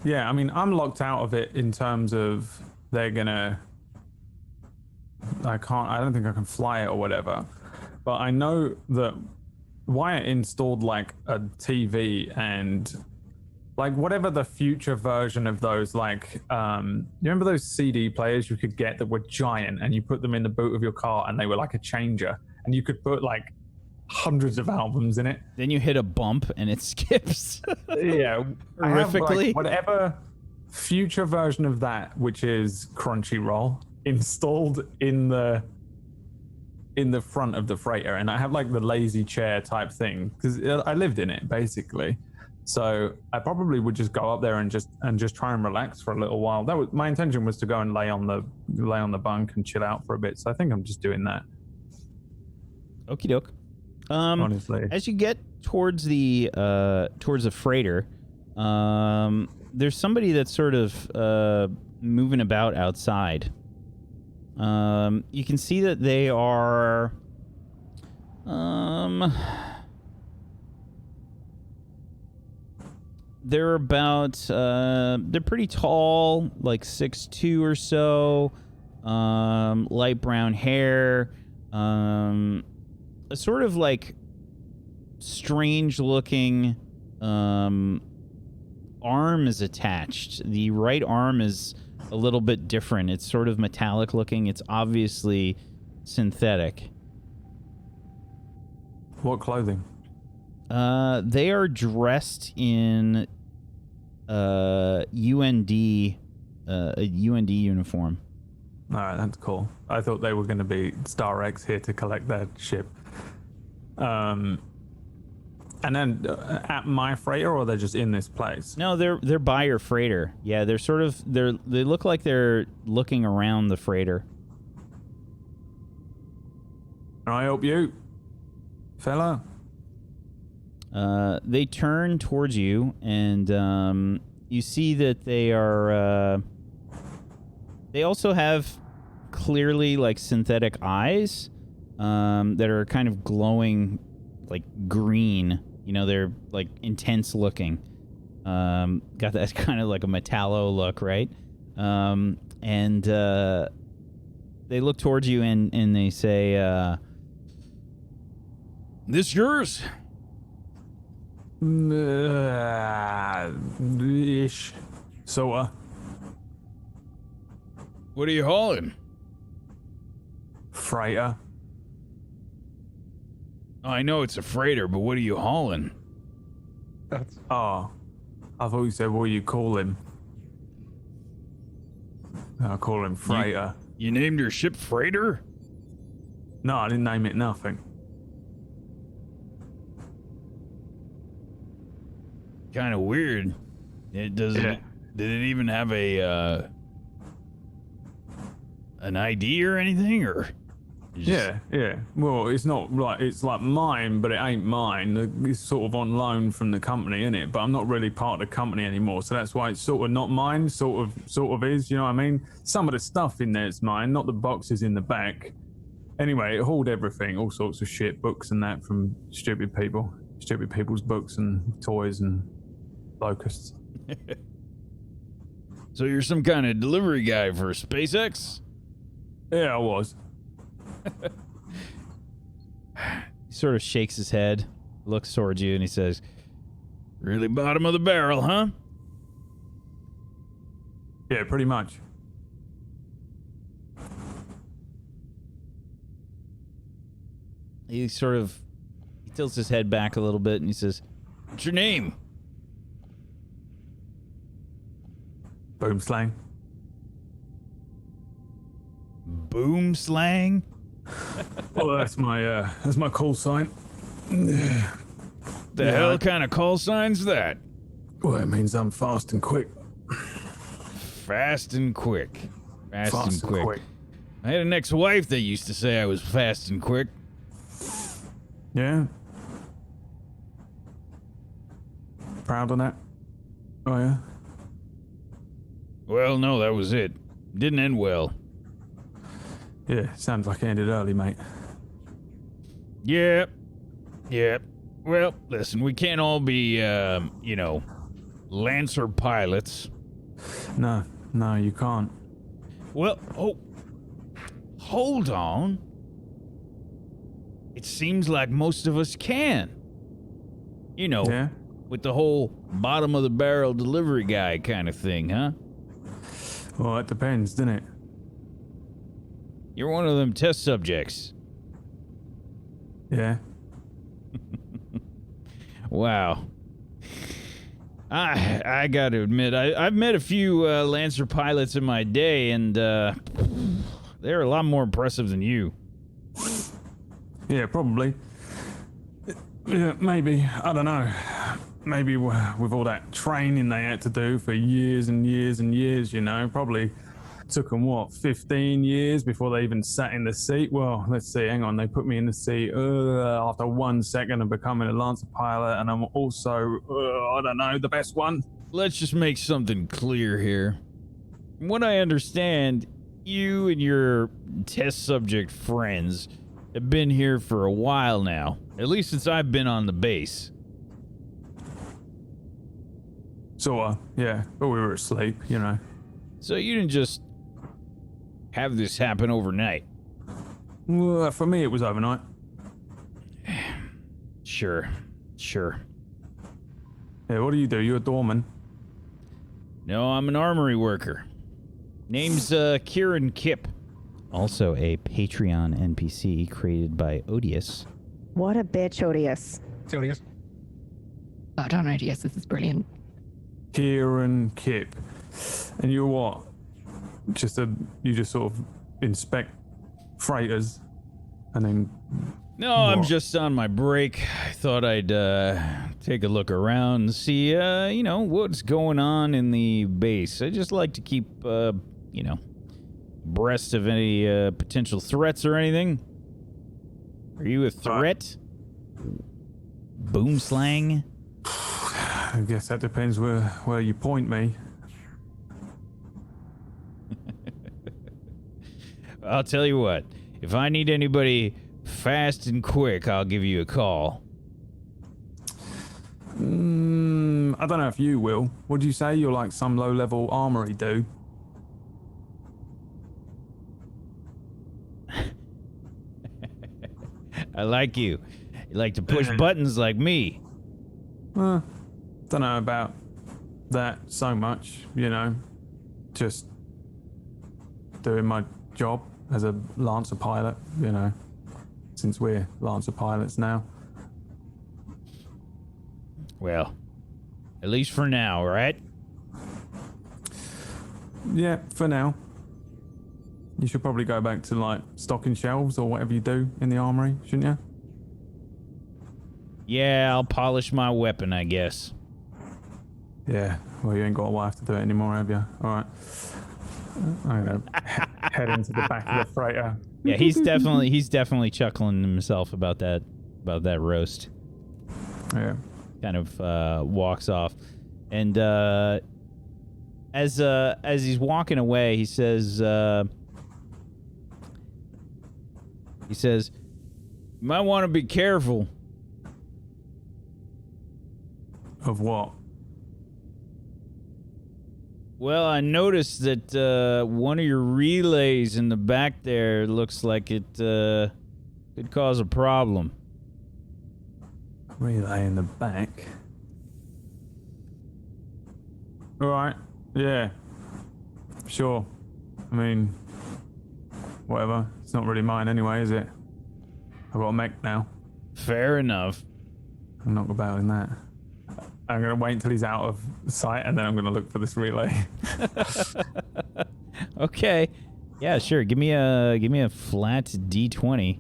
S4: Yeah, I mean, I'm locked out of it in terms of they're gonna. I don't think I can fly it or whatever. But I know that Wyatt installed like a TV and like whatever the future version of those, like, you remember those CD players you could get that were giant and you put them in the boot of your car and they were like a changer and you could put like hundreds of albums in it.
S1: Then you hit a bump and it skips.
S4: Yeah, I have,
S1: horrifically.
S4: like, whatever future version of that, which is Crunchyroll, installed in the front of the freighter, and I have like the lazy chair type thing because I lived in it basically. So I probably would just go up there and just try and relax for a little while. That was my intention, was to go and lay on the bunk and chill out for a bit. So I think I'm just doing that.
S1: Okie doke.
S4: Honestly,
S1: as you get towards the freighter, there's somebody that's sort of moving about outside. You can see that they are they're about they're pretty tall, like 6'2" or so, light brown hair, a sort of like strange looking arm is attached. The right arm is a little bit different. It's sort of metallic looking. It's obviously synthetic.
S4: what clothing?
S1: They are dressed in a UND uniform.
S4: All right, that's cool. I thought they were going to be Star X here to collect their ship. And then at my freighter, or they're just in this place?
S1: No, they're by your freighter. Yeah, they're sort of they look like they're looking around the freighter.
S4: Can I help you, fella?
S1: They turn towards you, and you see that they are. They also have clearly like synthetic eyes that are kind of glowing, like green. You know, they're like intense looking. Got that kind of like a metallo look, right? And they look towards you and they say, "This yours?"
S4: Ish. So,
S1: What are you hauling?
S4: freighter.
S1: I know it's a freighter, but what are you hauling?
S4: Oh, I thought you said, what do you call him? I call him freighter.
S1: You named your ship Freighter?
S4: No, I didn't name it nothing.
S1: Kind of weird. It doesn't.
S4: Yeah.
S1: Did it even have a an ID or anything, or?
S4: Yeah. Well, it's not like it's like mine, but it ain't mine. It's sort of on loan from the company, innit? But I'm not really part of the company anymore, so that's why it's sort of not mine. Sort of is. You know what I mean? Some of the stuff in there is mine, not the boxes in the back. Anyway, it hauled everything, all sorts of shit, books and that from stupid people's books and toys and locusts.
S1: So you're some kind of delivery guy for SpaceX?
S4: Yeah, I was.
S1: He sort of shakes his head, looks towards you, and he says, "Really bottom of the barrel, huh?"
S4: Yeah, pretty much.
S1: He tilts his head back a little bit, and he says, "What's your name?"
S4: Boom slang.
S1: Boom slang?
S4: Well, that's my call sign.
S1: The hell kind of call sign's that?
S4: Well, it means I'm fast and quick.
S1: Fast and quick. Fast and quick. I had an ex-wife that used to say I was fast and quick.
S4: Yeah. Proud of that? Oh, yeah?
S1: Well, no, that was it. Didn't end well.
S4: Yeah, sounds like it ended early, mate.
S1: Yeah. Well, listen, we can't all be, Lancer pilots.
S4: No, you can't.
S1: Well, hold on. It seems like most of us can. You know,
S4: Yeah?
S1: with the whole bottom of the barrel delivery guy kind of thing, huh?
S4: Well, it depends, doesn't it?
S1: You're one of them test subjects.
S4: Yeah.
S1: Wow. I got to admit, I've met a few Lancer pilots in my day, and they're a lot more impressive than you.
S4: Yeah, probably. Yeah, maybe. I don't know. Maybe with all that training they had to do for years and years and years, you know, probably took them, 15 years before they even sat in the seat? Well, let's see, hang on, they put me in the seat after 1 second of becoming a Lancer pilot, and I'm also, I don't know, the best one.
S1: Let's just make something clear here. From what I understand, you and your test subject friends have been here for a while now, at least since I've been on the base.
S4: Sorta, yeah, but we were asleep, you know.
S1: So you didn't just have this happen overnight?
S4: Well, for me, it was overnight.
S1: Sure.
S4: Yeah, what do? You're a doorman.
S1: No, I'm an armory worker. Name's Kieran Kipp. Also a Patreon NPC created by Odious.
S2: What a bitch, Odious.
S5: See what he is?
S6: I don't know. Yes, this is brilliant.
S4: Kieran Kipp. And you're what? You just sort of inspect freighters and then...
S1: No, I'm just on my break. I thought I'd take a look around and see, what's going on in the base. I just like to keep, abreast of any potential threats or anything. Are you a threat? Boom slang?
S4: I guess that depends where you point me.
S1: I'll tell you what. If I need anybody fast and quick, I'll give you a call.
S4: I don't know if you will. What do you say? You're like some low-level armory dude.
S1: I like you. You like to push buttons like me.
S4: Don't know about that so much, you know. Just doing my job as a Lancer pilot, you know, since we're Lancer pilots now.
S1: Well, at least for now, right?
S4: Yeah, for now. You should probably go back to, like, stocking shelves or whatever you do in the armory, shouldn't you?
S1: Yeah, I'll polish my weapon, I guess.
S4: Yeah, well, you ain't got a wife to do it anymore, have you? All right. I'm gonna head into the back of the freighter.
S1: Yeah, he's definitely chuckling to himself about that roast.
S4: Yeah.
S1: Kind of walks off, and as he's walking away, he says, "You might want to be careful."
S4: Of what?
S1: Well, I noticed that one of your relays in the back there looks like it could cause a problem.
S4: Relay in the back. All right. Yeah. Sure. I mean, whatever. It's not really mine anyway, is it? I've got a mech now.
S1: Fair enough.
S4: I'm not about in that. I'm going to wait until he's out of sight, and then I'm going to look for this relay.
S1: Okay. Yeah, sure. Give me a flat D20.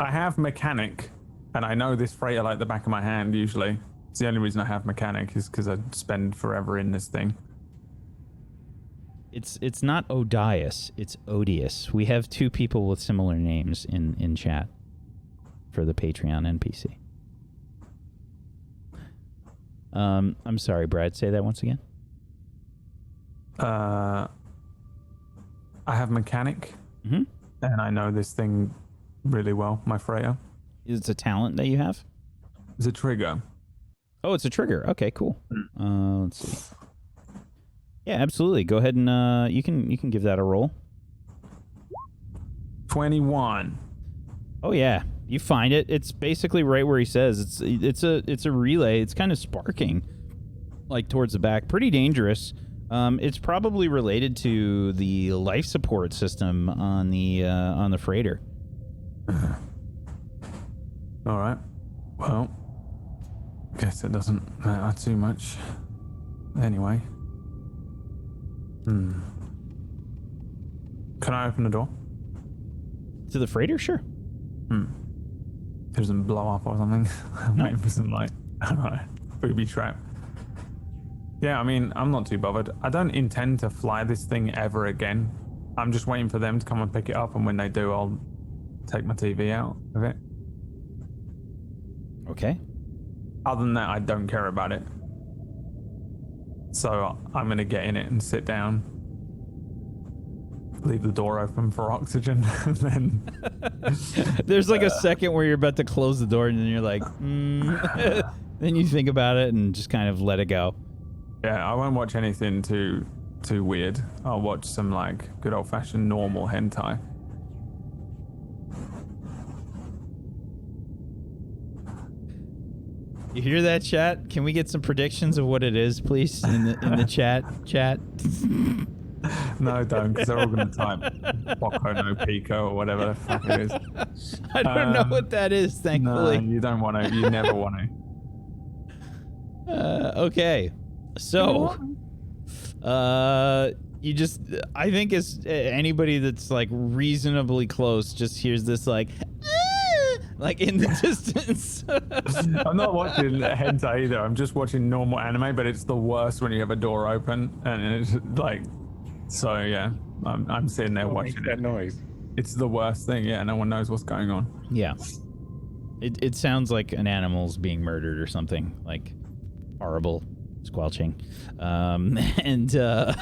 S4: I have mechanic, and I know this freighter like the back of my hand usually. It's the only reason I have mechanic is because I spend forever in this thing.
S1: It's not Odious, it's Odious. We have two people with similar names in chat for the Patreon NPC. I'm sorry, Brad. Say that once again.
S4: I have mechanic,
S1: Mm-hmm.
S4: and I know this thing really well, my freighter.
S1: It's a talent that you have?
S4: It's a trigger.
S1: Oh, it's a trigger. Okay, cool. Let's see. Yeah, absolutely. Go ahead and you can give that a roll.
S4: 21.
S1: Oh yeah, you find it. It's basically right where he says. It's a relay. It's kind of sparking, like towards the back. Pretty dangerous. It's probably related to the life support system on the freighter.
S4: All right. Well, guess it doesn't matter too much. Anyway. Can I open the door?
S1: To the freighter, sure.
S4: It doesn't blow up or something. I'm waiting for some like, I don't know, booby trap. Yeah, I mean, I'm not too bothered. I don't intend to fly this thing ever again. I'm just waiting for them to come and pick it up, and when they do, I'll take my TV out of it.
S1: Okay.
S4: Other than that, I don't care about it. So I'm going to get in it and sit down. Leave the door open for oxygen, and then...
S1: There's like a second where you're about to close the door, and then you're like, then you think about it and just kind of let it go.
S4: Yeah, I won't watch anything too weird. I'll watch some like good old-fashioned normal hentai.
S1: You hear that, chat? Can we get some predictions of what it is, please, in the chat?
S4: No, don't, because they're all going to type Poco no Pico or whatever the fuck it is.
S1: I don't know what that is, thankfully.
S4: No, you don't want to. You never want to.
S1: Okay. So, you just, I think as anybody that's like reasonably close just hears this like in the distance.
S4: I'm not watching hentai either. I'm just watching normal anime, but it's the worst when you have a door open and it's like, so yeah, I'm sitting there watching
S5: that noise.
S4: It's the worst thing. Yeah, no one knows what's going on.
S1: Yeah. It sounds like an animal's being murdered or something, like horrible squelching. And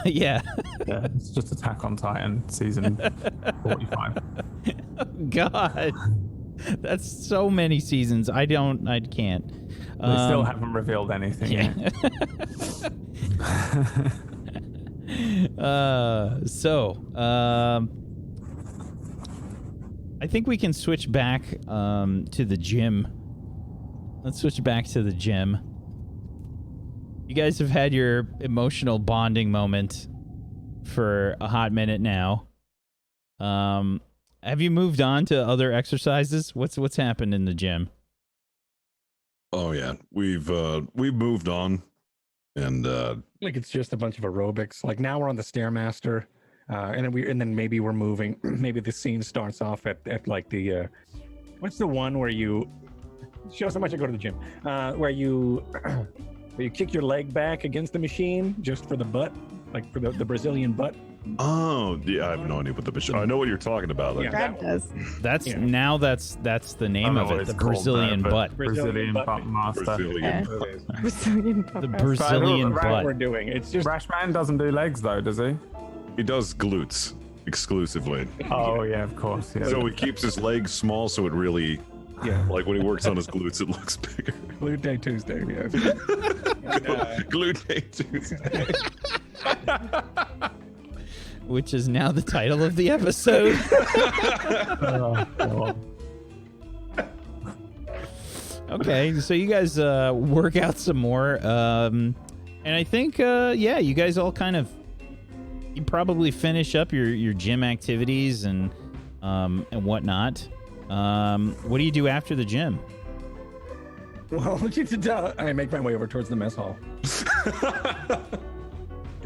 S1: yeah.
S4: Yeah, it's just Attack on Titan season 45.
S1: Oh, God. That's so many seasons. I can't.
S4: They still haven't revealed anything yet.
S1: I think we can switch back to the gym. Let's switch back to the gym. You guys have had your emotional bonding moment for a hot minute now. Have you moved on to other exercises? What's happened in the gym?
S3: Oh yeah, we've moved on, and
S5: Like it's just a bunch of aerobics. Like now we're on the Stairmaster, and then maybe we're moving. Maybe the scene starts off at like the what's the one where you shows how much I go to the gym, where you kick your leg back against the machine just for the butt, like for the Brazilian butt.
S3: oh yeah, I have no idea what the I know what you're talking about. Like,
S2: Brad does.
S1: That's
S5: Yeah.
S1: now that's the name
S4: I
S1: of
S4: don't know
S1: it.
S4: what
S1: The
S4: it's called,
S1: Brazilian
S4: but
S1: butt.
S5: Brazilian
S4: Brazilian butt
S5: butt
S4: master.
S3: Brazilian.
S2: Brazilian
S1: The
S2: puppet.
S1: Brazilian
S5: Right,
S1: butt.
S5: we're doing. It's just
S4: Rashman doesn't do legs though, does he?
S3: He does glutes exclusively,
S4: Oh yeah, of course. Yeah.
S3: so he keeps his legs small, so it really,
S5: yeah.
S3: like when he works on his glutes, it looks bigger.
S5: Glute Day Tuesday. Yes.
S3: Glute Day Tuesday.
S1: Which is now the title of the episode.
S4: Oh, God.
S1: Okay, so you guys work out some more, and I think yeah, you guys all kind of you probably finish up your gym activities and whatnot. What do you do after the gym?
S5: Well, I make my way over towards the mess hall.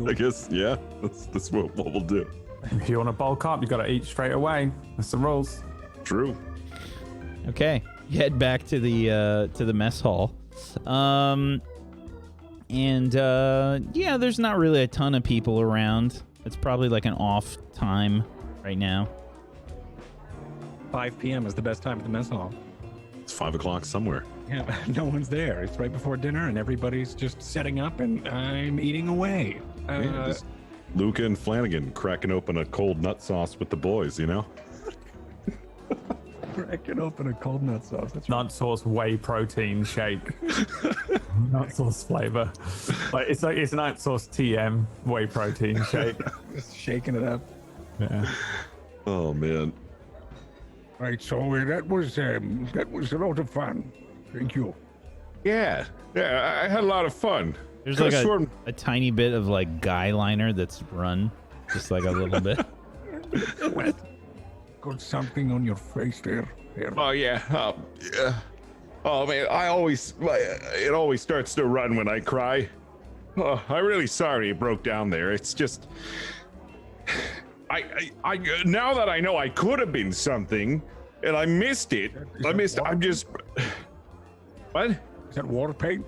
S3: I guess yeah, that's what we'll do.
S4: If you want to bulk up, you got to eat straight away. That's the rules.
S3: True.
S1: Okay, you head back to the mess hall, and yeah, there's not really a ton of people around. It's probably like an off time right now.
S5: 5 p.m. is the best time at the mess hall.
S3: It's 5 o'clock somewhere.
S5: Yeah, no one's there. It's right before dinner, and everybody's just setting up, and I'm eating away.
S3: Yeah, just Luca and Flanagan cracking open a cold nut sauce with the boys, you know?
S5: Cracking open a cold nut sauce. That's
S4: Nut sauce whey protein shake. Nut sauce flavor. It's nut sauce TM whey protein shake.
S5: just shaking it up.
S4: Yeah.
S3: Oh man.
S8: Right, so that was a lot of fun. Thank you.
S3: Yeah, I had a lot of fun.
S1: There's like a tiny bit of like guy liner that's run, just like a little bit.
S8: What? Got something on your face there.
S3: Oh yeah. Yeah. Oh man, it always starts to run when I cry. Oh, I'm really sorry it broke down there. It's just, I now that I know I could have been something, and I missed it. I'm just. What?
S8: Is that war paint?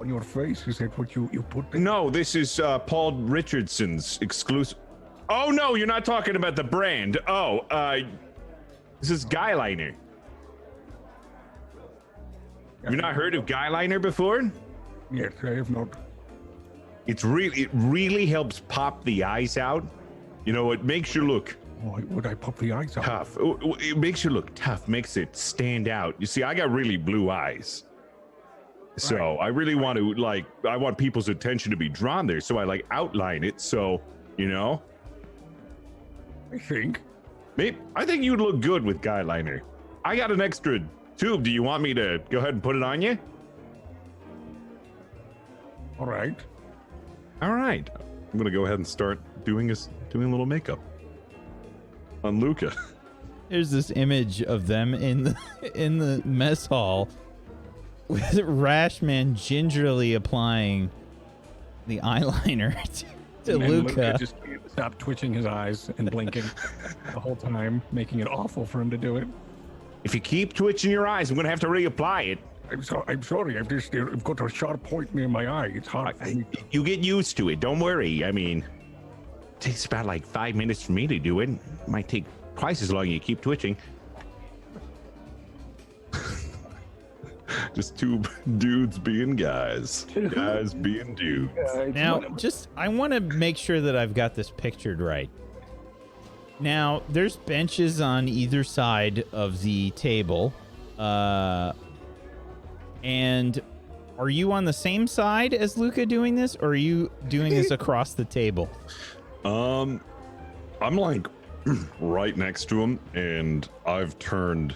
S8: On your face? Is that what you put there?
S3: No, this is Paul Richardson's exclusive. Oh no, you're not talking about the brand. Oh, this is Guy Liner. Have you not heard of Guy Liner before?
S8: Yes, I have not.
S3: It really helps pop the eyes out. You know, it makes you look
S8: Why would I pop the eyes out?
S3: tough. It makes you look tough, makes it stand out. You see, I got really blue eyes. So I really want to I want people's attention to be drawn there. So I outline it. So, you know,
S8: I think.
S3: maybe, I think you'd look good with Guy Liner. I got an extra tube. Do you want me to go ahead and put it on you?
S8: All right.
S3: All right. I'm going to go ahead and start doing a little makeup on Luca.
S1: There's this image of them in the mess hall with Rashman gingerly applying the eyeliner to
S5: And
S1: Luca.
S5: just can't stop twitching his eyes and blinking the whole time, making it awful for him to do it.
S3: If you keep twitching your eyes, I'm going to have to reapply it.
S8: I'm sorry. I've got a sharp point near my eye. It's hard for me to...
S3: You get used to it. Don't worry. I mean, it takes about 5 minutes for me to do it. It might take twice as long. You keep twitching. Just two dudes being guys. Guys being dudes.
S1: Now, I want to make sure that I've got this pictured right. Now, there's benches on either side of the table. And are you on the same side as Luca doing this, or are you doing this across the table?
S3: I'm right next to him, and I've turned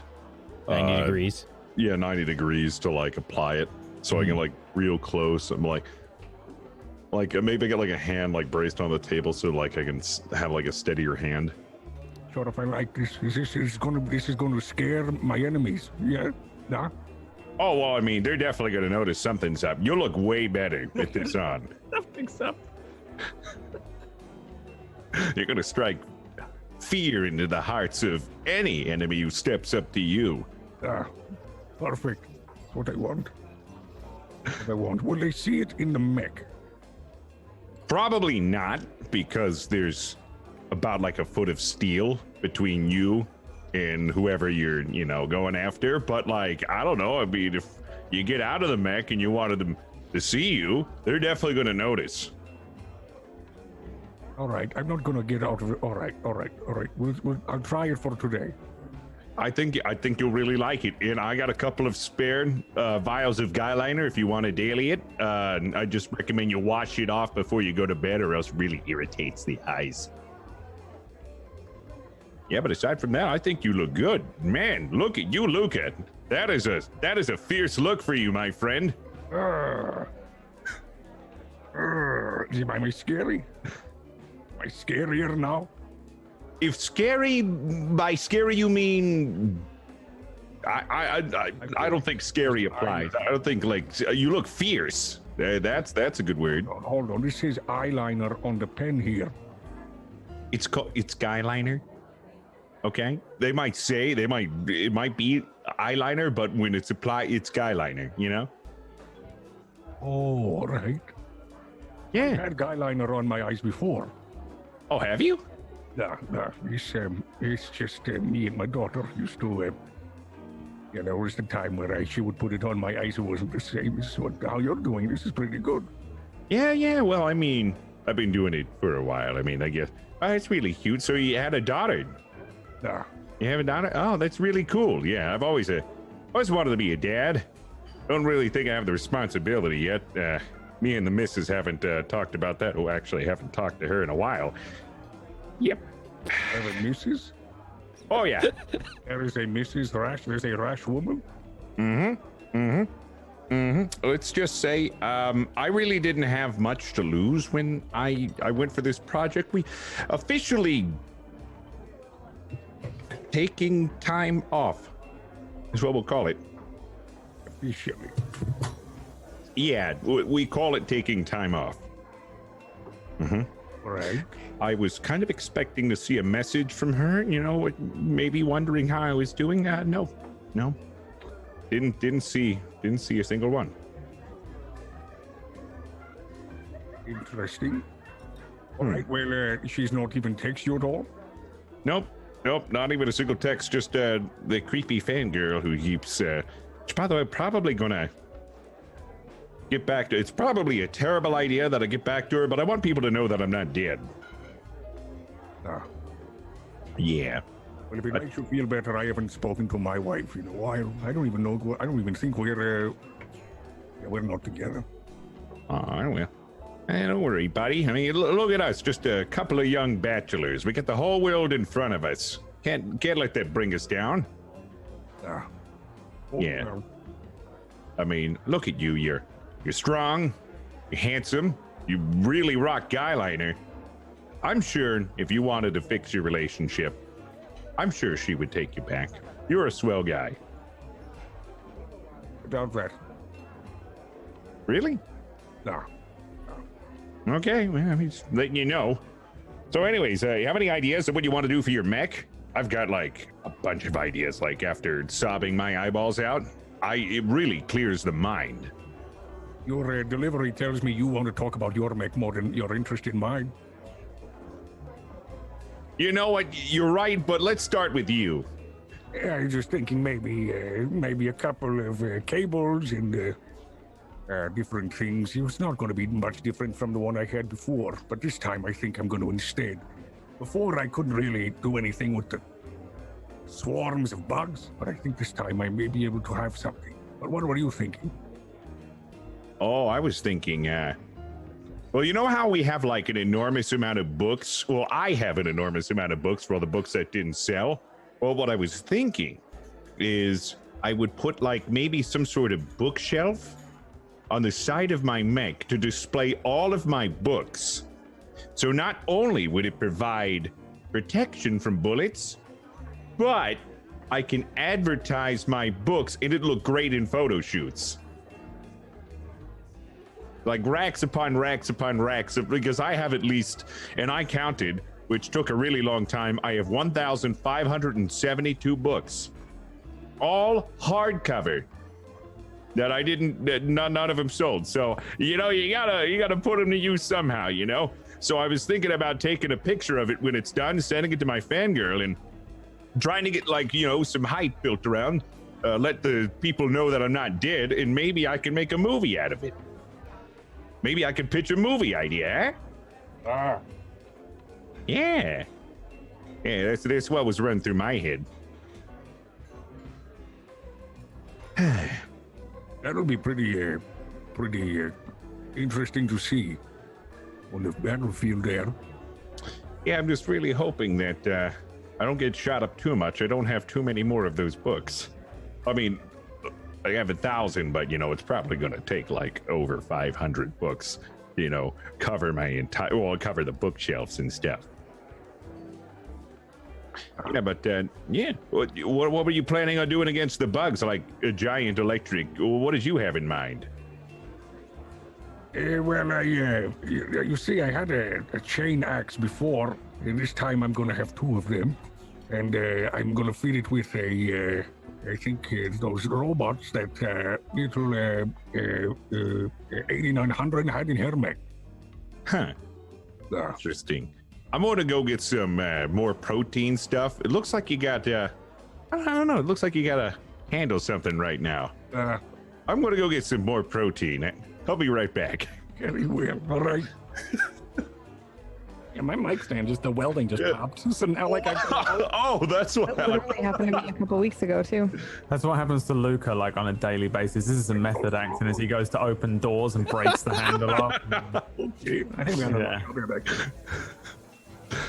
S1: 90 degrees.
S3: Yeah, 90 degrees to apply it, so I can real close. I'm maybe get a hand braced on the table, so I can have a steadier hand.
S8: Sort of, I like this. This is going to scare my enemies. Yeah? Nah?
S3: Oh, well, I mean, they're definitely going to notice something's up. You'll look way better with this on.
S5: Something's up.
S3: You're going to strike fear into the hearts of any enemy who steps up to you.
S8: Perfect. That's what I want. Will they see it in the mech?
S3: Probably not, because there's about a foot of steel between you and whoever you're, going after. But I don't know. I mean, if you get out of the mech and you wanted them to see you, they're definitely going to notice.
S8: All right. I'm not going to get out of it. All right. I'll try it for today.
S3: I think you'll really like it. And I got a couple of spare vials of Guy Liner if you want to daily it. I just recommend you wash it off before you go to bed, or else it really irritates the eyes. Yeah, but aside from that, I think you look good. Man, look at you, Luca. That is a fierce look for you, my friend.
S8: Am I scary? Am I scarier now?
S3: If scary, by scary you mean, I don't think scary applies. I don't think you look fierce. That's a good word.
S8: Hold on, this is eyeliner on the pen here.
S3: It's Guy Liner. Okay, it might be eyeliner, but when it's applied, it's Guy Liner.
S8: Oh, all right.
S3: Yeah.
S8: I had guy liner on my eyes before.
S3: Oh, have you?
S8: Nah. It's just me and my daughter used to. There was the time where she would put it on my eyes. It wasn't the same as how you're doing. This is pretty good.
S3: Yeah. Well, I mean, I've been doing it for a while. I mean, I guess it's really cute. So you had a daughter.
S8: Nah,
S3: You haven't done it? Oh, that's really cool. Yeah, I've always wanted to be a dad. Don't really think I have the responsibility yet. Me and the missus haven't talked about that. Oh, actually, haven't talked to her in a while. Yep.
S8: Have a missus?
S3: Oh, yeah.
S8: There is a Mrs. Rash. There's a rash woman.
S3: Let's just say I really didn't have much to lose when I went for this project. We officially taking time off is what we'll call it.
S8: Officially.
S3: Yeah, we call it taking time off.
S8: Right.
S3: I was kind of expecting to see a message from her, you know, maybe wondering how I was doing. No. Didn't see a single one.
S8: Interesting. All right. Well, she's not even text you at all.
S3: Nope, not even a single text. Just the creepy fangirl who keeps. Which, by the way, probably gonna get back to. It's probably a terrible idea that I get back to her, but I want people to know that I'm not dead.
S8: Ah.
S3: Yeah.
S8: Well, if it makes you feel better, I haven't spoken to my wife in a while. I don't even know. I don't even think we're not together.
S3: Oh, well. Don't worry, buddy. I mean, look at us, just a couple of young bachelors. We got the whole world in front of us. Can't let that bring us down.
S8: Ah.
S3: Yeah.
S8: Well,
S3: I mean, look at you. You're strong. You're handsome. You really rock guyliner. I'm sure if you wanted to fix your relationship, I'm sure she would take you back. You're a swell guy.
S8: About that.
S3: Really?
S8: No.
S3: Okay, well, I'm just letting you know. So anyways, you have any ideas of what you want to do for your mech? I've got like a bunch of ideas, like after sobbing my eyeballs out, it really clears the mind.
S8: Your delivery tells me you want to talk about your mech more than you're interested in mine.
S3: You know what? You're right, but let's start with you.
S8: Yeah, I was just thinking maybe a couple of cables and different things. It's not going to be much different from the one I had before, but this time I think I'm going to instead. Before I couldn't really do anything with the swarms of bugs, but I think this time I may be able to have something. But what were you thinking?
S3: Oh, I was thinking, well, you know how we have like an enormous amount of books? Well, I have an enormous amount of books for all the books that didn't sell. Well, what I was thinking is I would put like maybe some sort of bookshelf on the side of my mech to display all of my books. So not only would it provide protection from bullets, but I can advertise my books and it'd look great in photo shoots. Like racks upon racks upon racks, because I have at least, and I counted, which took a really long time, I have 1,572 books, all hardcover, that I didn't, that none of them sold. So, you know, you gotta put them to use somehow, you know? So I was thinking about taking a picture of it when it's done, sending it to my fangirl, and trying to get like, you know, some hype built around, let the people know that I'm not dead, and maybe I can make a movie out of it. Maybe I could pitch a movie idea, eh? Yeah. Yeah, that's what was running through my head.
S8: That'll be pretty interesting to see on the battlefield there.
S3: Yeah, I'm just really hoping that I don't get shot up too much. I don't have too many more of those books. I mean, I have 1,000, but you know, it's probably going to take like over 500 books, you know, cover the bookshelves and stuff. Yeah, but yeah, what were you planning on doing against the bugs? Like a giant electric? What did you have in mind?
S8: Well, you see, I had a chain axe before, and this time I'm gonna have 2 of them, and I'm gonna feed it with I think those robots that little 8900 had in her mech.
S3: Huh. Interesting. I'm gonna go get some more protein stuff. It looks like you got, I don't know. It looks like you gotta handle something right now. I'm gonna go get some more protein. I'll be right back.
S8: Very well. All right.
S5: my mic stand, just the welding just popped. So now, like,
S3: oh, that's what
S2: That literally happened to me a couple weeks ago too.
S4: That's what happens to Luca, like, on a daily basis. This is a method acting as he goes to open doors and breaks the handle off.
S5: Okay, I think I'll be back.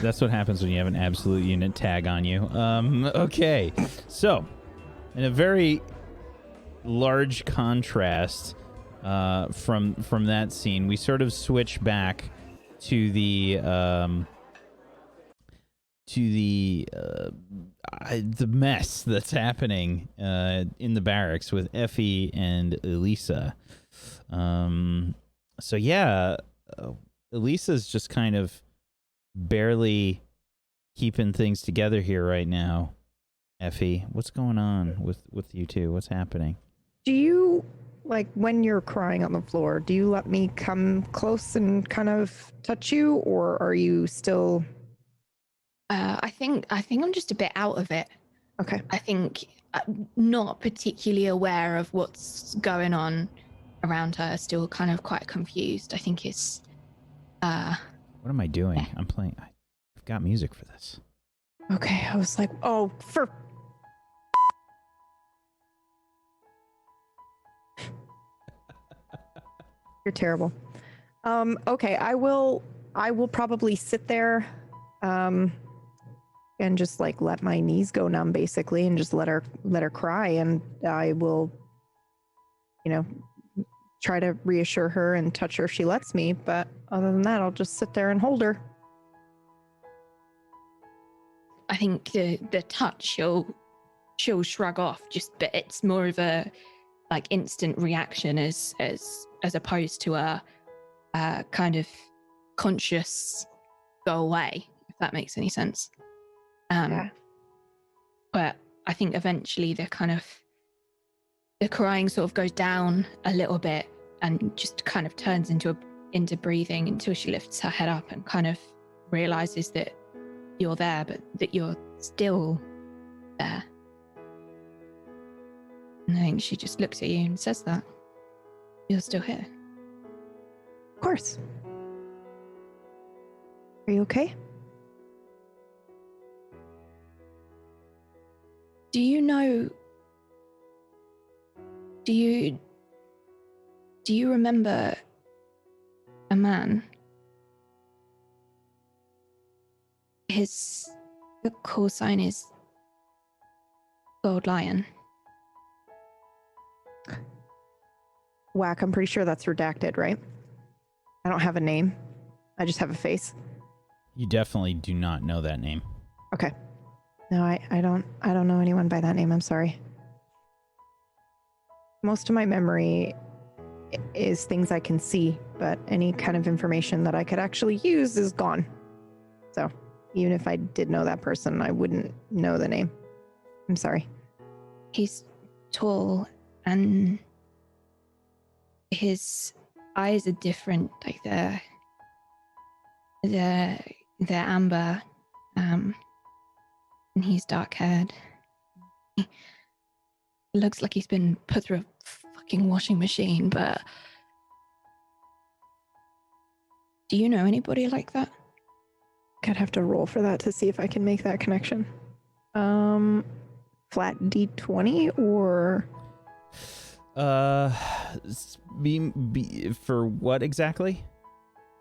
S1: That's what happens when you have an absolute unit tag on you. Okay, so in a very large contrast from that scene, we sort of switch back to the mess that's happening in the barracks with Effie and Elisa. So yeah, Elisa's just kind of barely keeping things together here right now. Effie, what's going on with you two? What's happening?
S2: Do you, like, when you're crying on the floor, do you let me come close and kind of touch you, or are you still...
S6: I think I'm just a bit out of it.
S2: Okay.
S6: I think not particularly aware of what's going on around her, still kind of quite confused. I think it's
S1: What am I doing? I'm playing. I've got music for this.
S2: Okay, I was like, oh, for... You're terrible. Okay, I will probably sit there and just, like, let my knees go numb, basically, and just let her cry, and I will, try to reassure her and touch her if she lets me, but other than that, I'll just sit there and hold her.
S6: I think the touch she'll shrug off, but it's more of a like instant reaction as opposed to a kind of conscious go away, if that makes any sense.
S2: Yeah.
S6: But I think eventually the crying sort of goes down a little bit and just kind of turns into breathing until she lifts her head up and kind of realizes that you're there, but that you're still there. And I think she just looks at you and says that. You're still here.
S2: Of course. Are you okay?
S6: Do you know... Do you remember a man? His call sign is Gold Lion.
S2: Whack, I'm pretty sure that's redacted, right? I don't have a name. I just have a face.
S1: You definitely do not know that name.
S2: Okay. No, I don't know anyone by that name. I'm sorry. Most of my memory is things I can see, but any kind of information that I could actually use is gone. So even if I did know that person, I wouldn't know the name. I'm sorry.
S6: He's tall and his eyes are different, like they're amber, and he's dark-haired. He looks like he's been put through a fucking washing machine, but do you know anybody like that?
S2: I'd have to roll for that to see if I can make that connection. Flat D20 or...
S1: For what exactly?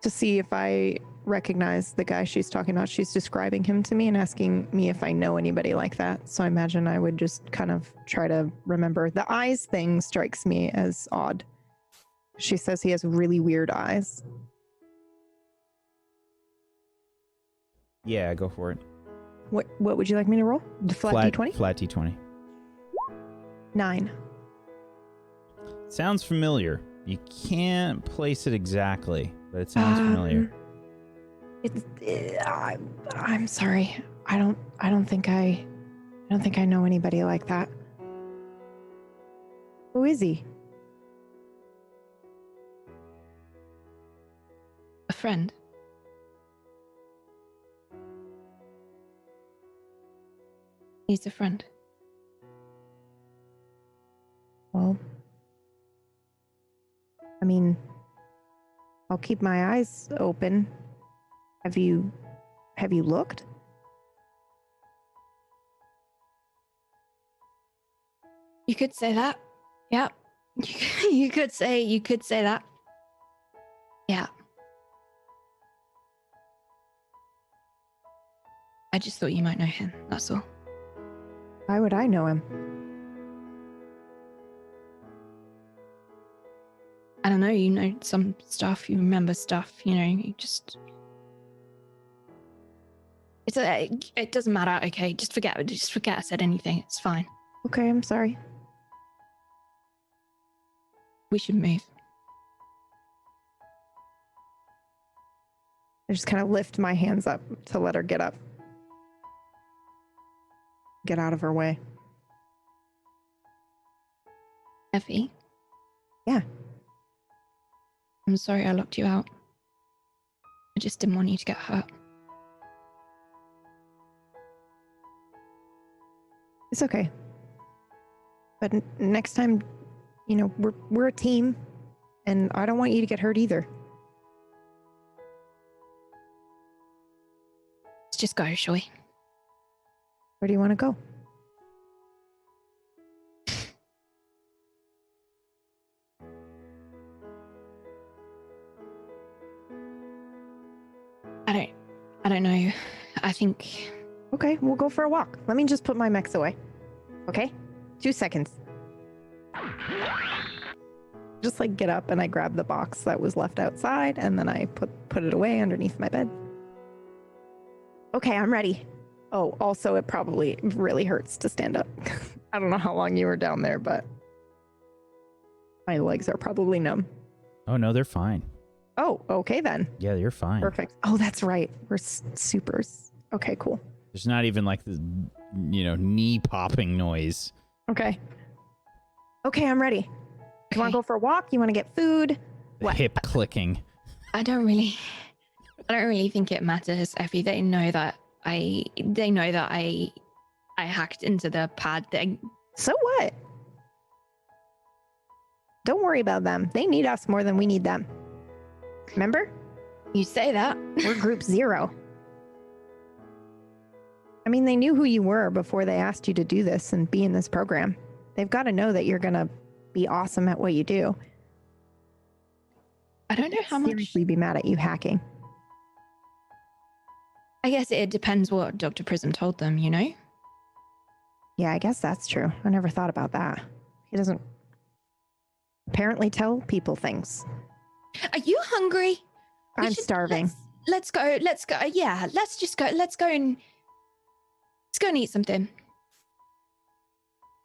S2: To see if I recognize the guy she's talking about. She's describing him to me and asking me if I know anybody like that. So I imagine I would just kind of try to remember. The eyes thing strikes me as odd. She says he has really weird eyes.
S1: Yeah, go for it.
S2: What would you like me to roll? The flat D20?
S1: Flat D20.
S2: 9.
S1: Sounds familiar. You can't place it exactly, but it sounds familiar.
S2: I'm sorry. I don't think I know anybody like that. Who is he?
S6: A friend. He's a friend.
S2: Well, I mean, I'll keep my eyes open. Have you looked?
S6: You could say that. Yeah. You could say that. Yeah. I just thought you might know him, that's all.
S2: Why would I know him?
S6: I don't know, you know some stuff, you remember stuff, you know, you just... It doesn't matter, okay? Just forget I said anything, it's fine.
S2: Okay, I'm sorry.
S6: We should move.
S2: I just kind of lift my hands up to let her get up. Get out of her way.
S6: Effie?
S2: Yeah.
S6: I'm sorry I locked you out. I just didn't want you to get hurt.
S2: It's okay. But next time, you know, we're a team, and I don't want you to get hurt either.
S6: Let's just go, shall we?
S2: Where do you want to go?
S6: I don't know. I think...
S2: Okay, we'll go for a walk. Let me just put my mechs away. Okay? 2 seconds. Just like get up and I grab the box that was left outside and then I put it away underneath my bed. Okay, I'm ready. Oh, also it probably really hurts to stand up. I don't know how long you were down there, but my legs are probably numb.
S1: Oh, no, they're fine.
S2: Oh, okay then.
S1: Yeah, you're fine.
S2: Perfect. Oh, that's right. We're supers. Okay, cool.
S1: There's not even like the, knee popping noise.
S2: Okay. Okay, I'm ready. You want to go for a walk? You want to get food? What?
S1: Hip clicking.
S6: I don't really think it matters, Effie. They know that I hacked into the pad thing.
S2: So what? Don't worry about them. They need us more than we need them. Remember?
S6: You say that.
S2: We're group 0. I mean, they knew who you were before they asked you to do this and be in this program. They've got to know that you're going to be awesome at what you do.
S6: I don't know how much...
S2: Seriously be mad at you hacking.
S6: I guess it depends what Dr. Prism told them, you know?
S2: Yeah, I guess that's true. I never thought about that. He doesn't apparently tell people things.
S6: Are you hungry?
S2: I'm starving.
S6: Let's go. Yeah, let's go and eat something.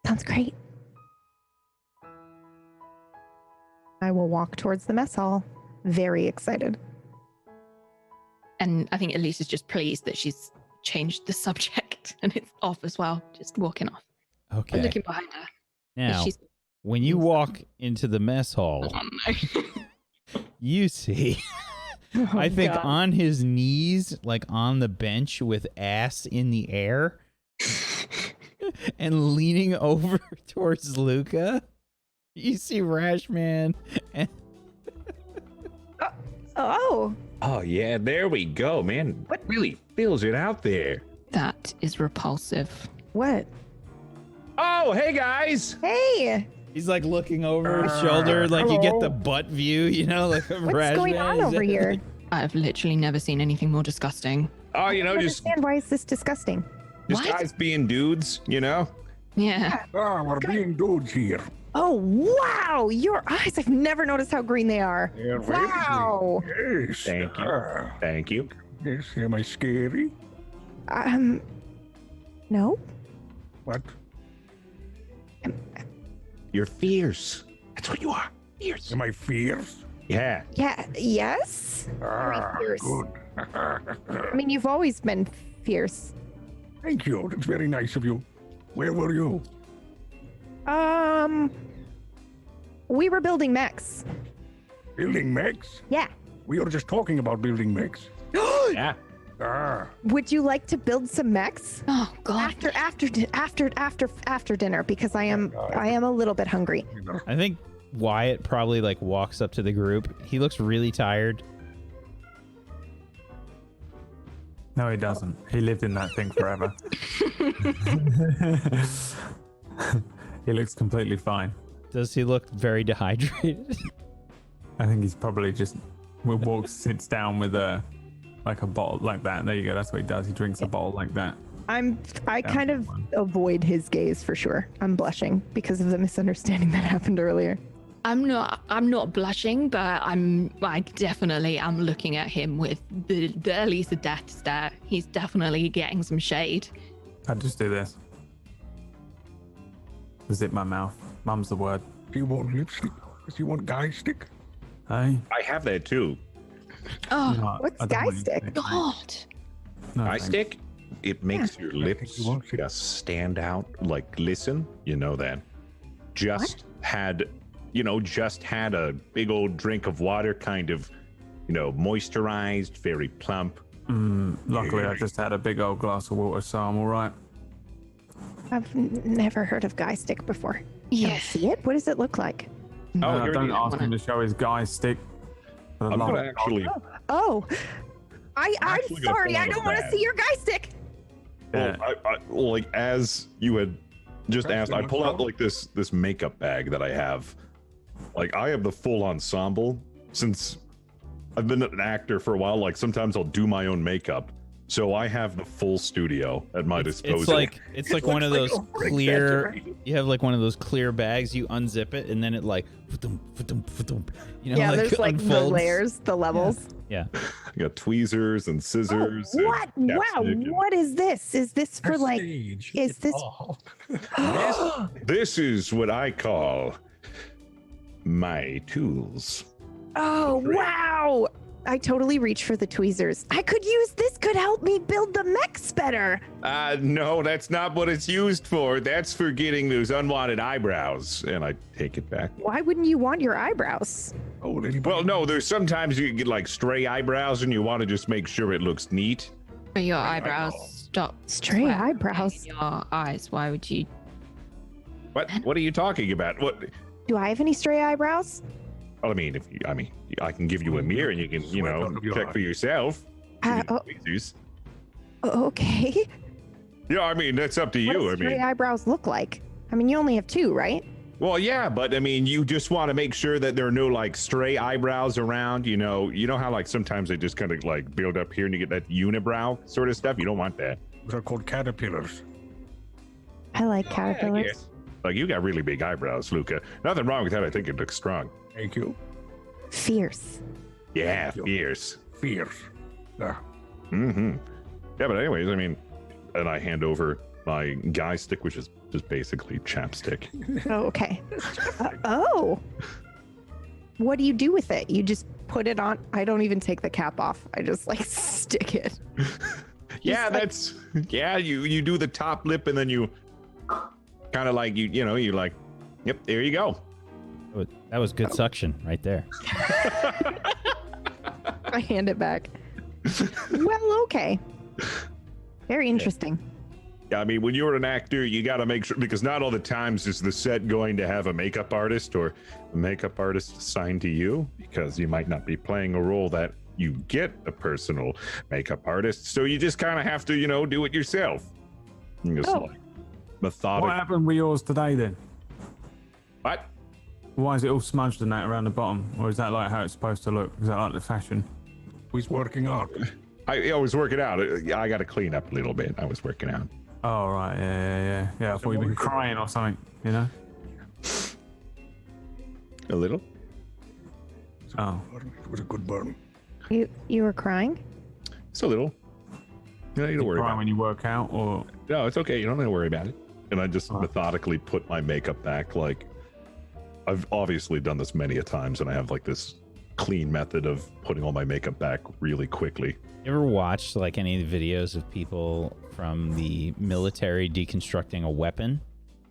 S2: Sounds great. I will walk towards the mess hall, very excited.
S6: And I think Elisa's just pleased that she's changed the subject and it's off as well, just walking off.
S1: Okay.
S6: I'm looking behind her.
S1: Now, when you walk into the mess hall, you see, I think
S2: God.
S1: on his knees, like on the bench with ass in the air and leaning over towards Luca, you see Rashman and...
S2: Oh.
S3: Oh, yeah, there we go, man. What really fills it out there?
S6: That is repulsive.
S2: What?
S3: Oh, hey, guys.
S2: Hey.
S1: He's like looking over his shoulder, like you get the butt view, like
S2: What's going on over here?
S6: I've literally never seen anything more disgusting.
S3: Oh,
S2: I don't understand why is this disgusting?
S3: Just guys being dudes,
S6: Yeah.
S8: We're being dudes here.
S2: Oh, wow. Your eyes, I've never noticed how green they are.
S8: Yeah,
S2: Wow.
S8: Yes.
S3: Thank you. Thank you.
S8: Yes, am I scary?
S2: No.
S8: What?
S3: You're fierce. That's what you are. Fierce.
S8: Am I fierce?
S3: Yeah.
S2: Yeah, yes. Very fierce.
S8: Good.
S2: I mean, you've always been fierce.
S8: Thank you. That's very nice of you. Where were you?
S2: We were building mechs.
S8: Building mechs?
S2: Yeah.
S8: We were just talking about building mechs.
S3: Yeah.
S2: Would you like to build some mechs?
S6: Oh God.
S2: After dinner, because I am a little bit hungry.
S1: I think Wyatt probably like walks up to the group. He looks really tired.
S4: No, he doesn't. He lived in that thing forever. He looks completely fine.
S1: Does he look very dehydrated?
S4: I think he's probably just sits down with a bottle like that. There you go. That's what he does. He drinks a bottle like that.
S2: I kind of avoid his gaze for sure. I'm blushing because of the misunderstanding that happened earlier.
S6: I'm not blushing, but I definitely am looking at him with the Elisa death stare. He's definitely getting some shade.
S4: I just do this. Zip my mouth. Mum's the word.
S8: Do you want lipstick? Do you want guy stick?
S4: Hey.
S3: I have that too.
S6: Oh,
S4: No,
S2: What's
S4: I don't
S2: guy
S4: want you to
S2: stick?
S4: think.
S6: God.
S4: No,
S3: Eye
S4: thanks.
S3: stick? It makes your lips
S8: you want it.
S3: just stand out. Like, listen, you know that. Just had a big old drink of water, kind of, moisturized, very plump.
S4: Luckily, I just had a big old glass of water, so I'm all right.
S2: I've never heard of guy stick before. Can I
S6: Yeah.
S2: see it? What does it look like?
S3: Oh, here it
S4: Don't
S3: is.
S4: ask him to show his guy stick. For the
S3: I'm
S4: love
S3: gonna
S4: of God.
S3: actually.
S2: Oh, I'm
S3: actually gonna
S2: sorry.
S3: pull
S2: I
S3: out a
S2: don't want to
S3: bag.
S2: see your guy stick.
S4: Yeah.
S3: Well, like as you had just
S8: That's
S3: asked, I
S8: no
S3: pull out
S8: problem.
S3: like this makeup bag that I have. Like I have the full ensemble since I've been an actor for a while. Like sometimes I'll do my own makeup, so I have the full studio at my disposal.
S1: It's like one of those clear. You have like one of those clear bags. You unzip it, and then it like,
S2: Yeah, there's like the
S1: unfolds.
S2: layers, the levels.
S1: Yeah.
S3: I got tweezers and scissors.
S2: Oh, what?
S3: and
S2: Wow.
S3: chapstick and-
S2: What is this? Is this for like?
S5: Prestige.
S2: is
S5: It's
S2: this-
S5: all.
S3: This is what I call my tools.
S2: Oh, wow. I totally reach for the tweezers. I could use this. Could help me build the mechs better.
S3: No, that's not what it's used for. That's for getting those unwanted eyebrows. And I take it back.
S2: Why wouldn't you want your eyebrows?
S8: Oh, anybody?
S3: Well, no, there's sometimes you get like stray eyebrows and you want to just make sure it looks neat.
S6: For your eyebrows, stop.
S2: Stray
S6: sweating
S2: eyebrows.
S6: in your eyes. Why would you?
S3: What are you talking about? What?
S2: Do I have any stray eyebrows?
S3: Well, I can give you a mirror and you can,
S8: Sweat out of your
S3: check
S8: eye.
S3: for yourself.
S2: Oh,
S3: Tweezers.
S2: okay.
S3: Yeah, I mean, that's up to
S2: What
S3: you.
S2: do
S3: I
S2: stray
S3: mean,
S2: eyebrows look like? I mean, you only have two, right?
S3: well, yeah, but I mean, you just want to make sure that there are no like stray eyebrows around. You know how like sometimes they just kind of like build up here and you get that unibrow sort of stuff. You don't want that.
S8: Those are called caterpillars.
S2: I like caterpillars.
S3: Yes. Like you got really big eyebrows, Luca. Nothing wrong with that. I think it looks strong.
S8: Thank you.
S2: Fierce.
S3: Yeah, fierce.
S8: Fierce. Ah,
S3: Mm-hmm. Yeah, but anyways, I mean, and I hand over my guy stick, which is just basically chapstick.
S2: Oh, okay. Oh. What do you do with it? You just put it on. I don't even take the cap off. I just like stick it.
S3: Yeah,
S2: like-
S3: you do the top lip and then you kind of like you like, yep, there you go.
S1: That was good suction right there.
S2: I hand it back. Well, okay. Very interesting.
S3: Yeah, I mean, when you're an actor, you got to make sure, because not all the times is the set going to have a makeup artist or a makeup artist assigned to you, because you might not be playing a role that you get a personal makeup artist. So you just kind of have to, do it yourself. And just,
S2: Oh.
S3: like, methodic.
S4: What happened with yours today then?
S3: What?
S4: Why is it all smudged and that around the bottom? Or is that like how it's supposed to look? Is that like the fashion?
S8: he's working out.
S3: I was working out. I got to clean up a little bit. I was working out.
S4: Oh, right. Yeah. I thought you'd been crying or something,
S3: A little?
S4: Oh.
S8: It was a good burn.
S2: You were crying?
S3: Just a little. You don't need to worry
S4: Crying
S3: about it.
S4: when you work out or...
S3: No, it's okay. You don't need to worry about it. And I just methodically put my makeup back. Like, I've obviously done this many a times, and I have like this clean method of putting all my makeup back really quickly.
S1: You ever watched like any of the videos of people from the military deconstructing a weapon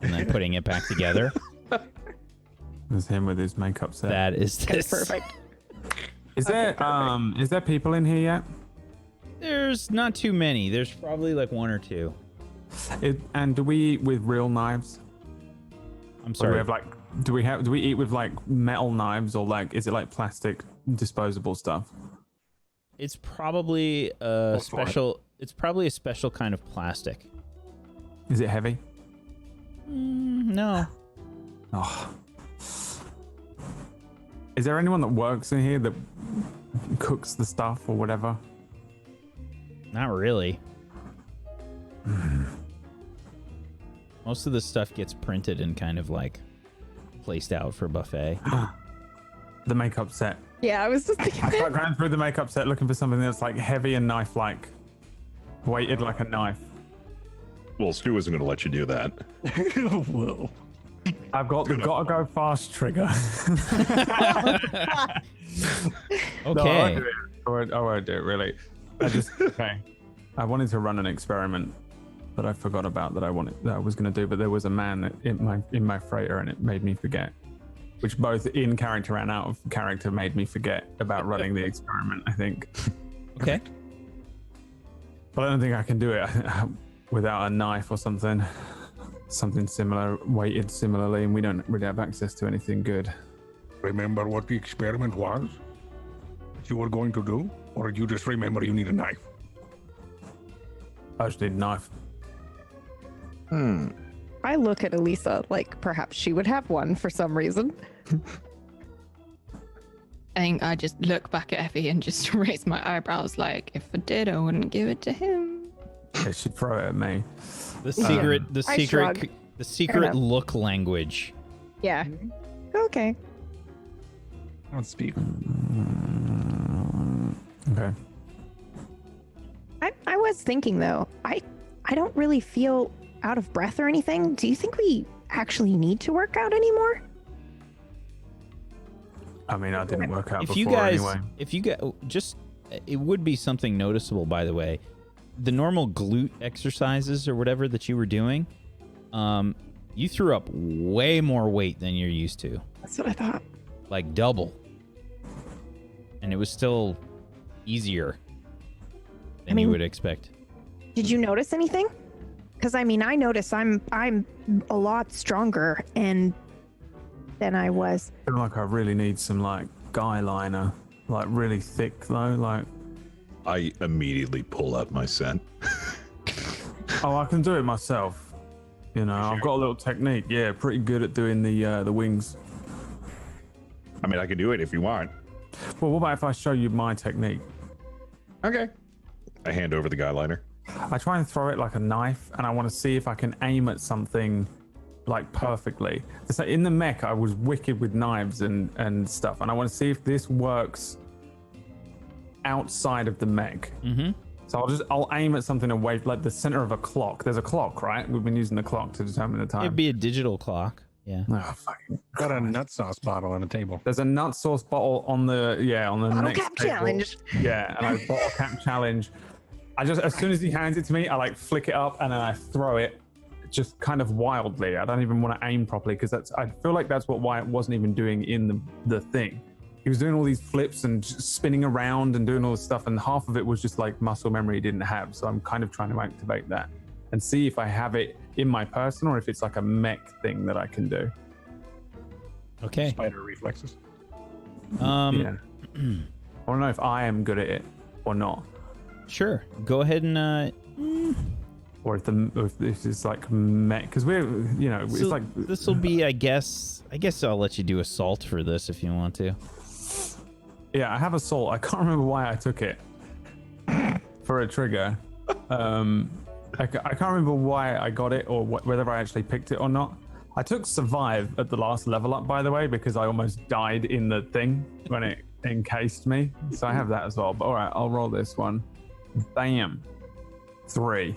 S1: and then putting it back together?
S4: There's him with his makeup set.
S1: That is this.
S2: Perfect.
S4: Is there people in here yet?
S1: There's not too many. There's probably like one or two.
S4: And do we eat with real knives?
S1: I'm
S4: Or
S1: sorry.
S4: do we eat with like metal knives or like is it like plastic disposable stuff?
S1: It's probably a it's probably a special kind of plastic.
S4: Is it heavy?
S1: No.
S4: Oh. Is there anyone that works in here that cooks the stuff or whatever?
S1: Not really. Most of the stuff gets printed and kind of like placed out for buffet.
S4: The makeup set.
S2: Yeah, I was just thinking
S4: I
S2: that.
S4: start going through the makeup set looking for something that's like heavy and knife-like. Weighted like a knife.
S3: Well, Stu isn't going to let you do that.
S5: Whoa.
S4: I've got the gotta go fast trigger.
S1: Okay.
S4: No, I won't do it. I won't do it, really. Okay. I wanted to run an experiment that I forgot about that I was going to do, but there was a man in my freighter and it made me forget. Which both in character and out of character made me forget about running the experiment, I think.
S1: Okay.
S4: But I don't think I can do it without a knife or something. Something similar, weighted similarly, and we don't really have access to anything good.
S8: Remember what the experiment was? That you were going to do? Or you just remember you need a knife?
S4: I just need a knife.
S2: I look at Elisa like perhaps she would have one for some reason.
S6: I think I just look back at Effie and just raise my eyebrows like, if I did, I wouldn't give it to him.
S4: Yeah, she'd throw it at me.
S1: The
S2: I shrug.
S1: secret
S2: enough.
S1: look language.
S2: Yeah. Okay.
S5: I don't speak.
S4: Okay.
S2: I was thinking though, I don't really feel out of breath or anything. Do you think we actually need to work out anymore?
S4: I mean, I didn't work out
S1: If
S4: before
S1: you guys,
S4: anyway.
S1: it would be something noticeable, by the way. The normal glute exercises or whatever that you were doing, you threw up way more weight than you're used to,
S2: That's what I thought.
S1: like double, and it was still easier than you would expect.
S2: Did you notice anything? Because I mean, I notice I'm a lot stronger than I was.
S4: I feel like I really need some like guy liner, like really thick though. Like,
S3: I immediately pull out my scent.
S4: oh, I can do it myself. You know, I've got a little technique. Yeah, pretty good at doing the wings.
S3: I mean, I can do it if you want.
S4: Well, what about if I show you my technique?
S3: Okay. I hand over the guy liner.
S4: I try and throw it like a knife, and I want to see if I can aim at something like perfectly. So in the mech, I was wicked with knives and stuff, and I want to see if this works outside of the mech.
S1: Mm-hmm.
S4: So I'll aim at something away, like the center of a clock. There's a clock, right? We've been using the clock to determine the time.
S1: It'd be a digital clock. Yeah.
S4: Oh, fucking
S5: Got a nut sauce bottle on the table.
S4: There's a nut sauce bottle on the
S2: Bottle
S4: next
S2: cap
S4: table.
S2: challenge.
S4: Yeah, and a bottle cap challenge. I just, as soon as he hands it to me, I like flick it up and then I throw it just kind of wildly. I don't even want to aim properly because I feel like that's what Wyatt wasn't even doing in the thing. He was doing all these flips and just spinning around and doing all this stuff, and half of it was just like muscle memory he didn't have. So I'm kind of trying to activate that and see if I have it in my person or if it's like a mech thing that I can do.
S1: Okay.
S5: Spider reflexes.
S4: Yeah. I don't know if I am good at it or not.
S1: Sure. Go ahead and
S4: Or if this is like mech, because we're, you know, it's like
S1: this will be, I guess I'll let you do assault for this if you want to.
S4: yeah, I have assault. I can't remember why I took it for a trigger. I can't remember why I got it or whether I actually picked it or not. I took survive at the last level up, by the way, because I almost died in the thing when it encased me. So I have that as well. But all right, I'll roll this one. Bam. 3.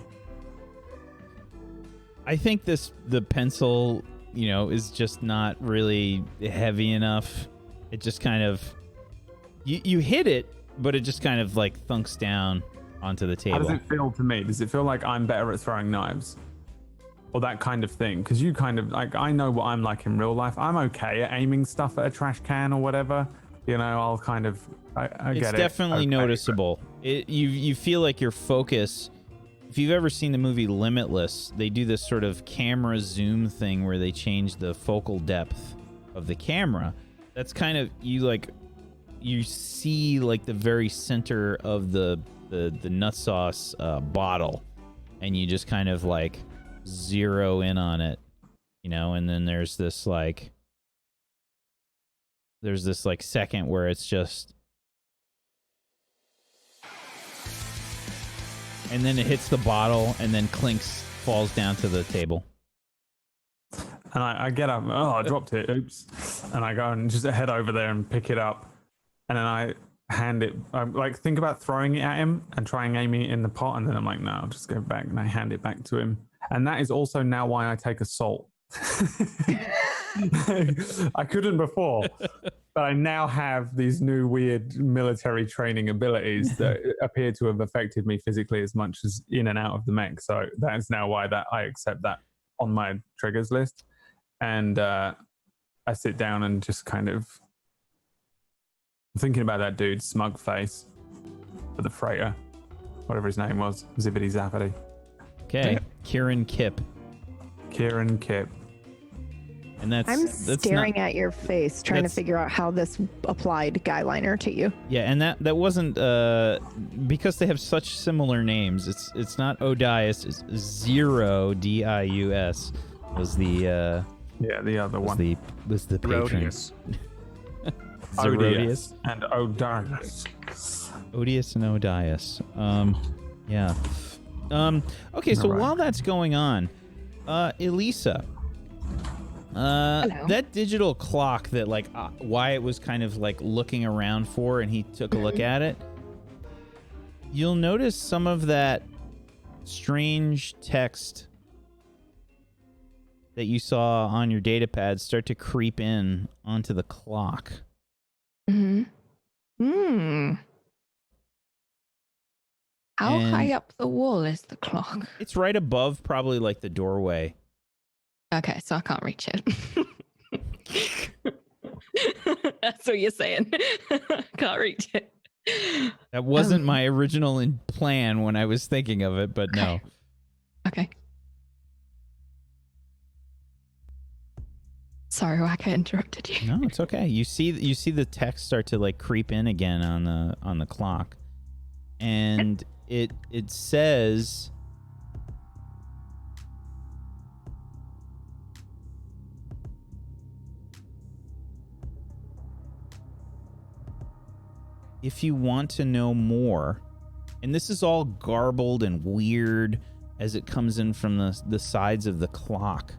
S1: I think the pencil, is just not really heavy enough. It just kind of you hit it, but it just kind of like thunks down onto the table.
S4: How does it feel to me? Does it feel like I'm better at throwing knives? Or that kind of thing? Because you kind of, like, I know what I'm like in real life. I'm okay at aiming stuff at a trash can or whatever. I'll kind of, I get it.
S1: It's definitely noticeable. You feel like your focus. If you've ever seen the movie Limitless, they do this sort of camera zoom thing where they change the focal depth of the camera. That's kind of, you see like the very center of the the nut sauce bottle, and you just kind of like zero in on it, you know, and then there's this like second where it's just, and then it hits the bottle and then clinks, falls down to the table.
S4: And I get up. Oh, I dropped it. Oops. And I go and just head over there and pick it up. And then I hand it. I like think about throwing it at him and trying aiming it in the pot. And then I'm like, no, I'll just go back. And I hand it back to him. And that is also now why I take assault. I couldn't before, but I now have these new weird military training abilities that appear to have affected me physically as much as in and out of the mech. So that is now why that I accept that on my triggers list. And I sit down and just kind of thinking about that dude's smug face for the freighter, whatever his name was, Zippity Zappity.
S1: Okay, Kieran Kip.
S4: Kieran Kip.
S1: And
S2: I'm staring at your face, trying to figure out how this applied guyliner to you.
S1: Yeah, and that wasn't because they have such similar names. It's not Odius. It's Zero Dius was the
S4: the other one
S1: was the patron.
S5: Rodius.
S4: Odius and Odius.
S1: Odius and Odius. Yeah. Okay, so while that's going on, Elisa. That digital clock that like Wyatt was kind of like looking around for, and he took a look at it. You'll notice some of that strange text that you saw on your data pad start to creep in onto the clock.
S6: How high up the wall is the clock?
S1: It's right above probably like the doorway.
S6: Okay, so I can't reach it. That's what you're saying. Can't reach it.
S1: That wasn't my original plan when I was thinking of it, but no.
S6: Okay. Sorry, Waka interrupted you.
S1: No, it's okay. You see the text start to like creep in again on the clock, and it says. If you want to know more, and this is all garbled and weird as it comes in from the sides of the clock.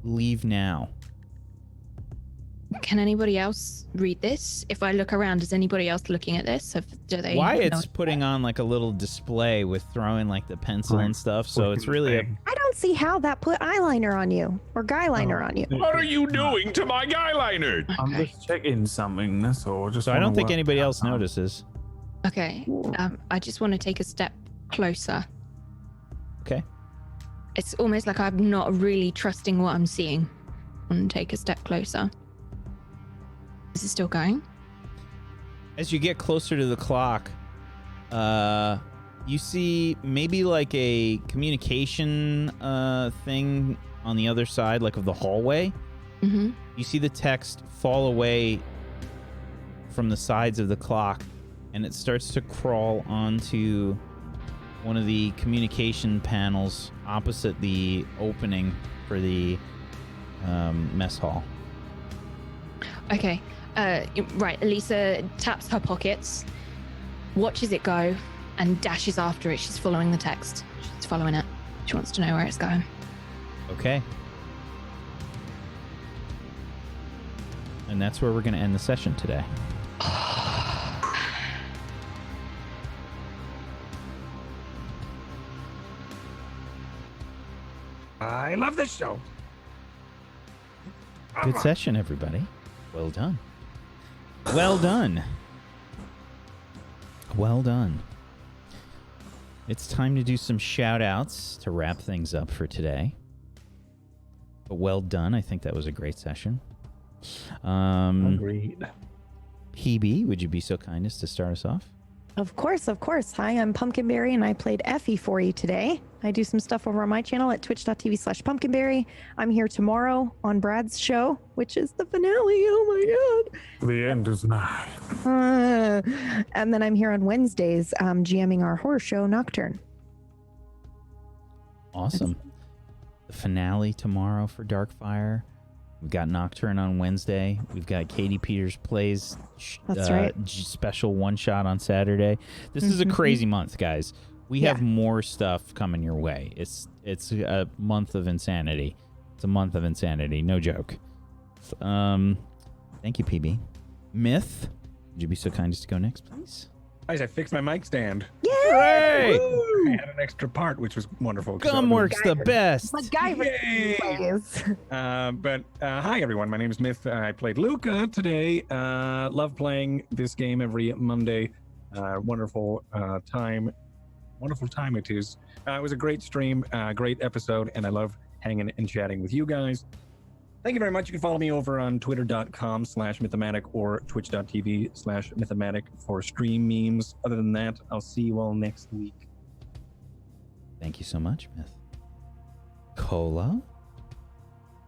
S1: Leave now.
S6: Can anybody else read this? If I look around, is anybody else looking at this? Do they?
S1: Wyatt's putting on like a little display with throwing like the pencil and stuff, so it's really
S2: I don't see how that put eyeliner on you or guyliner on you.
S3: What are you doing to my guyliner?
S4: I'm just checking something, that's all.
S1: So I don't think anybody else notices.
S6: Okay. I just want to take a step closer.
S1: Okay.
S6: It's almost like I'm not really trusting what I'm seeing. I want to take a step closer. Is it still going?
S1: As you get closer to the clock, you see maybe like a communication thing on the other side, like of the hallway.
S6: Mm-hmm.
S1: You see the text fall away from the sides of the clock, and it starts to crawl onto one of the communication panels opposite the opening for the mess hall.
S6: Okay. Right. Elisa taps her pockets, watches it go, and dashes after it. She's following the text. She's following it. She wants to know where it's going.
S1: Okay. And that's where we're going to end the session today.
S5: I love this show.
S1: Good session, everybody. Well done. Well done. Well done. It's time to do some shout outs to wrap things up for today. But well done. I think that was a great session.
S5: Agreed.
S1: PB, would you be so kind as to start us off?
S2: Of course, of course. Hi, I'm Pumpkinberry, and I played Effie for you today. I do some stuff over on my channel at twitch.tv/pumpkinberry. I'm here tomorrow on Brad's show, which is the finale. Oh my
S4: The end is nigh.
S2: god. And then I'm here on Wednesdays, GMing our horror show, Nocturne.
S1: Awesome. The finale tomorrow for Darkfire. We've got Nocturne on Wednesday. We've got Katie Peters Plays
S2: That's right.
S1: special one-shot on Saturday. This is a crazy month, guys. We have more stuff coming your way. It's a month of insanity. It's a month of insanity. No joke. Thank you, PB. Myth, would you be so kind as to go next, please?
S5: Guys, I fixed my mic stand.
S1: Hooray!
S5: I had an extra part, which was wonderful.
S1: Gumwork's the best.
S5: Yay! But hi, everyone. My name is Myth. I played Luca today. Love playing this game every Monday. Wonderful time. Wonderful time it is. It was a great stream, great episode, and I love hanging and chatting with you guys. Thank you very much. You can follow me over on twitter.com/mythomatic or twitch.tv/mythomatic for stream memes. Other than that, I'll see you all next week.
S1: Thank you so much, Myth. Cola?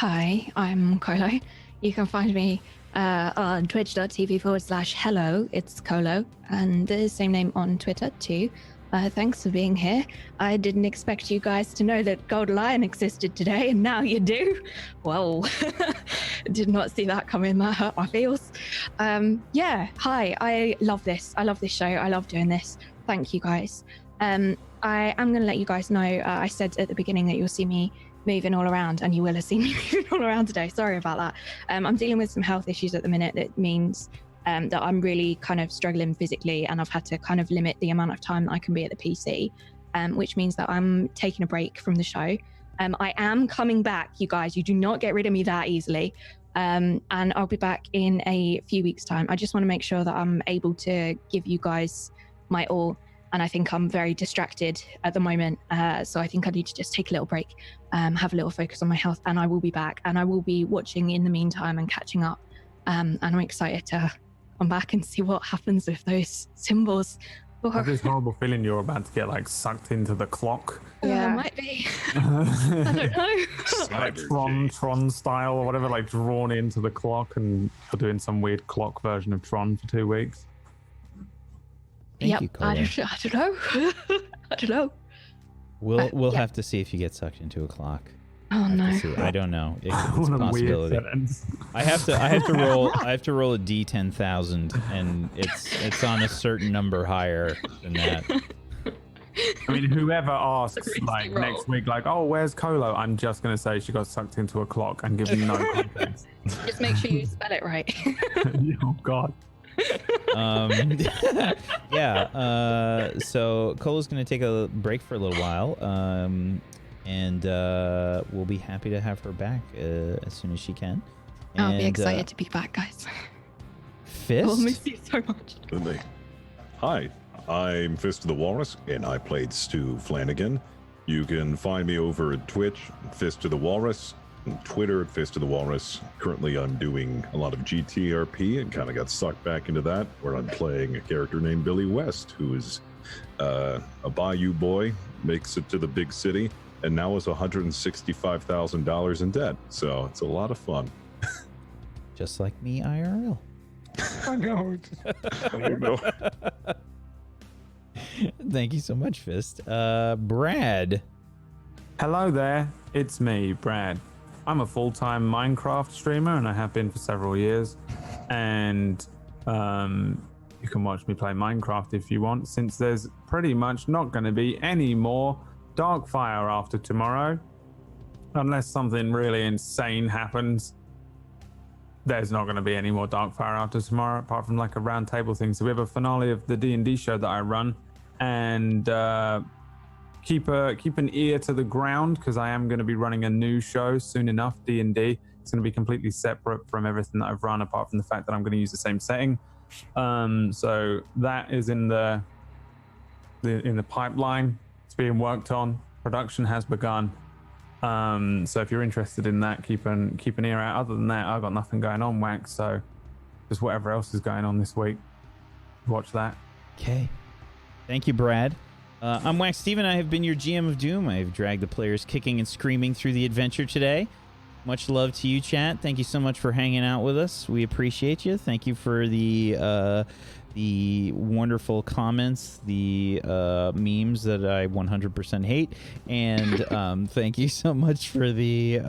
S6: Hi, I'm Colo. You can find me on twitch.tv/hello. It's Colo, and the same name on Twitter too. Thanks for being here. I didn't expect you guys to know that Gold Lion existed today, and now you do. Whoa. Did not see that coming. That hurt my feels. Yeah, hi. I love this. I love this show. I love doing this. Thank you, guys. I am going to let you guys know, I said at the beginning that you'll see me moving all around, and you will have seen me moving all around today. Sorry about that. I'm dealing with some health issues at the minute. That means that I'm really kind of struggling physically, and I've had to kind of limit the amount of time that I can be at the PC, which means that I'm taking a break from the show. I am coming back, you guys. You do not get rid of me that easily. And I'll be back in a few weeks' time. I just want to make sure that I'm able to give you guys my all. And I think I'm very distracted at the moment. So I think I need to just take a little break, have a little focus on my health, and I will be back. And I will be watching in the meantime and catching up. And I'm excited to come back and see what happens with those symbols.
S4: I have this horrible feeling you're about to get like sucked into the clock.
S6: Yeah, might be. I don't know.
S4: Like Tron style or whatever, like drawn into the clock, and you're doing some weird clock version of Tron for 2 weeks.
S1: Thank you, Cola.
S6: I don't know. I don't know.
S1: We'll have to see if you get sucked into a clock.
S6: Oh no!
S1: I don't know. It's a possibility. I have to roll. I have to roll a D10,000, and it's on a certain number higher than that.
S4: I mean, whoever asks like next week, like, oh, where's Colo? I'm just gonna say she got sucked into a clock and give no context.
S6: Just make sure you spell it right.
S4: Oh God.
S1: Yeah. So Cola's gonna take a break for a little while. And we'll be happy to have her back as soon as she can.
S6: I'll be excited to be back, guys.
S1: Fist?
S6: I'll miss you so much.
S3: Hi, I'm Fist of the Walrus, and I played Stu Flanagan. You can find me over at Twitch, Fist of the Walrus, and Twitter at Fist of the Walrus. Currently, I'm doing a lot of GTRP and kind of got sucked back into that, where I'm playing a character named Billy West, who is a bayou boy, makes it to the big city, and now is $165,000 in debt. So it's a lot of fun.
S1: Just like me, IRL.
S5: I know.
S1: Thank you so much, Fist. Brad.
S4: Hello there, it's me, Brad. I'm a full-time Minecraft streamer, and I have been for several years. And you can watch me play Minecraft if you want, since there's pretty much not going to be any more Darkfire after tomorrow, unless something really insane happens. There's not going to be any more Darkfire after tomorrow, apart from like a round table thing. So we have a finale of the D&D show that I run, and keep an ear to the ground, because I am going to be running a new show soon enough. D&D. It's going to be completely separate from everything that I've run, apart from the fact that I'm going to use the same setting. So that is in the pipeline. Being worked on. Production has begun. So if you're interested in that, keep an ear out. Other than that, I've got nothing going on, Wax. So just whatever else is going on this week, watch that.
S1: Okay. Thank you, Brad. I'm Wax Steven. I have been your GM of Doom. I have dragged the players kicking and screaming through the adventure today. Much love to you, chat. Thank you so much for hanging out with us. We appreciate you. Thank you for the wonderful comments, the memes that I 100% hate, and thank you so much for the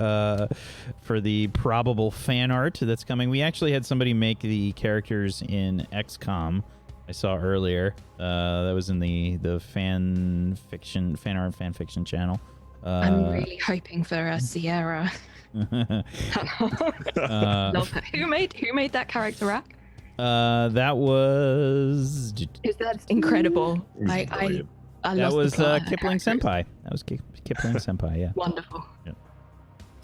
S1: probable fan art that's coming. We actually had somebody make the characters in XCOM. I saw earlier. That was in the fan art fan fiction channel.
S6: I'm really hoping for a Sierra. Love it. Who made that character rack?
S1: That was.
S6: That's incredible. I
S1: that was Kipling
S6: Senpai.
S1: Senpai. That was Kipling Senpai. Yeah.
S6: Wonderful.
S1: Yeah.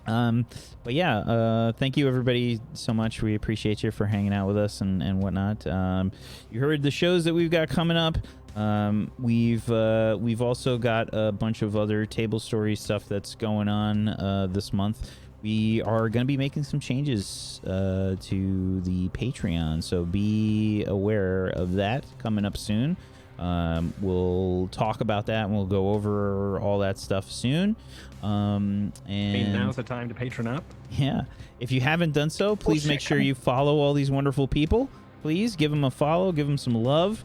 S1: But yeah, thank you everybody so much. We appreciate you for hanging out with us and whatnot. You heard the shows that we've got coming up. We've also got a bunch of other Tablestory stuff that's going on this month. We are going to be making some changes to the Patreon, so be aware of that coming up soon. We'll talk about that and we'll go over all that stuff soon. And
S5: now's the time to patron up.
S1: Yeah. If you haven't done so, please make sure you follow all these wonderful people. Please give them a follow, give them some love.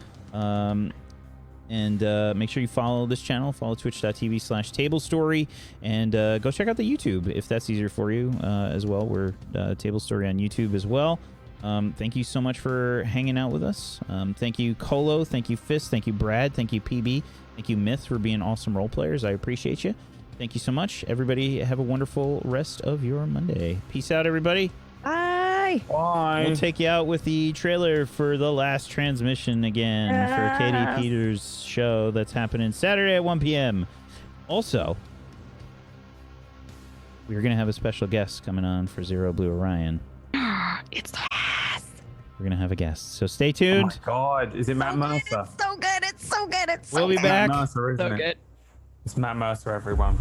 S1: And make sure you follow this channel. Follow twitch.tv/Tablestory. And go check out the YouTube if that's easier for you as well. We're Tablestory on YouTube as well. Thank you so much for hanging out with us. Thank you, Colo. Thank you, Fist. Thank you, Brad. Thank you, PB. Thank you, Myth, for being awesome role players. I appreciate you. Thank you so much. Everybody have a wonderful rest of your Monday. Peace out, everybody.
S2: Bye.
S4: Bye.
S1: We'll take you out with the trailer for The Last Transmission again for Katie Peters' show that's happening Saturday at 1 p.m. Also, we're going to have a special guest coming on for Zero.Blue.Orion.
S6: It's
S1: We're going to have a guest. So stay
S4: Oh
S1: tuned.
S4: my God. Is it Matt Mercer?
S2: It's so good. It's so good. It's so
S1: We'll be
S2: good.
S1: back.
S4: Matt Mercer, isn't
S6: so
S4: it?
S6: good.
S4: It's Matt Mercer, everyone.